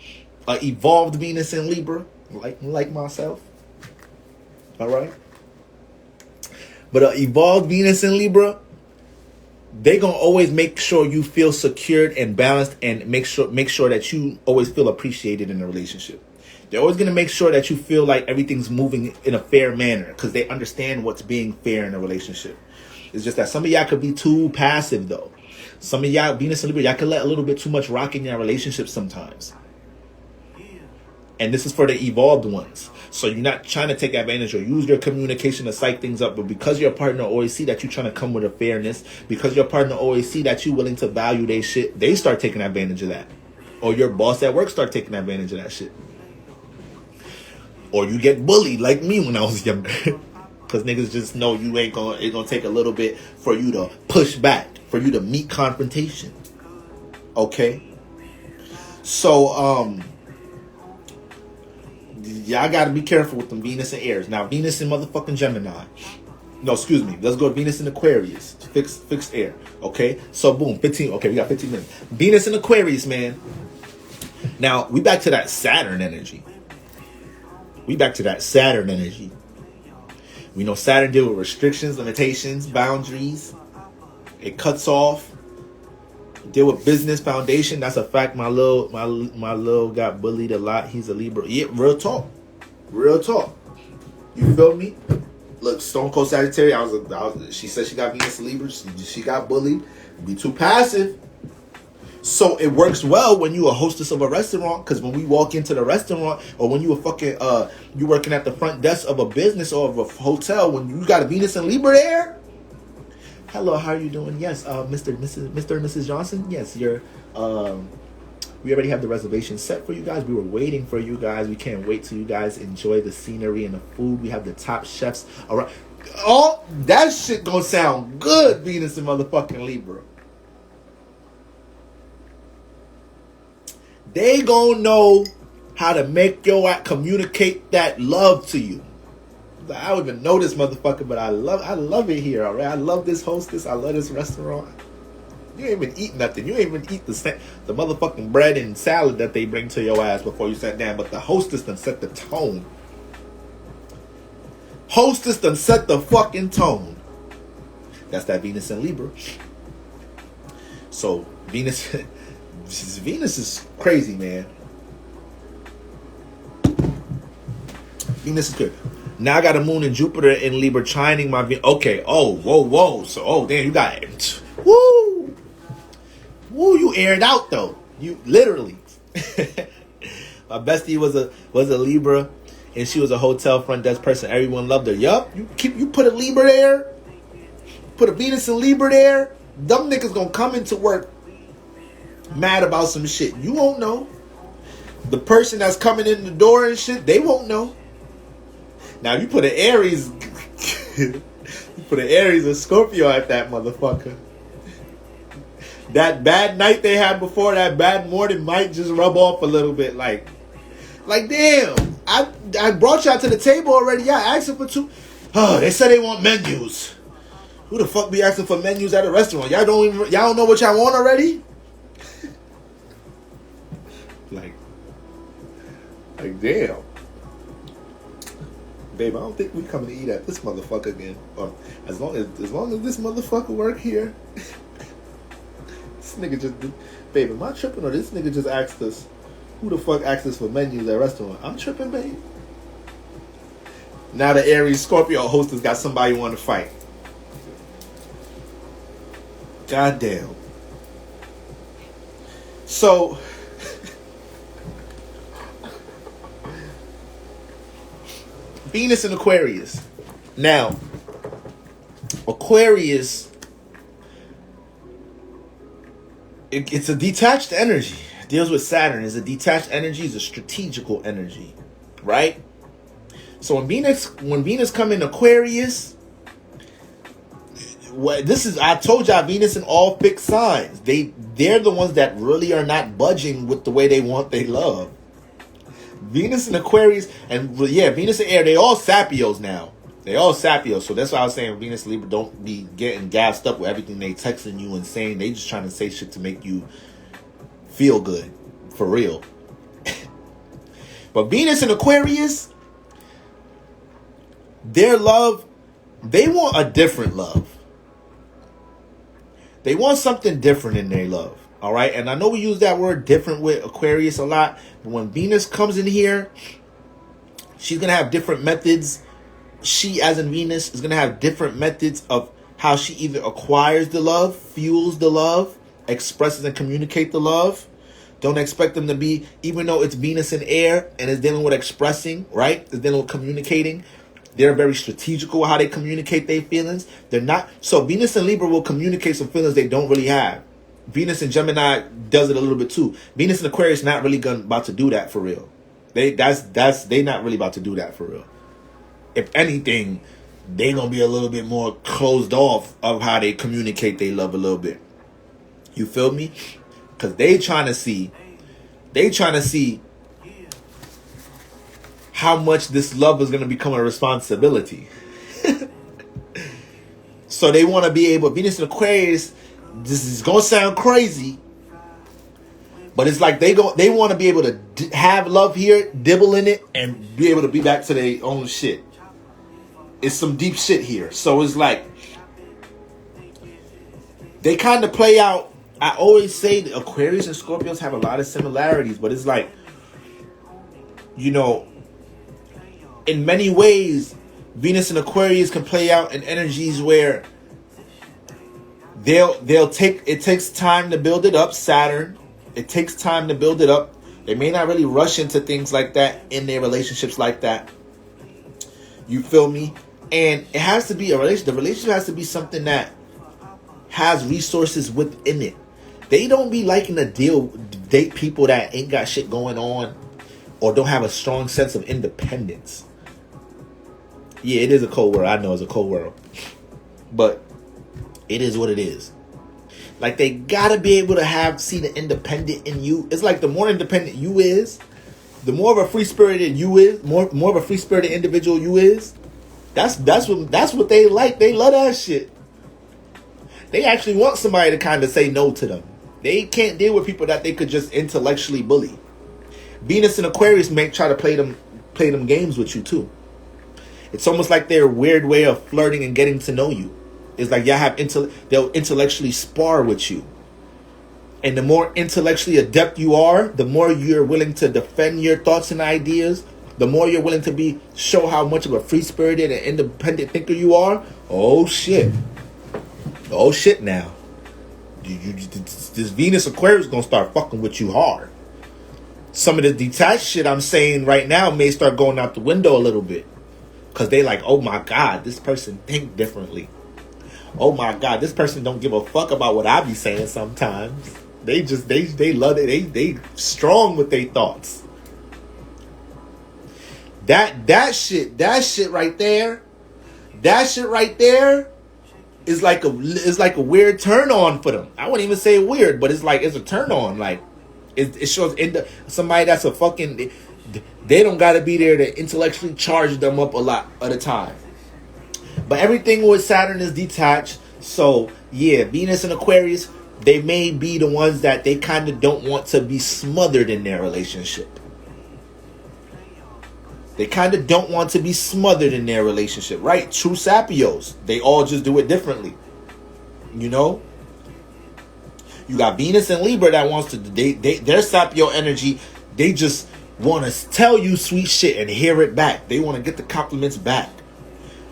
Speaker 3: evolved Venus and Libra, like myself. All right. But evolved Venus and Libra, they gonna always make sure you feel secured and balanced, and make sure that you always feel appreciated in a relationship. They're always gonna make sure that you feel like everything's moving in a fair manner, because they understand what's being fair in a relationship. It's just that some of y'all could be too passive though. Some of y'all, Venus and Libra, y'all can let a little bit too much rock in your relationship sometimes. And this is for the evolved ones. So you're not trying to take advantage or use your communication to psych things up. But because your partner always see that you're trying to come with a fairness, because your partner always see that you're willing to value their shit, they start taking advantage of that. Or your boss at work start taking advantage of that shit. Or you get bullied like me when I was younger. Because niggas just know you ain't gonna, it's gonna take a little bit for you to push back, for you to meet confrontation. Okay? So, y'all gotta be careful with them Venus and Aries. Now, Venus and motherfucking Gemini. No, excuse me. Let's go Venus and Aquarius. Fixed air. Okay? So, boom. 15. Okay, we got 15 minutes. Venus and Aquarius, man. Now, we back to that Saturn energy. We know Saturn deal with restrictions, limitations, boundaries. It cuts off. Deal with business foundation. That's a fact. My little got bullied a lot. He's a Libra. Yeah, real talk. You feel me? Look, Stone Cold Sagittarius. She said she got Venus Libra. She got bullied. Be too passive. So it works well when you a hostess of a restaurant, because when we walk into the restaurant, or when you a fucking you working at the front desk of a business or of a hotel, when you got a Venus and Libra there. Hello, how are you doing? Yes, Mr. and Mrs. Johnson. Yes, you're. We already have the reservation set for you guys. We were waiting for you guys. We can't wait till you guys enjoy the scenery and the food. We have the top chefs around. Oh, that shit gonna sound good, Venus and motherfucking Libra. They gonna know how to make your communicate that love to you. I don't even know this motherfucker, but I love it here, alright? I love this hostess. I love this restaurant. You ain't even eat nothing. You ain't even eat the motherfucking bread and salad that they bring to your ass before you sat down. But the hostess done set the tone. Hostess done set the fucking tone. That's that Venus and Libra. So Venus is crazy, man. Venus is good. Now I got a moon and Jupiter in Libra trining my Venus. Okay. Oh, whoa. So, damn, you got it. Woo, you aired out though. You literally. My bestie was a Libra, and she was a hotel front desk person. Everyone loved her. Yup. You put a Libra there, put a Venus and Libra there. Them niggas gonna come into work mad about some shit. You won't know. The person that's coming in the door and shit, they won't know. Now you put an Aries, and Scorpio at that motherfucker. That bad night they had before, that bad morning might just rub off a little bit. Like damn, I brought y'all to the table already. Y'all asking for two. Oh, they said they want menus. Who the fuck be asking for menus at a restaurant? Y'all don't know what y'all want already. like damn. Babe, I don't think we coming to eat at this motherfucker again. As long as this motherfucker work here. This nigga just, babe, am I tripping or this nigga just asked us? Who the fuck asked us for menus at a restaurant? I'm tripping, babe. Now the Aries Scorpio hostess got somebody who want to fight. God damn. So. Venus and Aquarius. Now, Aquarius, it's a detached energy. It deals with Saturn. It's a detached energy. It's a strategical energy, right? So when Venus come in Aquarius, I told y'all Venus in all fixed signs. They're the ones that really are not budging with the way they want they love. Venus and Aquarius, and yeah, Venus and Air, they all Sapios now. They all Sapios. So that's why I was saying Venus and Libra don't be getting gassed up with everything they texting you and saying. They just trying to say shit to make you feel good. For real. But Venus and Aquarius, their love, they want a different love. They want something different in their love. All right, and I know we use that word different with Aquarius a lot, but when Venus comes in here, she's going to have different methods. She, as in Venus, is going to have different methods of how she either acquires the love, fuels the love, expresses and communicates the love. Don't expect them to be, even though it's Venus in air and it's dealing with expressing, right? It's dealing with communicating. They're very strategical with how they communicate their feelings. They're not. So Venus and Libra will communicate some feelings they don't really have. Venus and Gemini does it a little bit too. Venus and Aquarius not really about to do that for real. They not really about to do that for real. If anything, they gonna be a little bit more closed off of how they communicate they love a little bit. You feel me? Because they trying to see how much this love is gonna become a responsibility. So they want to be able, Venus and Aquarius, this is gonna sound crazy, but it's like they want to be able to have love here, dibble in it, and be able to be back to their own shit. It's some deep shit here. So it's like they kind of play out. I always say that Aquarius and Scorpios have a lot of similarities, but it's like, you know, in many ways, Venus and Aquarius can play out in energies where they'll take, it takes time to build it up. Saturn, it takes time to build it up. They may not really rush into things like that in their relationships like that. You feel me? And it has to be a relationship. The relationship has to be something that has resources within it. They don't be liking to date people that ain't got shit going on or don't have a strong sense of independence. Yeah, it is a cold world. I know it's a cold world. But it is what it is. Like, they gotta be able to see the independent in you. It's like the more independent you is, the more of a free-spirited you is, more of a free-spirited individual you is. That's what they like. They love that shit. They actually want somebody to kind of say no to them. They can't deal with people that they could just intellectually bully. Venus and Aquarius may try to play them games with you too. It's almost like their weird way of flirting and getting to know you. It's like they'll intellectually spar with you. And the more intellectually adept you are, the more you're willing to defend your thoughts and ideas, the more you're willing to show how much of a free-spirited and independent thinker you are. Oh shit. Oh shit now. This Venus Aquarius is gonna start fucking with you hard. Some of the detached shit I'm saying right now may start going out the window a little bit. Cause they like, oh my God, this person think differently. Oh my God, this person don't give a fuck about what I be saying sometimes. They love it. They strong with their thoughts. That shit right there is like a weird turn on for them. I wouldn't even say weird, but it's a turn on. Like it shows somebody that's a fucking. They don't got to be there to intellectually charge them up a lot at a time. But everything with Saturn is detached. So yeah, Venus and Aquarius, they may be the ones that they kind of don't want to be smothered in their relationship. They kind of don't want to be smothered in their relationship, right? True Sapios, they all just do it differently. You know? You got Venus and Libra that wants to, their Sapio energy, they just want to tell you sweet shit and hear it back. They want to get the compliments back.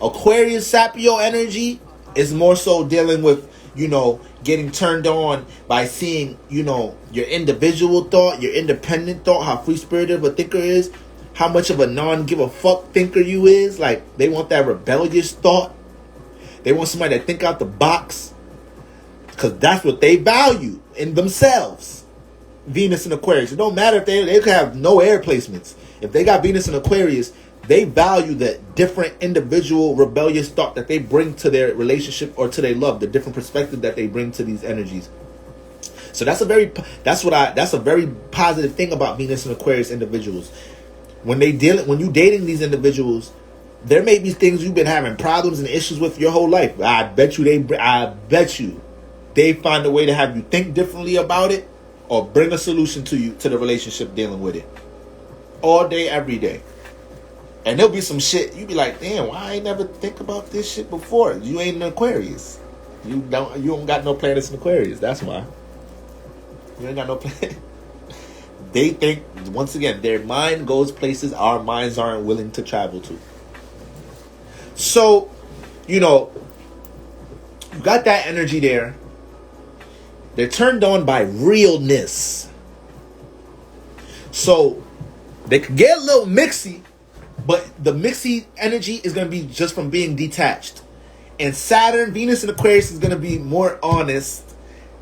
Speaker 3: Aquarius Sapio energy is more so dealing with, you know, getting turned on by seeing, you know, your individual thought, your independent thought, how free-spirited of a thinker is, how much of a non-give-a-fuck thinker you is. Like, they want that rebellious thought. They want somebody to think out the box. Because that's what they value in themselves. Venus and Aquarius. It don't matter if they could have no air placements. If they got Venus and Aquarius, they value that different individual rebellious thought that they bring to their relationship or to their love, the different perspective that they bring to these energies. So that's a very positive thing about Venus and Aquarius individuals. When you dating these individuals, there may be things you've been having problems and issues with your whole life. I bet you they find a way to have you think differently about it or bring a solution to the relationship dealing with it. All day, every day. And there'll be some shit you be like, damn, why I ain't never think about this shit before? You ain't an Aquarius. You don't got no planets in Aquarius. That's why. You ain't got no planet. They think, once again, their mind goes places our minds aren't willing to travel to. So, you know, you got that energy there. They're turned on by realness. So they could get a little mixy, but the mixy energy is going to be just from being detached. And Saturn, Venus, and Aquarius is going to be more honest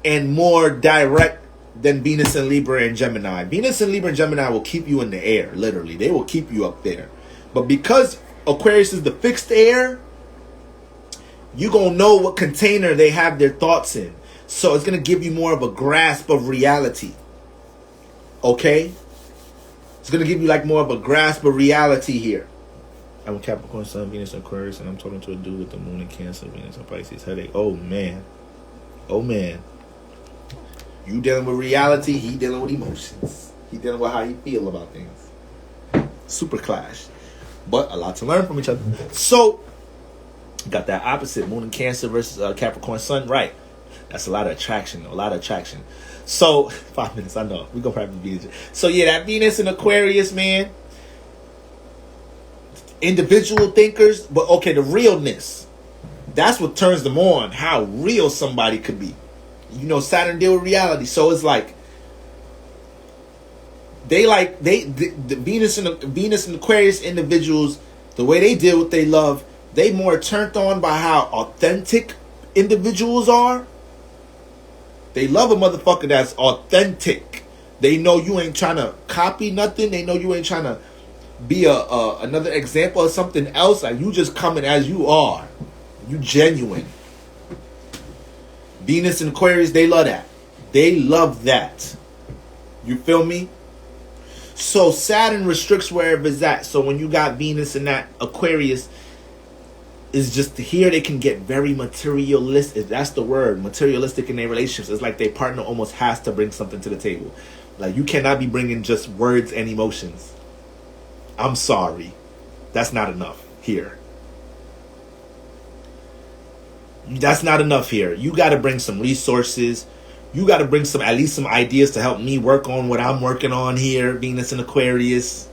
Speaker 3: and more direct than Venus and Libra and Gemini. Venus and Libra and Gemini will keep you in the air, literally. They will keep you up there. But because Aquarius is the fixed air, you're going to know what container they have their thoughts in. So it's going to give you more of a grasp of reality. Okay? It's going to give you like more of a grasp of reality here. I'm a Capricorn, Sun, Venus, and Aquarius, and I'm talking to a dude with the Moon in Cancer, Venus, and Pisces. Headache. Oh, man. Oh, man. You dealing with reality, he dealing with emotions. He dealing with how he feel about things. Super clash. But a lot to learn from each other. So, got that opposite, Moon in Cancer versus Capricorn, Sun. Right. That's a lot of attraction. A lot of attraction. So, 5 minutes, I know. We're going to practice Venus. So, yeah, that Venus and Aquarius, man. Individual thinkers, but okay, the realness. That's what turns them on, how real somebody could be. You know, Saturn deal with reality. So it's like the Venus and Aquarius individuals, the way they deal with they love, they more turned on by how authentic individuals are. They love a motherfucker that's authentic. They know you ain't trying to copy nothing. They know you ain't trying to be another example of something else. Like, you just coming as you are. You genuine. Venus and Aquarius, they love that. They love that. You feel me? So Saturn restricts wherever it's at. So when you got Venus and that Aquarius, is just here they can get very materialistic. That's the word, materialistic in their relationships. It's like their partner almost has to bring something to the table. Like, you cannot be bringing just words and emotions. I'm sorry. That's not enough here. That's not enough here. You got to bring some resources. You got to bring at least some ideas to help me work on what I'm working on here, Venus and Aquarius.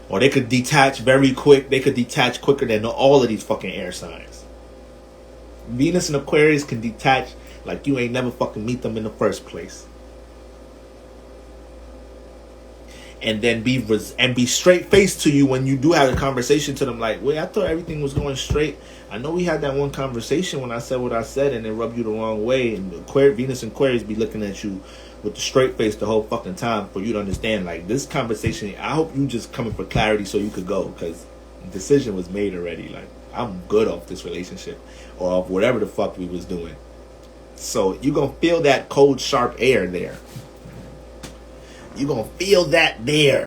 Speaker 3: Or they could detach very quick. They could detach quicker than all of these fucking air signs. Venus and Aquarius can detach like you ain't never fucking meet them in the first place. And then be straight faced to you when you do have a conversation to them. Like, wait, I thought everything was going straight. I know we had that one conversation when I said what I said, and it rubbed you the wrong way. And Venus and Aquarius be looking at you with the straight face the whole fucking time for you to understand. Like, this conversation, I hope you just coming for clarity so you could go, because the decision was made already. Like, I'm good off this relationship or off whatever the fuck we was doing. So you're gonna feel that cold, sharp air there. You're going to feel that there.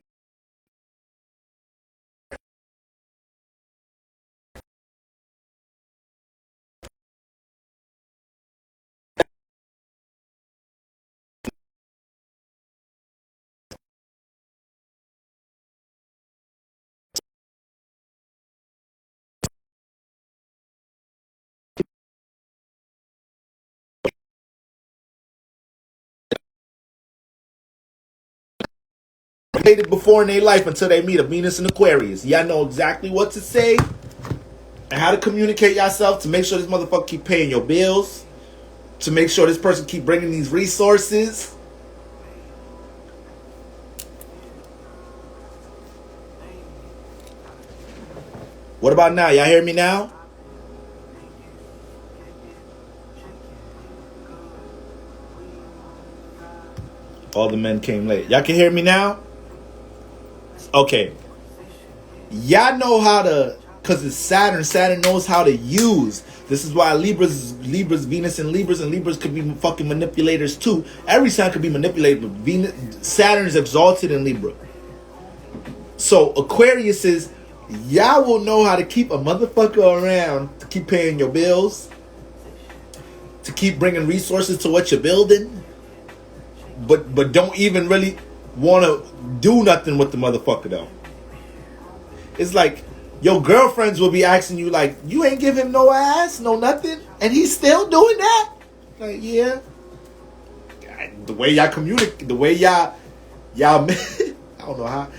Speaker 3: Dated before in their life until they meet a Venus and Aquarius. Y'all know exactly what to say and how to communicate yourself to make sure this motherfucker keep paying your bills, to make sure this person keep bringing these resources. What about now? Y'all hear me now? All the men came late. Y'all can hear me now? Okay. Y'all know how to, because it's Saturn. Saturn knows how to use. This is why Libras, Venus and Libras could be fucking manipulators too. Every sign could be manipulated, but Saturn is exalted in Libra. So Aquarius is, y'all will know how to keep a motherfucker around to keep paying your bills, to keep bringing resources to what you're building, but don't even really want to do nothing with the motherfucker though. It's like your girlfriends will be asking you like, you ain't give him no ass, no nothing, and he's still doing that. Like, yeah. The way y'all communicate, the way y'all I don't know how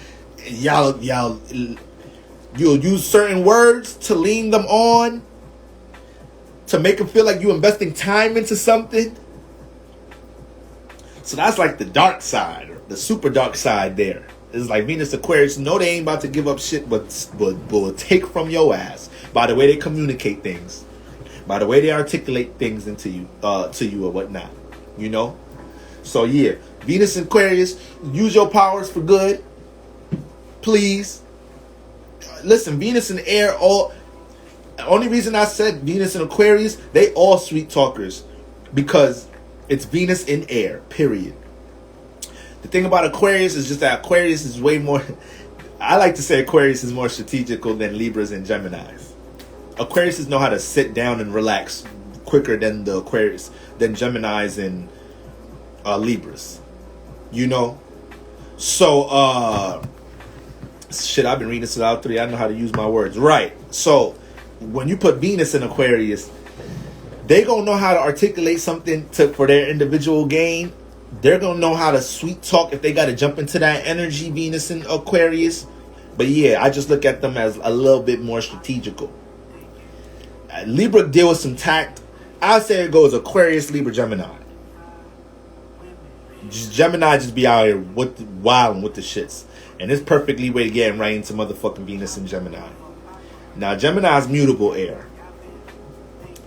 Speaker 3: you'll use certain words to lean them on, to make them feel like you're investing time into something. So that's like the dark side, the super dark side there. It's like Venus Aquarius. No, they ain't about to give up shit, but will take from your ass by the way they communicate things, by the way they articulate things into you, to you or whatnot. You know. So yeah, Venus Aquarius, use your powers for good, please. Listen, Venus and air, all. The only reason I said Venus and Aquarius, they all sweet talkers, because it's Venus in air. Period. The thing about Aquarius is just that Aquarius is way more. I like to say Aquarius is more strategical than Libras and Geminis. Aquarius know how to sit down and relax quicker than the Aquarius, than Geminis and Libras. You know? So, shit, I've been reading this out 3. I know how to use my words. Right. So, when you put Venus in Aquarius, they gonna know how to articulate something for their individual gain. They're gonna know how to sweet talk if they gotta jump into that energy, Venus in Aquarius. But yeah, I just look at them as a little bit more strategical. Libra deal with some tact. I'd say it goes Aquarius, Libra, Gemini. Gemini just be out here wilding with the shits. And it's perfectly way to get right into motherfucking Venus and Gemini. Now, Gemini's mutable air.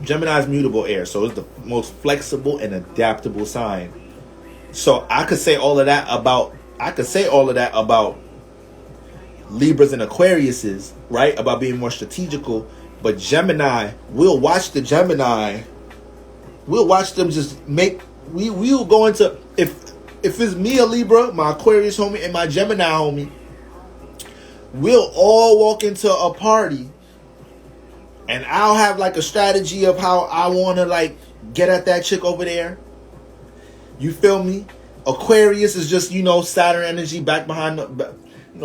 Speaker 3: Gemini's mutable air. So it's the most flexible and adaptable sign. So I could say all of that about Libras and Aquariuses, right? About being more strategical. But Gemini, we'll watch them just make, we'll go into, if it's me, a Libra, my Aquarius homie, and my Gemini homie, we'll all walk into a party, and I'll have like a strategy of how I want to like get at that chick over there. You feel me? Aquarius is just, Saturn energy back behind the,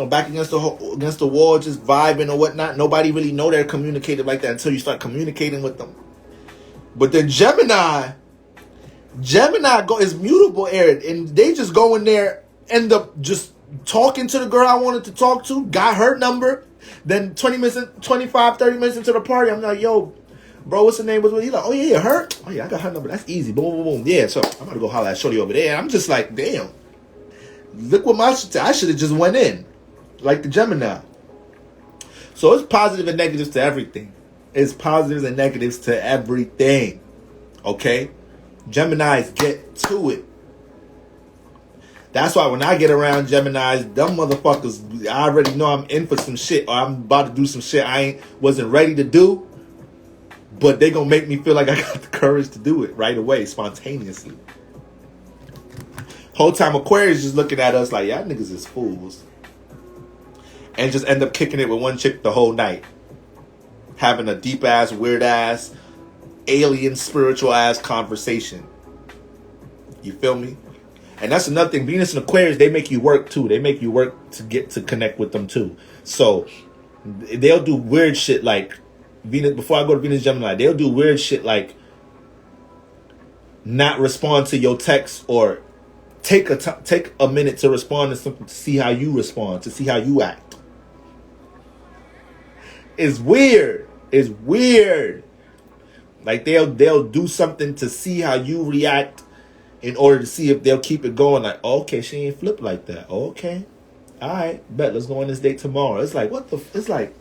Speaker 3: back against the wall, just vibing or whatnot. Nobody really know they're communicating like that until you start communicating with them. But then Gemini is mutable air, and they just go in there, end up just talking to the girl I wanted to talk to, got her number. Then 30 minutes into the party, I'm like, yo, bro, what's the name? He's like, oh yeah, her? Oh yeah, I got her number. That's easy. Boom, boom, boom. Yeah, so I'm gonna go holler at shorty over there. I'm just like, damn. Look what I should have just went in. Like the Gemini. So it's positive and negatives to everything. It's positives and negatives to everything. Okay? Geminis get to it. That's why when I get around Geminis, them motherfuckers, I already know I'm in for some shit, or I'm about to do some shit I wasn't ready to do. But they gonna make me feel like I got the courage to do it right away, spontaneously. Whole time Aquarius just looking at us like, y'all niggas is fools. And just end up kicking it with one chick the whole night. Having a deep ass, weird ass, alien, spiritual ass conversation. You feel me? And that's another thing. Venus and Aquarius, they make you work too. They make you work to get to connect with them too. So they'll do weird shit like Venus. Before I go to Venus Gemini, they'll do weird shit like not respond to your text, or take a minute to respond to something, to see how you respond, to see how you act. It's weird. It's weird. Like they'll do something to see how you react, in order to see if they'll keep it going. Like, okay, she ain't flipped like that. Okay, all right, bet, let's go on this date tomorrow. It's like, what the? It's like,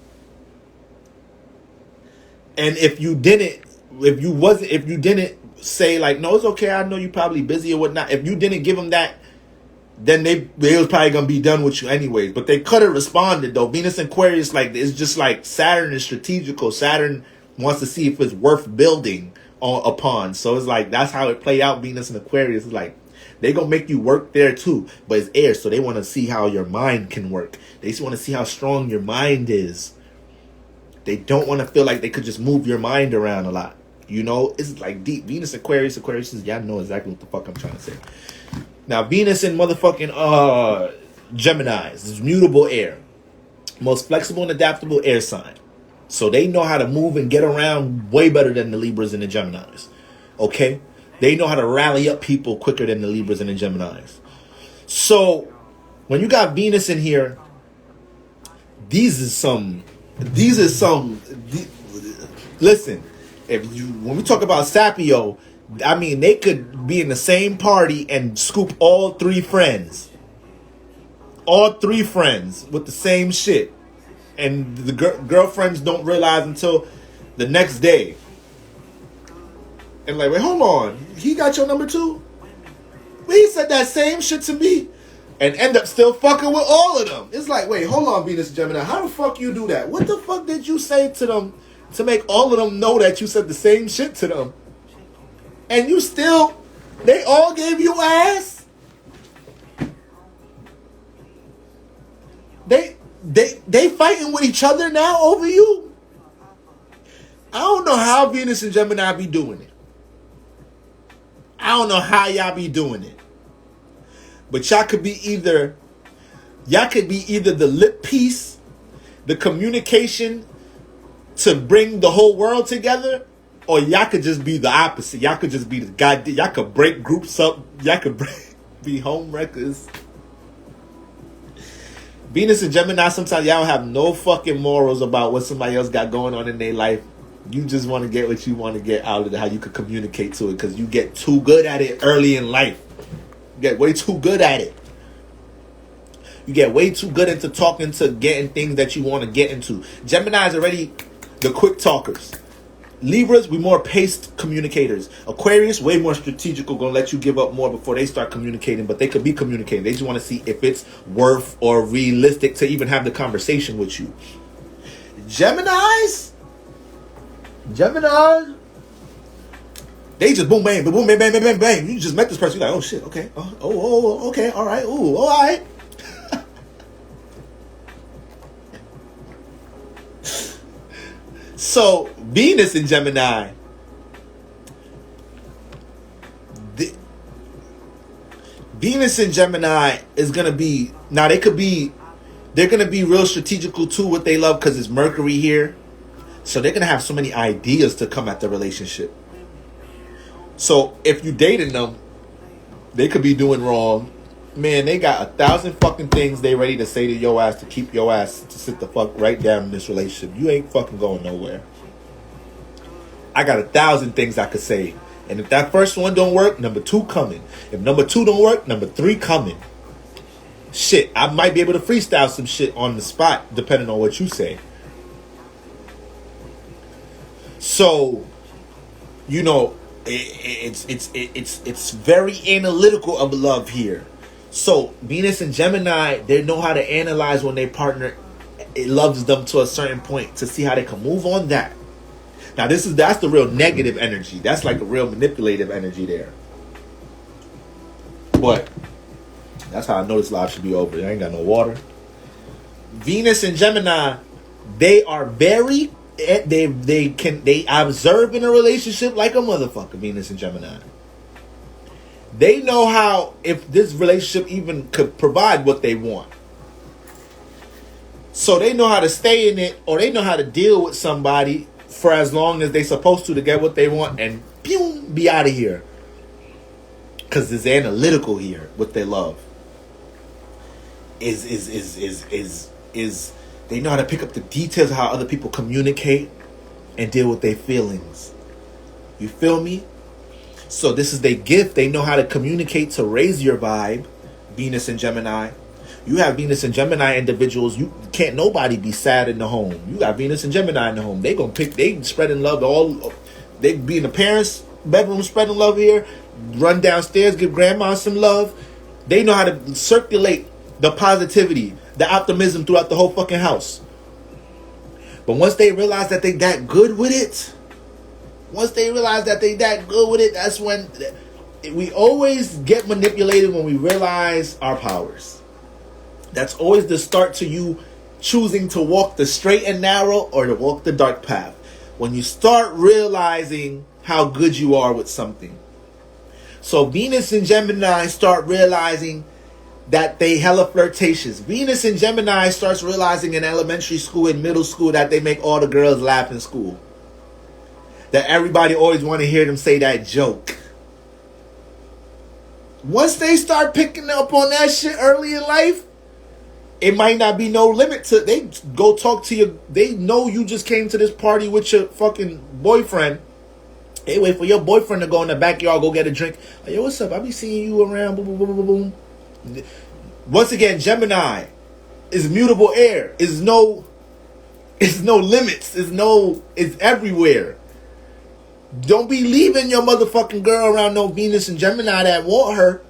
Speaker 3: and if you didn't say like, no, it's okay, I know you probably busy or whatnot. If you didn't give them that, then they was probably gonna be done with you anyways. But they could have responded though. Venus and Aquarius, like, it's just like Saturn is strategical. Saturn wants to see if it's worth building upon. So it's like, that's how it play out. Venus and Aquarius is like, they gonna make you work there too, but it's air, so they want to see how your mind can work. They just want to see how strong your mind is. They don't want to feel like they could just move your mind around a lot. It's like deep. Venus Aquarius is, y'all know exactly what the fuck I'm trying to say. Now Venus and motherfucking Geminis is mutable air, most flexible and adaptable air sign. So they know how to move and get around way better than the Libras and the Geminis. Okay? They know how to rally up people quicker than the Libras and the Geminis. So when you got Venus in here, listen, when we talk about Sapio, I mean, they could be in the same party and scoop all three friends. All three friends with the same shit. And the girlfriends don't realize until the next day. And like, wait, hold on. He got your number too? Well, he said that same shit to me. And end up still fucking with all of them. It's like, wait, hold on, Venus and Gemini. How the fuck you do that? What the fuck did you say to them to make all of them know that you said the same shit to them? And you still, they all gave you ass? They fighting with each other now over you? I don't know how Venus and Gemini be doing it. I don't know how y'all be doing it. But y'all could be either the lip piece, the communication to bring the whole world together, or y'all could just be the opposite. Y'all could just be the guy. Y'all could break groups up. Y'all could be home wreckers. Venus and Gemini, sometimes y'all don't have no fucking morals about what somebody else got going on in their life. You just want to get what you want to get out of it, how you could communicate to it, because you get too good at it early in life. You get way too good at it. You get way too good into talking to getting things that you want to get into. Gemini's already the quick talkers. Libras, we more paced communicators. Aquarius, way more strategical, gonna let you give up more before they start communicating, but they could be communicating. They just want to see if it's worth or realistic to even have the conversation with you. Gemini, they just boom, bang, boom, bang, bang, bang, bang, bang. You just met this person, you're like, oh shit, okay, okay, all right, ooh, all right. So Venus in Gemini, Venus in Gemini is gonna be, now they're gonna be real strategical too what they love, because it's Mercury here. So they're gonna have so many ideas to come at the relationship. So if you dating them, they could be doing wrong. Man, they got 1,000 fucking things they ready to say to your ass to keep your ass to sit the fuck right down in this relationship. You ain't fucking going nowhere. I got 1,000 things I could say. And if that first one don't work, number 2 coming. If number 2 don't work, number 3 coming. Shit, I might be able to freestyle some shit on the spot, depending on what you say. So, you know, it's very analytical of love here. So Venus and Gemini, they know how to analyze when their partner loves them to a certain point to see how they can move on that. Now that's the real negative energy. That's like a real manipulative energy there. But that's how I know this live should be over. I ain't got no water. Venus and Gemini, they are very they observe in a relationship like a motherfucker. Venus and Gemini. They know how, if this relationship even could provide what they want. So they know how to stay in it, or they know how to deal with somebody for as long as they're supposed to get what they want and pew, be out of here. Because it's analytical here, what they love. Is they know how to pick up the details of how other people communicate and deal with their feelings. You feel me? So this is their gift. They know how to communicate to raise your vibe. Venus and Gemini. You have Venus and Gemini individuals. You can't nobody be sad in the home. You got Venus and Gemini in the home. They spreading love all. They be in the parents' bedroom spreading love here. Run downstairs, give grandma some love. They know how to circulate the positivity, the optimism throughout the whole fucking house. But once they realize that they that good with it. That's when we always get manipulated, when we realize our powers. That's always the start to you choosing to walk the straight and narrow or to walk the dark path. When you start realizing how good you are with something. So Venus and Gemini start realizing that they hella flirtatious. Venus and Gemini starts realizing in elementary school and middle school that they make all the girls laugh in school. That everybody always want to hear them say that joke. Once they start picking up on that shit early in life, it might not be no limit to, they go talk to you. They know you just came to this party with your fucking boyfriend Hey, wait for your boyfriend to go in the backyard, go get a drink. Like, yo, what's up? I be seeing you around. Boom, boom, boom, boom, boom. Once again, Gemini is mutable air. Is no limits. It's everywhere. Don't be leaving your motherfucking girl around no Venus and Gemini that want her.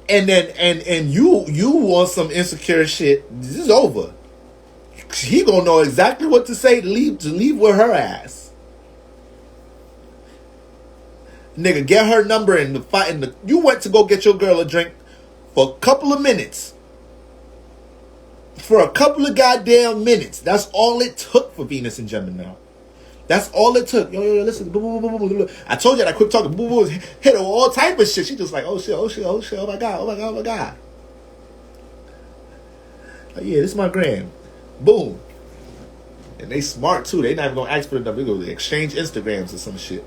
Speaker 3: And then and you want some insecure shit. This is over. He gonna know exactly what to say to leave with her ass. Nigga, get her number in the fight. You went to go get your girl a drink for a couple of minutes. For a couple of goddamn minutes. That's all it took for Venus and Gemini. That's all it took. Yo, listen. I told you that I quit talking. Hit her all type of shit. She just like, oh shit. Oh my god. Like, yeah, this is my gram. Boom. And they smart too. They not even gonna ask for the number. They go exchange Instagrams or some shit.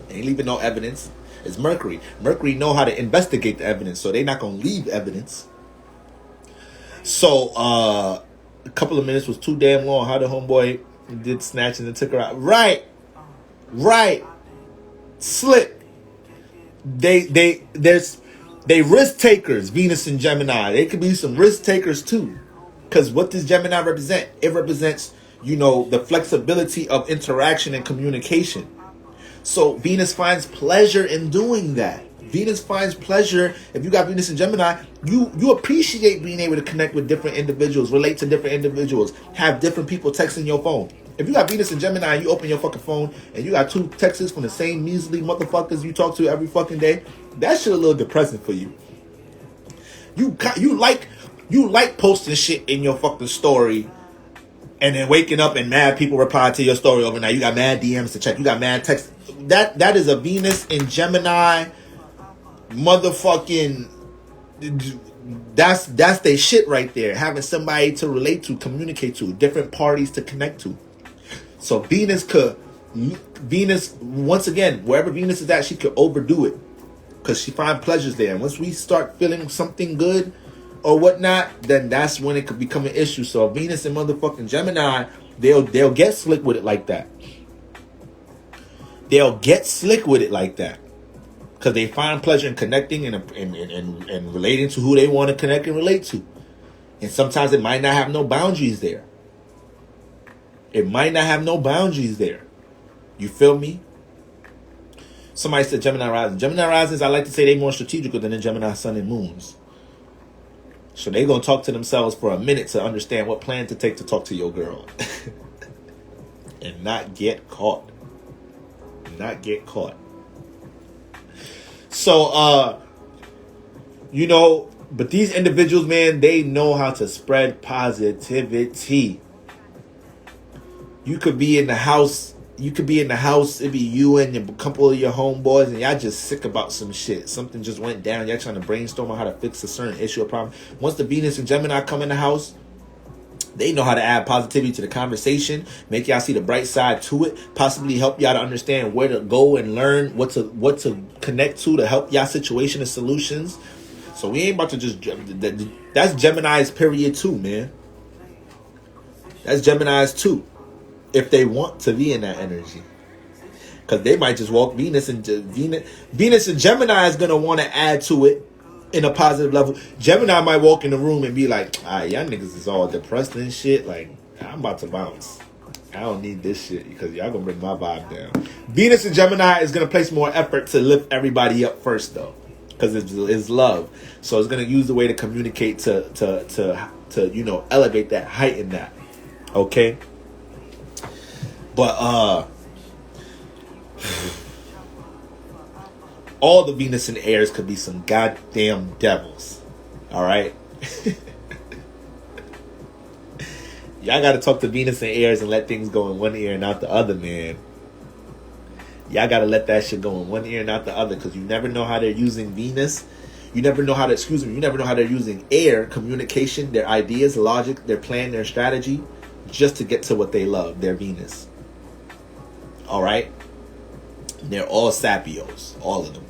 Speaker 3: Ain't leaving no evidence. It's Mercury. Mercury know how to investigate the evidence, so they not gonna leave evidence. So a couple of minutes was too damn long. How the homeboy did snatching and took her out. Right. Slip. They risk takers, Venus and Gemini. They could be some risk takers too. Because what does Gemini represent? It represents, the flexibility of interaction and communication. So Venus finds pleasure in doing that. Venus finds pleasure. If you got Venus and Gemini, you appreciate being able to connect with different individuals, relate to different individuals, have different people texting your phone. If you got Venus and Gemini and you open your fucking phone and you got 2 texts from the same measly motherfuckers you talk to every fucking day, that shit a little depressing for you. You like posting shit in your fucking story and then waking up and mad people reply to your story overnight. You got mad DMs to check. You got mad texts. That is a Venus and Gemini motherfucking. That's they shit right there. Having somebody to relate to, communicate to, different parties to connect to. So Venus, once again, wherever Venus is at, she could overdo it because she find pleasures there. And once we start feeling something good or whatnot, then that's when it could become an issue. So Venus and motherfucking Gemini, they'll get slick with it like that. They'll get slick with it like that because they find pleasure in connecting and relating to who they want to connect and relate to. And sometimes it might not have no boundaries there. It might not have no boundaries there. You feel me? Somebody said Gemini rising. Gemini risings, I like to say they more strategical than the Gemini sun and moons. So they going to talk to themselves for a minute to understand what plan to take to talk to your girl. And not get caught. So, but these individuals, man, they know how to spread positivity. You could be in the house. It'd be you and a couple of your homeboys, and y'all just sick about some shit. Something just went down. Y'all trying to brainstorm on how to fix a certain issue or problem. Once the Venus and Gemini come in the house, they know how to add positivity to the conversation, make y'all see the bright side to it, possibly help y'all to understand where to go and learn what to connect to help y'all situation and solutions. So we ain't about to just. That's Gemini's period too, man. That's Gemini's too. If they want to be in that energy, because they might just walk Venus and Gemini is gonna want to add to it in a positive level. Gemini might walk in the room and be like, "Ah, y'all niggas is all depressed and shit. Like, I'm about to bounce. I don't need this shit because y'all gonna bring my vibe down." Venus and Gemini is gonna place more effort to lift everybody up first, though, because it's love. So it's gonna use the way to communicate to elevate that, heighten that. Okay. But all the Venus and Aries could be some goddamn devils. All right. Y'all got to talk to Venus and Aries and let things go in one ear and out the other, man. Y'all got to let that shit go in one ear and out the other, because you never know how they're using Venus. You never know how you never know how they're using air, communication, their ideas, logic, their plan, their strategy, just to get to what they love, their Venus. All right? They're all Sapios. All of them.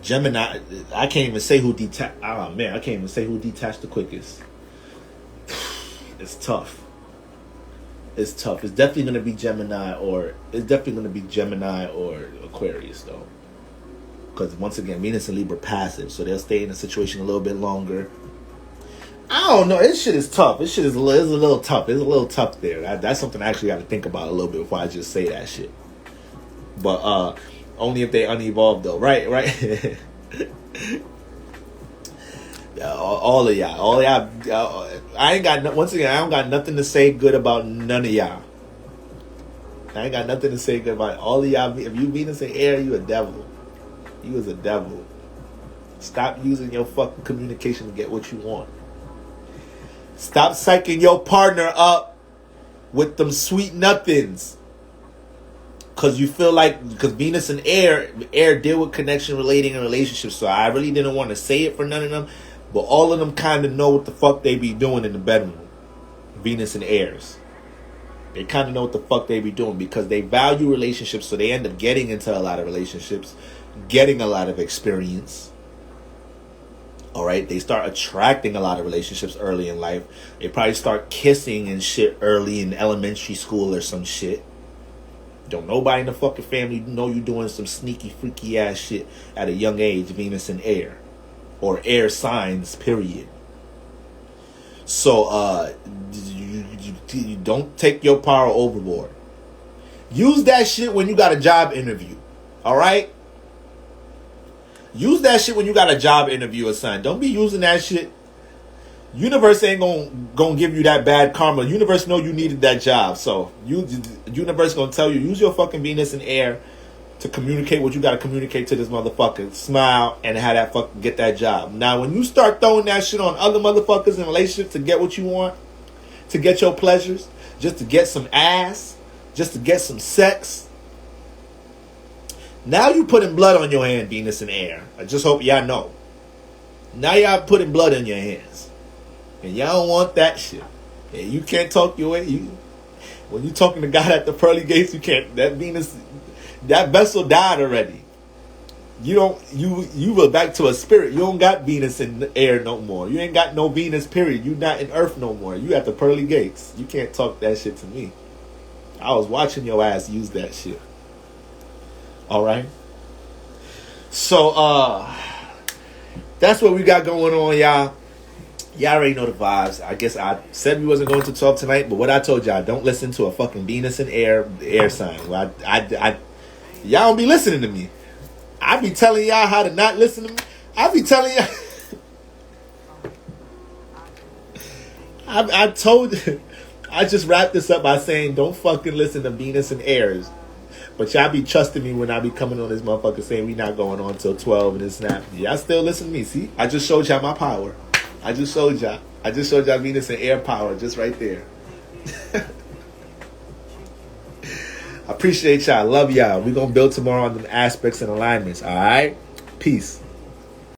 Speaker 3: Gemini, I can't even say who detached. Oh, man, I can't even say who detached the quickest. It's tough. It's tough. It's definitely gonna be Gemini or Aquarius though. Because once again, Venus and Libra passive, so they'll stay in a situation a little bit longer. I don't know. This shit is tough. This shit is a little tough. It's a little tough there. That's something I actually got to think about a little bit before I just say that shit. But only if they unevolved though, right? Yeah, all of y'all, I ain't got once again. I don't got nothing to say good about none of y'all. I ain't got nothing to say good about all of y'all. If you Venus in air, you a devil. You is a devil. Stop using your fucking communication to get what you want. Stop psyching your partner up with them sweet nothings. Because you feel like, because Venus and air deal with connection, relating, and relationships. So I really didn't want to say it for none of them. But all of them kind of know what the fuck they be doing in the bedroom. Venus and airs. They kind of know what the fuck they be doing because they value relationships. So they end up getting into a lot of relationships. Getting a lot of experience. Alright, they start attracting a lot of relationships early in life. They probably start kissing and shit early in elementary school or some shit. Don't nobody in the fucking family know you doing some sneaky, freaky ass shit at a young age, Venus in air. Or air signs, period. So, you don't take your power overboard. Use that shit when you got a job interview. Alright? Use that shit when you got a job interview or something. Don't be using that shit. Universe ain't gonna give you that bad karma. Universe know you needed that job. So universe gonna tell you, use your fucking Venus in air to communicate what you gotta communicate to this motherfucker. Smile and have that fucking get that job. Now when you start throwing that shit on other motherfuckers in relationships to get what you want, to get your pleasures, just to get some ass, just to get some sex. Now you putting blood on your hand, Venus in air. I just hope y'all know. Now y'all putting blood in your hands. And y'all don't want that shit. And you can't talk your way. When you talking to God at the pearly gates, you can't. That Venus, that vessel died already. You were back to a spirit. You don't got Venus in the air no more. You ain't got no Venus, period. You not in earth no more. You at the pearly gates. You can't talk that shit to me. I was watching your ass use that shit. Alright? So, that's what we got going on, y'all. Y'all already know the vibes. I guess I said we wasn't going to talk tonight, but what I told y'all, don't listen to a fucking Venus and air sign. Well, y'all don't be listening to me. I be telling y'all how to not listen to me. I be telling y'all. I just wrapped this up by saying don't fucking listen to Venus and airs. But y'all be trusting me when I be coming on this motherfucker saying we not going on till 12 and it's not. Y'all still listen to me. See? I just showed y'all my power. I just showed y'all Venus and air power just right there. I appreciate y'all. Love y'all. We're going to build tomorrow on them aspects and alignments. All right? Peace.